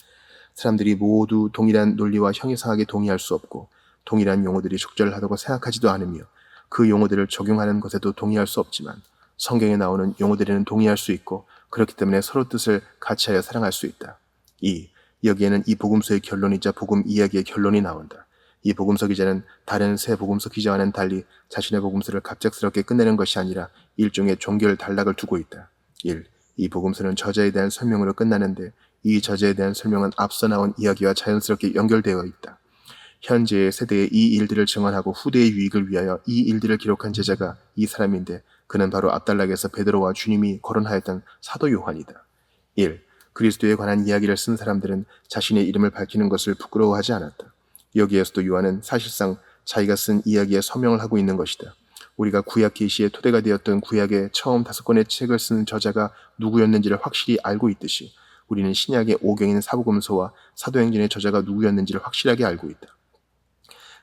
S1: 사람들이 모두 동일한 논리와 형이상하게 동의할 수 없고 동일한 용어들이 적절하다고 생각하지도 않으며 그 용어들을 적용하는 것에도 동의할 수 없지만 성경에 나오는 용어들에는 동의할 수 있고 그렇기 때문에 서로 뜻을 같이하여 사랑할 수 있다. 여기에는 이 복음서의 결론이자 복음 이야기의 결론이 나온다. 이 복음서 기자는 다른 새 복음서 기자와는 달리 자신의 복음서를 갑작스럽게 끝내는 것이 아니라 일종의 종결 단락을 두고 있다. 1. 이 복음서는 저자에 대한 설명으로 끝나는데 이 저자에 대한 설명은 앞서 나온 이야기와 자연스럽게 연결되어 있다. 현재의 세대에 이 일들을 증언하고 후대의 유익을 위하여 이 일들을 기록한 제자가 이 사람인데 그는 바로 앞단락에서 베드로와 주님이 거론하였던 사도 요한이다. 1. 그리스도에 관한 이야기를 쓴 사람들은 자신의 이름을 밝히는 것을 부끄러워하지 않았다. 여기에서도 요한은 사실상 자기가 쓴 이야기에 서명을 하고 있는 것이다. 우리가 구약 계시의 토대가 되었던 구약의 처음 5권의 책을 쓴 저자가 누구였는지를 확실히 알고 있듯이 우리는 신약의 5경인 사복음서와 사도행전의 저자가 누구였는지를 확실하게 알고 있다.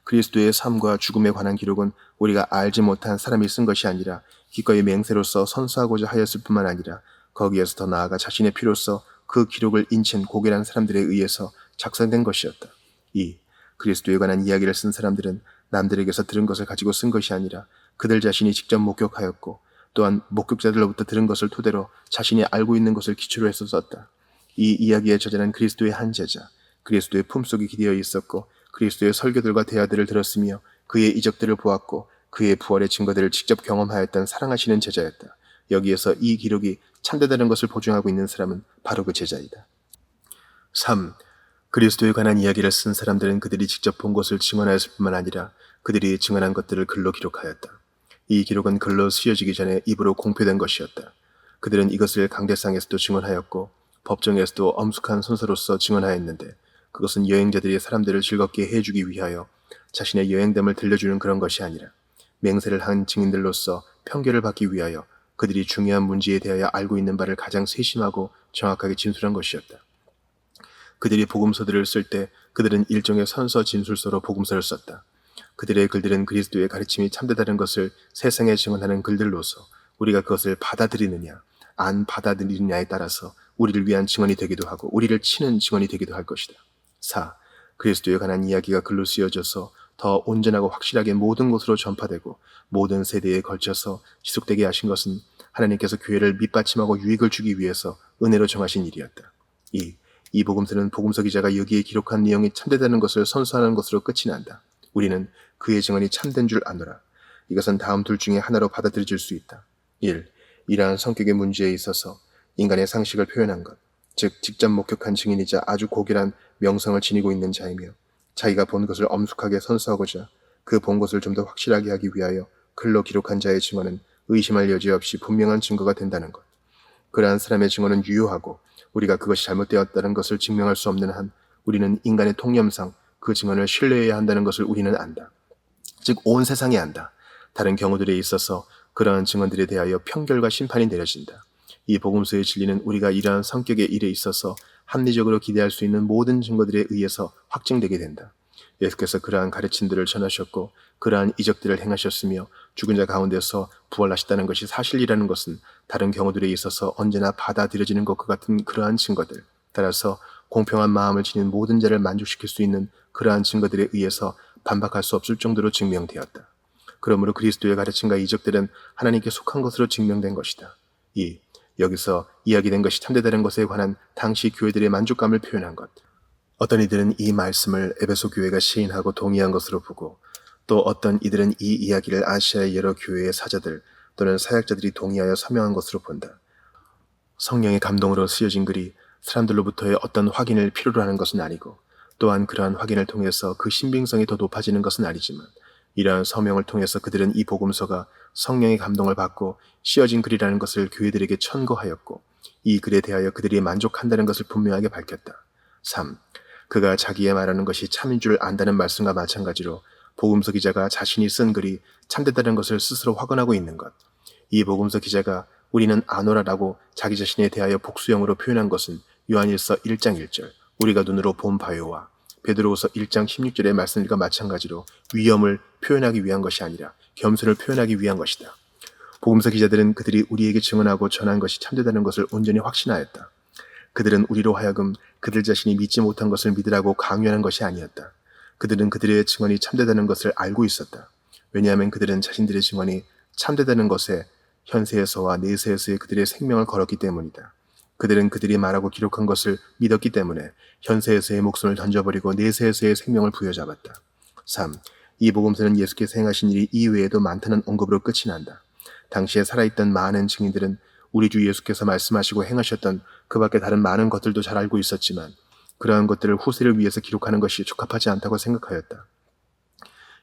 S1: 그리스도의 삶과 죽음에 관한 기록은 우리가 알지 못한 사람이 쓴 것이 아니라 기꺼이 맹세로서 선서하고자 하였을 뿐만 아니라 거기에서 더 나아가 자신의 피로써 그 기록을 인친 고결한 사람들에 의해서 작성된 것이었다. 2. 그리스도에 관한 이야기를 쓴 사람들은 남들에게서 들은 것을 가지고 쓴 것이 아니라 그들 자신이 직접 목격하였고 또한 목격자들로부터 들은 것을 토대로 자신이 알고 있는 것을 기초로 해서 썼다. 이 이야기의 저자는 그리스도의 한 제자, 그리스도의 품속에 기대어 있었고 그리스도의 설교들과 대화들을 들었으며 그의 이적들을 보았고 그의 부활의 증거들을 직접 경험하였던 사랑하시는 제자였다. 여기에서 이 기록이 참되다는 것을 보증하고 있는 사람은 바로 그 제자이다. 3. 그리스도에 관한 이야기를 쓴 사람들은 그들이 직접 본 것을 증언하였을 뿐만 아니라 그들이 증언한 것들을 글로 기록하였다. 이 기록은 글로 쓰여지기 전에 입으로 공표된 것이었다. 그들은 이것을 강대상에서도 증언하였고 법정에서도 엄숙한 순서로서 증언하였는데 그것은 여행자들이 사람들을 즐겁게 해주기 위하여 자신의 여행담을 들려주는 그런 것이 아니라 맹세를 한 증인들로서 편결을 받기 위하여 그들이 중요한 문제에 대하여 알고 있는 바를 가장 세심하고 정확하게 진술한 것이었다. 그들이 복음서들을 쓸 때 그들은 일종의 선서 진술서로 복음서를 썼다. 그들의 글들은 그리스도의 가르침이 참되다는 것을 세상에 증언하는 글들로서 우리가 그것을 받아들이느냐 안 받아들이느냐에 따라서 우리를 위한 증언이 되기도 하고 우리를 치는 증언이 되기도 할 것이다. 4. 그리스도에 관한 이야기가 글로 쓰여져서 더 온전하고 확실하게 모든 곳으로 전파되고 모든 세대에 걸쳐서 지속되게 하신 것은 하나님께서 교회를 밑받침하고 유익을 주기 위해서 은혜로 정하신 일이었다. 2. 이 복음서는 복음서 기자가 여기에 기록한 내용이 참되다는 것을 선서하는 것으로 끝이 난다. 우리는 그의 증언이 참된 줄 아노라. 이것은 다음 둘 중에 하나로 받아들여질 수 있다. 1. 이러한 성격의 문제에 있어서 인간의 상식을 표현한 것, 즉 직접 목격한 증인이자 아주 고결한 명성을 지니고 있는 자이며 자기가 본 것을 엄숙하게 선서하고자 그 본 것을 좀 더 확실하게 하기 위하여 글로 기록한 자의 증언은 의심할 여지 없이 분명한 증거가 된다는 것. 그러한 사람의 증언은 유효하고 우리가 그것이 잘못되었다는 것을 증명할 수 없는 한 우리는 인간의 통념상 그 증언을 신뢰해야 한다는 것을 우리는 안다. 즉 온 세상이 안다. 다른 경우들에 있어서 그러한 증언들에 대하여 편결과 심판이 내려진다. 이 복음서의 진리는 우리가 이러한 성격의 일에 있어서 합리적으로 기대할 수 있는 모든 증거들에 의해서 확증되게 된다. 예수께서 그러한 가르침들을 전하셨고 그러한 이적들을 행하셨으며 죽은 자 가운데서 부활하셨다는 것이 사실이라는 것은 다른 경우들에 있어서 언제나 받아들여지는 것과 같은 그러한 증거들, 따라서 공평한 마음을 지닌 모든 자를 만족시킬 수 있는 그러한 증거들에 의해서 반박할 수 없을 정도로 증명되었다. 그러므로 그리스도의 가르침과 이적들은 하나님께 속한 것으로 증명된 것이다. 2. 여기서 이야기된 것이 참되다는 것에 관한 당시 교회들의 만족감을 표현한 것. 어떤 이들은 이 말씀을 에베소 교회가 시인하고 동의한 것으로 보고 또 어떤 이들은 이 이야기를 아시아의 여러 교회의 사자들 또는 사역자들이 동의하여 서명한 것으로 본다. 성령의 감동으로 쓰여진 글이 사람들로부터의 어떤 확인을 필요로 하는 것은 아니고 또한 그러한 확인을 통해서 그 신빙성이 더 높아지는 것은 아니지만 이러한 서명을 통해서 그들은 이 복음서가 성령의 감동을 받고 씌어진 글이라는 것을 교회들에게 천거하였고 이 글에 대하여 그들이 만족한다는 것을 분명하게 밝혔다. 3. 그가 자기의 말하는 것이 참인 줄 안다는 말씀과 마찬가지로 복음서 기자가 자신이 쓴 글이 참되다는 것을 스스로 확언하고 있는 것. 이 복음서 기자가 우리는 아노라라고 자기 자신에 대하여 복수형으로 표현한 것은 요한일서 1장 1절 우리가 눈으로 본 바요와 베드로후서 1장 16절의 말씀과 마찬가지로 위엄을 표현하기 위한 것이 아니라 겸손을 표현하기 위한 것이다. 복음서 기자들은 그들이 우리에게 증언하고 전한 것이 참되다는 것을 온전히 확신하였다. 그들은 우리로 하여금 그들 자신이 믿지 못한 것을 믿으라고 강요하는 것이 아니었다. 그들은 그들의 증언이 참되다는 것을 알고 있었다. 왜냐하면 그들은 자신들의 증언이 참되다는 것에 현세에서와 내세에서의 그들의 생명을 걸었기 때문이다. 그들은 그들이 말하고 기록한 것을 믿었기 때문에 현세에서의 목숨을 던져버리고 내세에서의 생명을 부여잡았다. 3. 이 복음서는 예수께서 행하신 일이 이외에도 많다는 언급으로 끝이 난다. 당시에 살아있던 많은 증인들은 우리 주 예수께서 말씀하시고 행하셨던 그 밖에 다른 많은 것들도 잘 알고 있었지만 그러한 것들을 후세를 위해서 기록하는 것이 적합하지 않다고 생각하였다.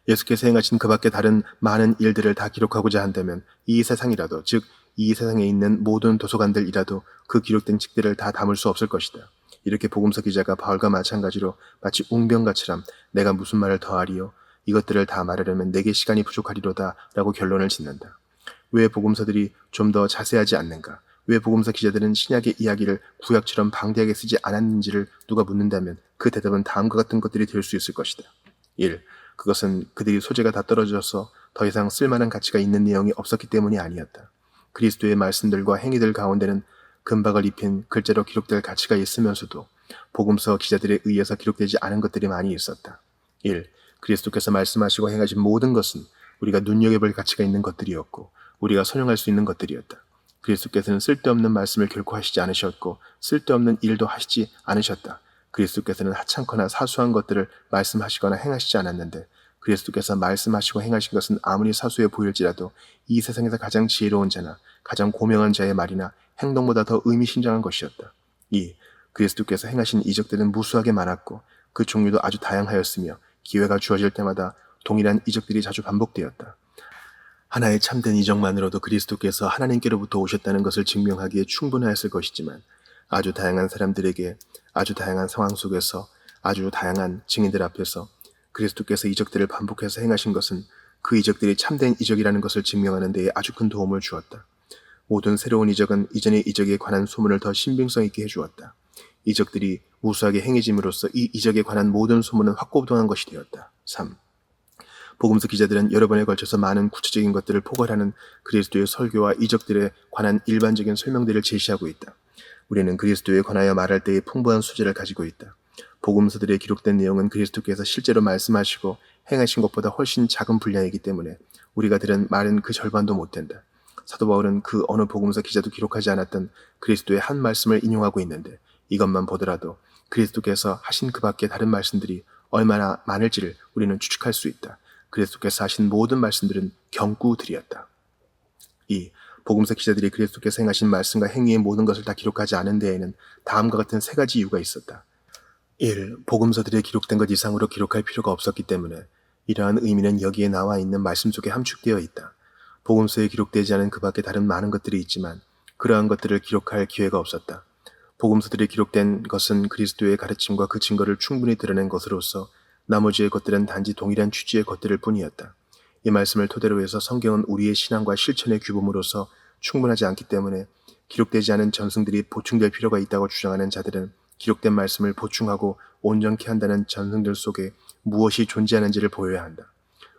S1: 예수께서 행하신 그 밖에 다른 많은 일들을 다 기록하고자 한다면 이 세상이라도 즉 이 세상에 있는 모든 도서관들이라도 그 기록된 책들을 다 담을 수 없을 것이다. 이렇게 복음서 기자가 바울과 마찬가지로 마치 웅변가처럼 내가 무슨 말을 더하리요? 이것들을 다 말하려면 내게 시간이 부족하리로다 라고 결론을 짓는다. 왜 복음서들이 좀 더 자세하지 않는가? 왜 복음서 기자들은 신약의 이야기를 구약처럼 방대하게 쓰지 않았는지를 누가 묻는다면 그 대답은 다음과 같은 것들이 될 수 있을 것이다. 1. 그것은 그들이 소재가 다 떨어져서 더 이상 쓸만한 가치가 있는 내용이 없었기 때문이 아니었다. 그리스도의 말씀들과 행위들 가운데는 금박을 입힌 글자로 기록될 가치가 있으면서도 복음서 기자들에 의해서 기록되지 않은 것들이 많이 있었다. 1. 그리스도께서 말씀하시고 행하신 모든 것은 우리가 눈여겨볼 가치가 있는 것들이었고 우리가 선용할 수 있는 것들이었다. 그리스도께서는 쓸데없는 말씀을 결코 하시지 않으셨고 쓸데없는 일도 하시지 않으셨다. 그리스도께서는 하찮거나 사소한 것들을 말씀하시거나 행하시지 않았는데 그리스도께서 말씀하시고 행하신 것은 아무리 사소해 보일지라도 이 세상에서 가장 지혜로운 자나 가장 고명한 자의 말이나 행동보다 더 의미심장한 것이었다. 2. 그리스도께서 행하신 이적들은 무수하게 많았고 그 종류도 아주 다양하였으며 기회가 주어질 때마다 동일한 이적들이 자주 반복되었다. 하나의 참된 이적만으로도 그리스도께서 하나님께로부터 오셨다는 것을 증명하기에 충분하였을 것이지만 아주 다양한 사람들에게 아주 다양한 상황 속에서 아주 다양한 증인들 앞에서 그리스도께서 이적들을 반복해서 행하신 것은 그 이적들이 참된 이적이라는 것을 증명하는 데에 아주 큰 도움을 주었다. 모든 새로운 이적은 이전의 이적에 관한 소문을 더 신빙성 있게 해주었다. 이적들이 무수하게 행해짐으로써 이 이적에 관한 모든 소문은 확고부동한 것이 되었다. 3. 복음서 기자들은 여러 번에 걸쳐서 많은 구체적인 것들을 포괄하는 그리스도의 설교와 이적들에 관한 일반적인 설명들을 제시하고 있다. 우리는 그리스도에 관하여 말할 때의 풍부한 소재를 가지고 있다. 복음서들에 기록된 내용은 그리스도께서 실제로 말씀하시고 행하신 것보다 훨씬 작은 분량이기 때문에 우리가 들은 말은 그 절반도 못 된다. 사도 바울은 그 어느 복음서 기자도 기록하지 않았던 그리스도의 한 말씀을 인용하고 있는데 이것만 보더라도 그리스도께서 하신 그 밖에 다른 말씀들이 얼마나 많을지를 우리는 추측할 수 있다. 그리스도께서 하신 모든 말씀들은 경구들이었다. 2. 복음서 기자들이 그리스도께서 행하신 말씀과 행위의 모든 것을 다 기록하지 않은 데에는 다음과 같은 세 가지 이유가 있었다. 1. 복음서들에 기록된 것 이상으로 기록할 필요가 없었기 때문에 이러한 의미는 여기에 나와 있는 말씀 속에 함축되어 있다. 복음서에 기록되지 않은 그 밖에 다른 많은 것들이 있지만 그러한 것들을 기록할 기회가 없었다. 복음서들에 기록된 것은 그리스도의 가르침과 그 증거를 충분히 드러낸 것으로서 나머지의 것들은 단지 동일한 취지의 것들일 뿐이었다. 이 말씀을 토대로 해서 성경은 우리의 신앙과 실천의 규범으로서 충분하지 않기 때문에 기록되지 않은 전승들이 보충될 필요가 있다고 주장하는 자들은 기록된 말씀을 보충하고 온전케 한다는 전승들 속에 무엇이 존재하는지를 보여야 한다.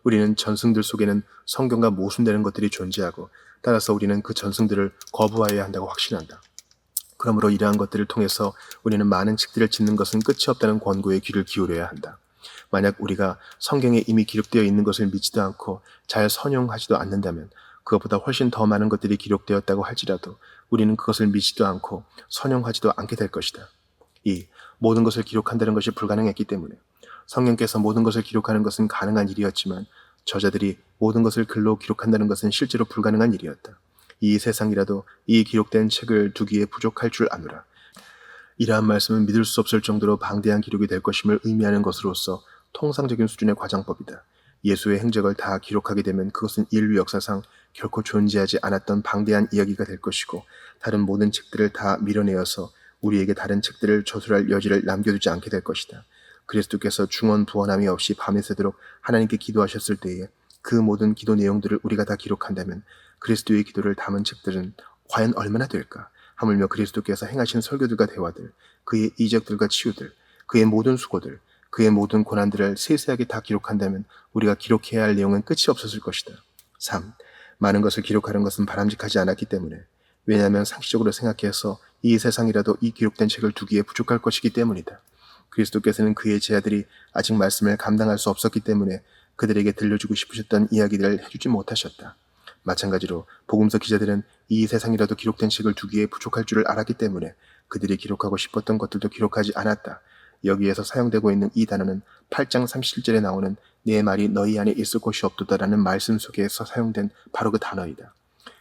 S1: 우리는 전승들 속에는 성경과 모순되는 것들이 존재하고 따라서 우리는 그 전승들을 거부하여야 한다고 확신한다. 그러므로 이러한 것들을 통해서 우리는 많은 책들을 짓는 것은 끝이 없다는 권고에 귀를 기울여야 한다. 만약 우리가 성경에 이미 기록되어 있는 것을 믿지도 않고 잘 선용하지도 않는다면 그것보다 훨씬 더 많은 것들이 기록되었다고 할지라도 우리는 그것을 믿지도 않고 선용하지도 않게 될 것이다. 2. 모든 것을 기록한다는 것이 불가능했기 때문에 성령께서 모든 것을 기록하는 것은 가능한 일이었지만 저자들이 모든 것을 글로 기록한다는 것은 실제로 불가능한 일이었다. 이 세상이라도 이 기록된 책을 두기에 부족할 줄 아노라. 이러한 말씀은 믿을 수 없을 정도로 방대한 기록이 될 것임을 의미하는 것으로서 통상적인 수준의 과장법이다. 예수의 행적을 다 기록하게 되면 그것은 인류 역사상 결코 존재하지 않았던 방대한 이야기가 될 것이고 다른 모든 책들을 다 밀어내어서 우리에게 다른 책들을 저술할 여지를 남겨두지 않게 될 것이다. 그리스도께서 중언부언함이 없이 밤에 새도록 하나님께 기도하셨을 때에 그 모든 기도 내용들을 우리가 다 기록한다면 그리스도의 기도를 담은 책들은 과연 얼마나 될까? 하물며 그리스도께서 행하신 설교들과 대화들, 그의 이적들과 치유들, 그의 모든 수고들, 그의 모든 고난들을 세세하게 다 기록한다면 우리가 기록해야 할 내용은 끝이 없었을 것이다. 3. 많은 것을 기록하는 것은 바람직하지 않았기 때문에, 왜냐하면 상식적으로 생각해서 이 세상이라도 이 기록된 책을 두기에 부족할 것이기 때문이다. 그리스도께서는 그의 제자들이 아직 말씀을 감당할 수 없었기 때문에 그들에게 들려주고 싶으셨던 이야기들을 해주지 못하셨다. 마찬가지로 복음서 기자들은 이 세상이라도 기록된 책을 두기에 부족할 줄을 알았기 때문에 그들이 기록하고 싶었던 것들도 기록하지 않았다. 여기에서 사용되고 있는 이 단어는 8장 37절에 나오는 내 말이 너희 안에 있을 곳이 없도다라는 말씀 속에서 사용된 바로 그 단어이다.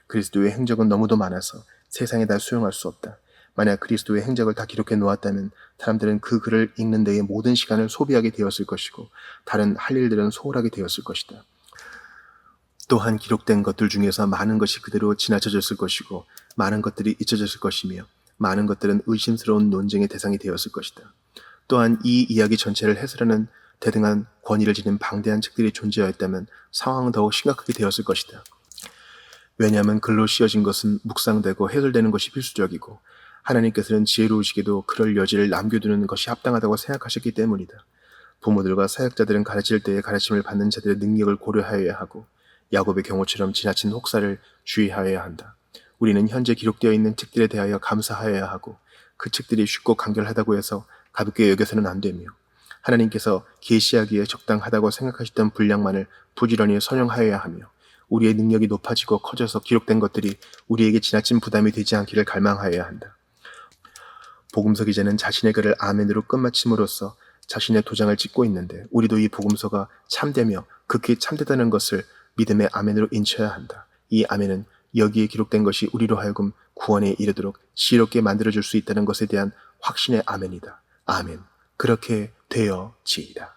S1: 그리스도의 행적은 너무도 많아서 세상에 다 수용할 수 없다. 만약 그리스도의 행적을 다 기록해 놓았다면 사람들은 그 글을 읽는 데에 모든 시간을 소비하게 되었을 것이고 다른 할 일들은 소홀하게 되었을 것이다. 또한 기록된 것들 중에서 많은 것이 그대로 지나쳐졌을 것이고 많은 것들이 잊혀졌을 것이며 많은 것들은 의심스러운 논쟁의 대상이 되었을 것이다. 또한 이 이야기 전체를 해설하는 대등한 권위를 지닌 방대한 책들이 존재하였다면 상황은 더욱 심각하게 되었을 것이다. 왜냐하면 글로 씌어진 것은 묵상되고 해설되는 것이 필수적이고 하나님께서는 지혜로우시게도 그럴 여지를 남겨두는 것이 합당하다고 생각하셨기 때문이다. 부모들과 사역자들은 가르칠 때에 가르침을 받는 자들의 능력을 고려하여야 하고 야곱의 경우처럼 지나친 혹사를 주의하여야 한다. 우리는 현재 기록되어 있는 책들에 대하여 감사하여야 하고 그 책들이 쉽고 간결하다고 해서 가볍게 여겨서는 안 되며 하나님께서 계시하기에 적당하다고 생각하셨던 분량만을 부지런히 선용하여야 하며 우리의 능력이 높아지고 커져서 기록된 것들이 우리에게 지나친 부담이 되지 않기를 갈망하여야 한다. 복음서 기자는 자신의 글을 아멘으로 끝마침으로써 자신의 도장을 찍고 있는데 우리도 이 복음서가 참되며 극히 참되다는 것을 믿음의 아멘으로 인쳐야 한다. 이 아멘은 여기에 기록된 것이 우리로 하여금 구원에 이르도록 지혜롭게 만들어줄 수 있다는 것에 대한 확신의 아멘이다. 아멘. 그렇게 되어지이다.